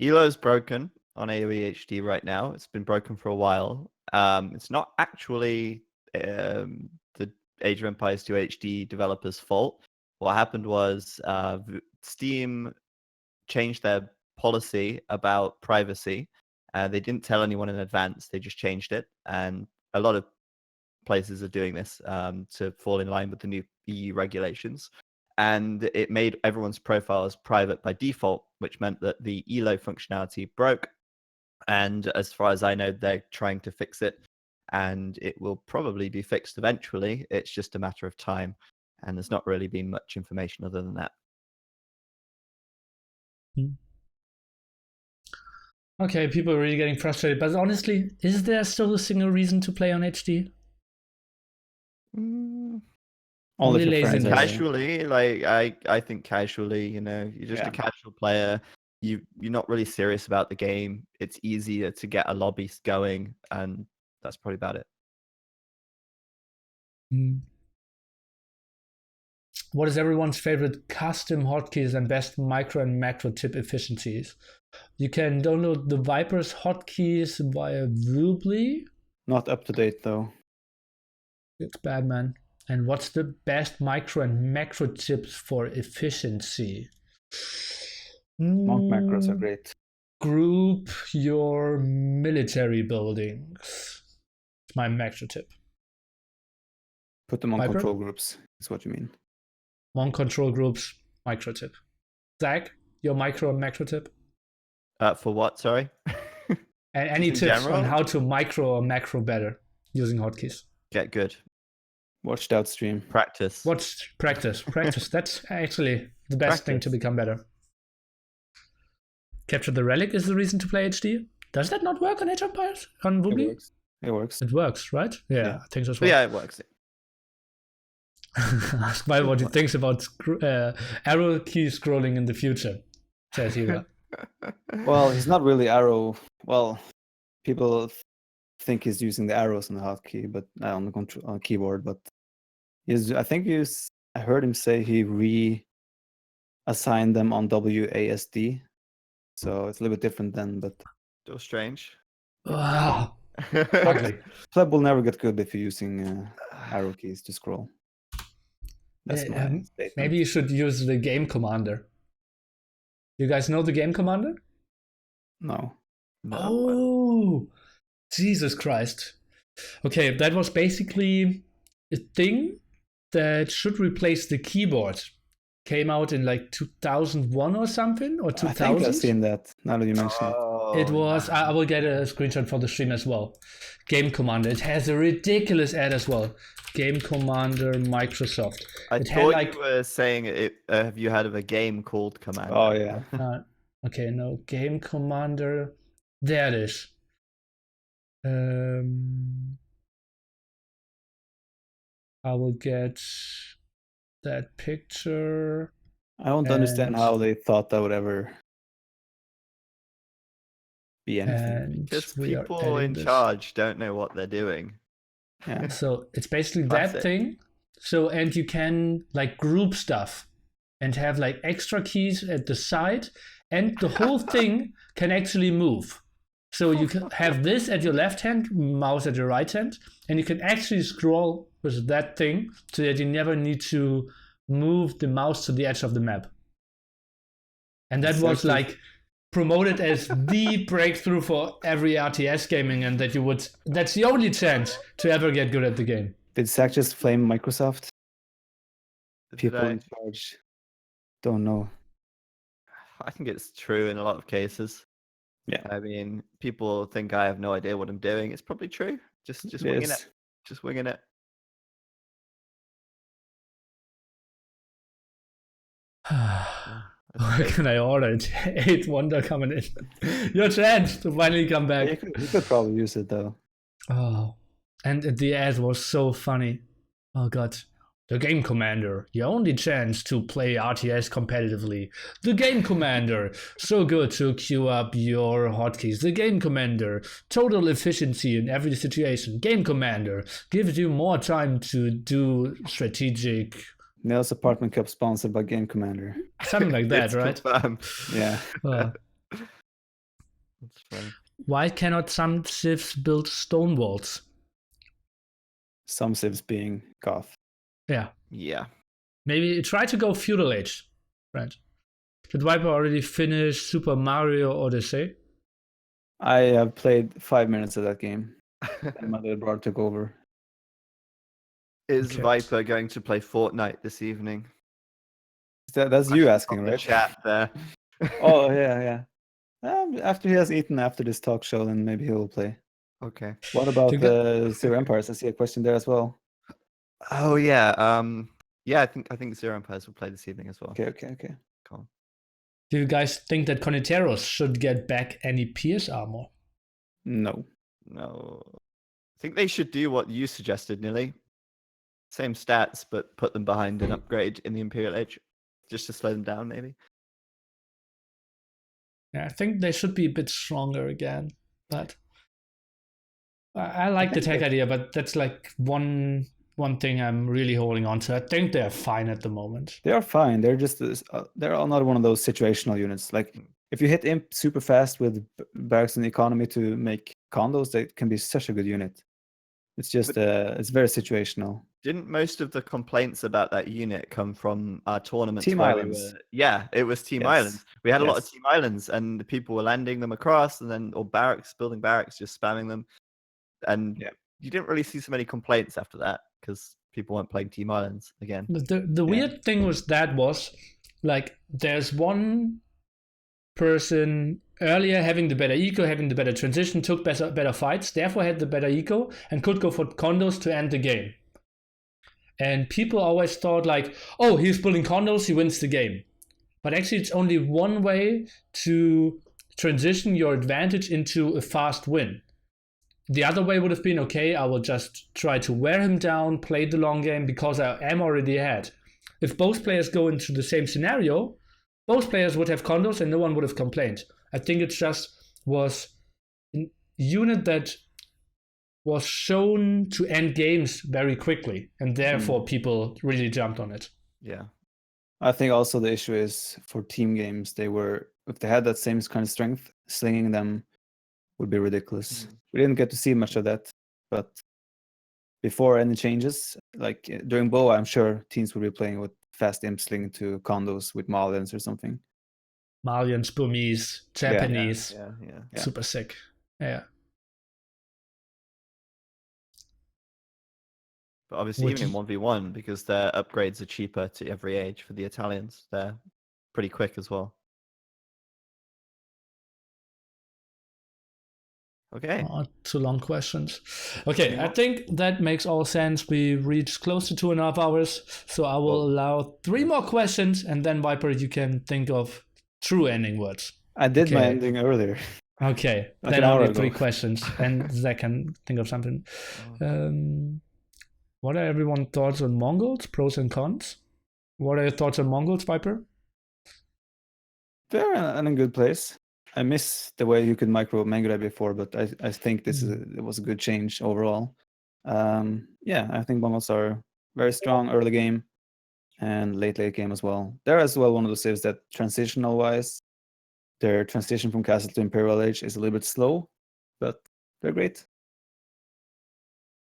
Elo's broken on AoE HD right now. It's been broken for a while. It's not actually the Age of Empires 2 HD developers' fault. What happened was Steam changed their policy about privacy. They didn't tell anyone in advance. They just changed it, and a lot of places are doing this to fall in line with the new EU regulations. And it made everyone's profiles private by default, which meant that the Elo functionality broke. And as far as I know, they're trying to fix it, and it will probably be fixed eventually. It's just a matter of time, and there's not really been much information other than that. Okay, people are really getting frustrated, but honestly, is there still a single reason to play on HD? Only for friends. Casually, like I think casually, you're just a casual player. You're not really serious about the game. It's easier to get a lobby going, and that's probably about it. What is everyone's favorite custom hotkeys and best micro and macro tip efficiencies? You can download the Viper's hotkeys via Woobly. Not up to date though. It's bad, man. And what's the best micro and macro tips for efficiency? Monk macros are great. Group your military buildings. It's my macro tip. Put them on Viper? control groups, is what you mean. Monk control groups, micro tip. Zach, your micro and macro tip? For what? Sorry? And any tips on how to micro or macro better using hotkeys? Get good. Watch that stream. Practice. Practice. That's actually the best thing to become better. Capture the relic is the reason to play HD. Does that not work on Age of Empires? On Woobly? It works. It works, right? Yeah. I think so as well. Yeah, it works. Ask Mike what he thinks about arrow key scrolling in the future, says Hugo. Well, he's not really arrow. Well, people think he's using the arrows on the hotkey, but on the keyboard. But I heard him say he reassigned them on WASD, so it's a little bit different then. But still strange. Wow. Ugly. Pleb will never get good if you're using arrow keys to scroll. That's my statement. Maybe you should use the game commander. You guys know the game commander? No. Oh, Jesus Christ. Okay, that was basically a thing that should replace the keyboard. Came out in like 2001 or something, or 2000. I think I've seen that, now that you mention it. It was, I will get a screenshot for the stream as well. Game Commander. It has a ridiculous ad as well. Game Commander Microsoft. I thought you were saying have you heard of a game called Commander? Oh, yeah. Okay, no. Game Commander. There it is. I will get that picture. I don't understand And- how they thought that would ever be anything. And Because we are people adding in this. charge don't know what they're doing. Yeah. So it's basically That's that it. thing. So, and you can like group stuff and have like extra keys at the side, and the whole thing can actually move. So you can have this at your left hand, mouse at your right hand, and you can actually scroll with that thing so that you never need to move the mouse to the edge of the map. And that It's was actually- like promoted as the breakthrough for every RTS gaming, and that's the only chance to ever get good at the game. Did Zach just flame Microsoft? Did People I? in charge don't know. I think it's true in a lot of cases. Yeah. I mean, people think I have no idea what I'm doing. It's probably true. Just winging it. Yes. Just winging it. What can I order? 8 Wonder coming in. Your chance to finally come back. You could probably use it though. Oh, and the ad was so funny. Oh god. The Game Commander, your only chance to play RTS competitively. The Game Commander, so good to queue up your hotkeys. The Game Commander, total efficiency in every situation. Game Commander gives you more time to do strategic. Nails Apartment Cup sponsored by Game Commander. Something like that, It's right? confirmed. Yeah. Uh, That's funny. why cannot some civs build stone walls? Some civs being goth. Yeah. Yeah. Maybe try to go feudal age, right? Did Viper already finish Super Mario Odyssey? I have played 5 minutes of that game. And my little brother took over. Is Okay. Viper going to play Fortnite this evening? That's you asking, On the right? chat there. Oh yeah. After he has eaten after this talk show, then maybe he will play. Okay. What about To the Zero Empires? I see a question there as well. Oh yeah. Yeah. I think Zero Empires will play this evening as well. Okay. Cool. Do you guys think that Coniteros should get back any Pierce armor? No. No. I think they should do what you suggested, Nili. Same stats, but put them behind an upgrade in the Imperial Age, just to slow them down, maybe. Yeah, I think they should be a bit stronger again. But I like the tech idea, but that's like one thing I'm really holding on to. I think they're fine at the moment. They are fine. They're just they're another one of those situational units. Like if you hit imp super fast with barracks and economy to make condos, they can be such a good unit. It's just it's very situational. Didn't most of the complaints about that unit come from our tournaments? Team where Islands. Yeah, it was Team Yes. Islands. We had a lot of Yes. Team Islands, and the people were landing them across, and then or barracks, building barracks, just spamming them, and Yeah. you didn't really see so many complaints after that because people weren't playing Team Islands again. The weird thing was like there's one person earlier having the better eco, having the better transition, took better fights, therefore had the better eco and could go for condos to end the game. And people always thought like, oh, he's building condos, he wins the game. But actually it's only one way to transition your advantage into a fast win. The other way would have been, okay, I will just try to wear him down, play the long game because I am already ahead. If both players go into the same scenario, both players would have condos and no one would have complained. I think it just was a unit that was shown to end games very quickly, and therefore people really jumped on it. Yeah. I think also the issue is for team games, if they had that same kind of strength, slinging them would be ridiculous. We didn't get to see much of that, but before any changes, like during Bow, I'm sure teams will be playing with fast imp sling to condos with Malians or something. Malians, Burmese, Japanese, Yeah. super sick. Yeah. But obviously, Would even in you- 1v1, because their upgrades are cheaper to every age for the Italians, they're pretty quick as well. Okay. Oh, 2 long questions. Okay, I think that makes all sense. We reached close to 2.5 hours, so I will allow 3 more questions, and then Viper, you can think of true ending words. I did my Okay. ending earlier. Okay, Like then an hour only 3 ago. questions, and Zach can think of something. What are everyone's thoughts on Mongols? Pros and cons? What are your thoughts on Mongols, Viper? they're in a good place. I miss the way you could micro Mangudai before, but I think it was a good change overall. Yeah, I think Bombos are very strong early game and late game as well. They're as well one of those civs that transitional wise, their transition from Castle to Imperial Age is a little bit slow, but they're great.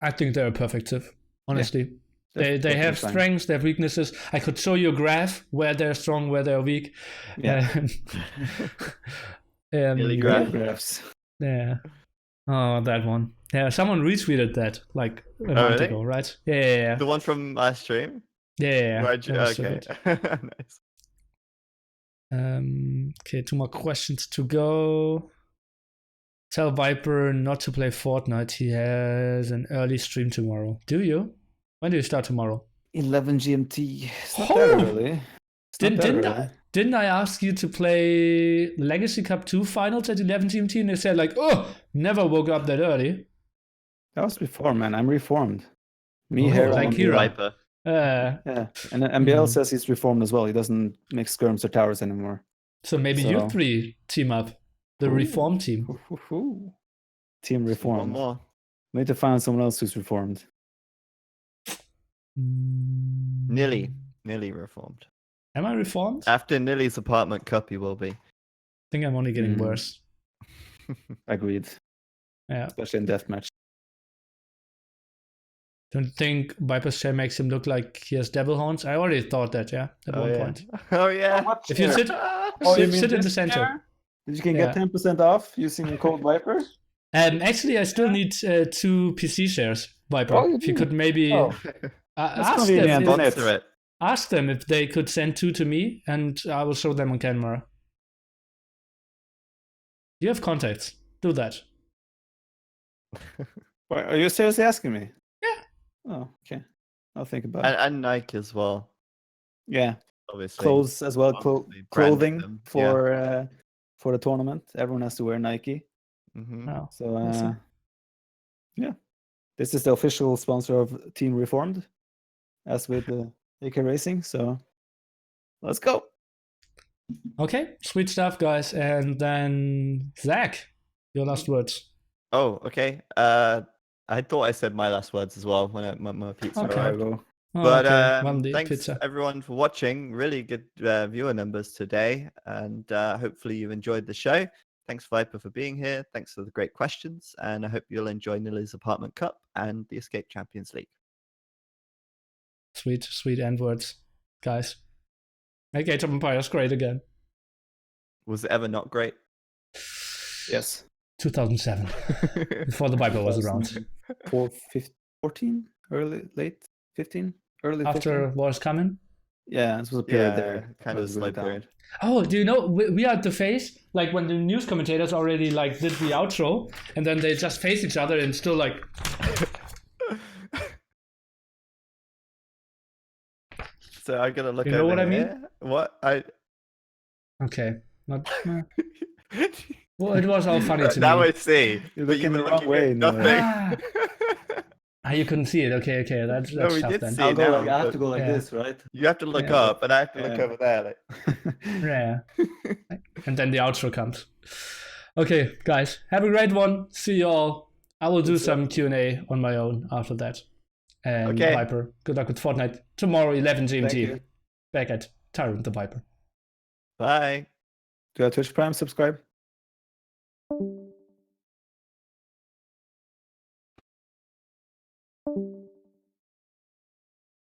I think they're a perfect civ, honestly. They Definitely have fine. strengths, they have weaknesses. I could show you a graph where they're strong, where they're weak. Yeah. Nearly Yeah, graph. graphs. Yeah. Oh, that one. Yeah, someone retweeted that like a month really? ago, right? Yeah. The one from last stream? Yeah. Where That was so okay. good. Nice. Okay, 2 more questions to go. Tell Viper not to play Fortnite. He has an early stream tomorrow. Do you? When do you start tomorrow? 11 GMT. It's not Oh! that early. It's not that early. Didn't I ask you to play Legacy Cup 2 finals at 11 GMT? And they said like, oh, never woke up that early. That was before, man. I'm reformed. Me, Oh, Hera, like and Hero. Viper. Yeah, and then MBL says he's reformed as well. He doesn't make skirms or towers anymore. So maybe you three team up. The reform team. Team One reformed. more. We need to find someone else who's reformed. Nearly reformed. Am I reformed? After Nili's apartment cup, he will be. I think I'm only getting worse. Agreed. Yeah. Especially in deathmatch. Don't think Viper's chair makes him look like he has devil horns? I already thought that, yeah, at one point. Oh yeah. If you sit in the center. You can get 10% off using the code Viper? Actually, I still need 2 PC shares, Viper. If you could maybe ask them if they could send 2 to me, and I will show them on camera. You have contacts. Do that. Are you seriously asking me? Yeah. Oh, okay. I'll think about it. And Nike as well. Yeah. Obviously. Clothes as well. Clothing them. for the tournament. Everyone has to wear Nike. Mm-hmm. Oh, So yeah. This is the official sponsor of Team Reformed, as with the AK Racing. So let's go. Okay, sweet stuff, guys. And then Zach, your last words. Oh, okay. I thought I said my last words as well when my pizza arrived. But thanks pizza. everyone for watching. Really good viewer numbers today, and hopefully you enjoyed the show. Thanks Viper for being here. Thanks for the great questions, and I hope you'll enjoy Nili's Apartment Cup and the Escape Champions League. Sweet end words, guys. Make Age of Empires great again. Was it ever not great? Yes. 2007, before the Bible was around. 14, late 15, early 15. After War's Coming? Yeah, this was a period there. Kind of a slow period. Oh, do you know, we are at the phase, like when the news commentators already like did the outro, and then they just face each other and still like... So I gotta look. You know what I mean? Here. What Okay. Not. Well, it was all funny to now me. I see. You're looking the wrong way. Nothing. You couldn't see it. Okay. That's No, we tough did then. see it now. I have to go like this, right? You have to look up, and I have to look over there. Like. Yeah. And then the outro comes. Okay, guys, have a great one. See you all. I will do some Q&A on my own after that. And Viper, good luck with Fortnite. Tomorrow, 11 GMT. Back at Tyrant the Viper. Bye. Do you have Twitch Prime? Subscribe.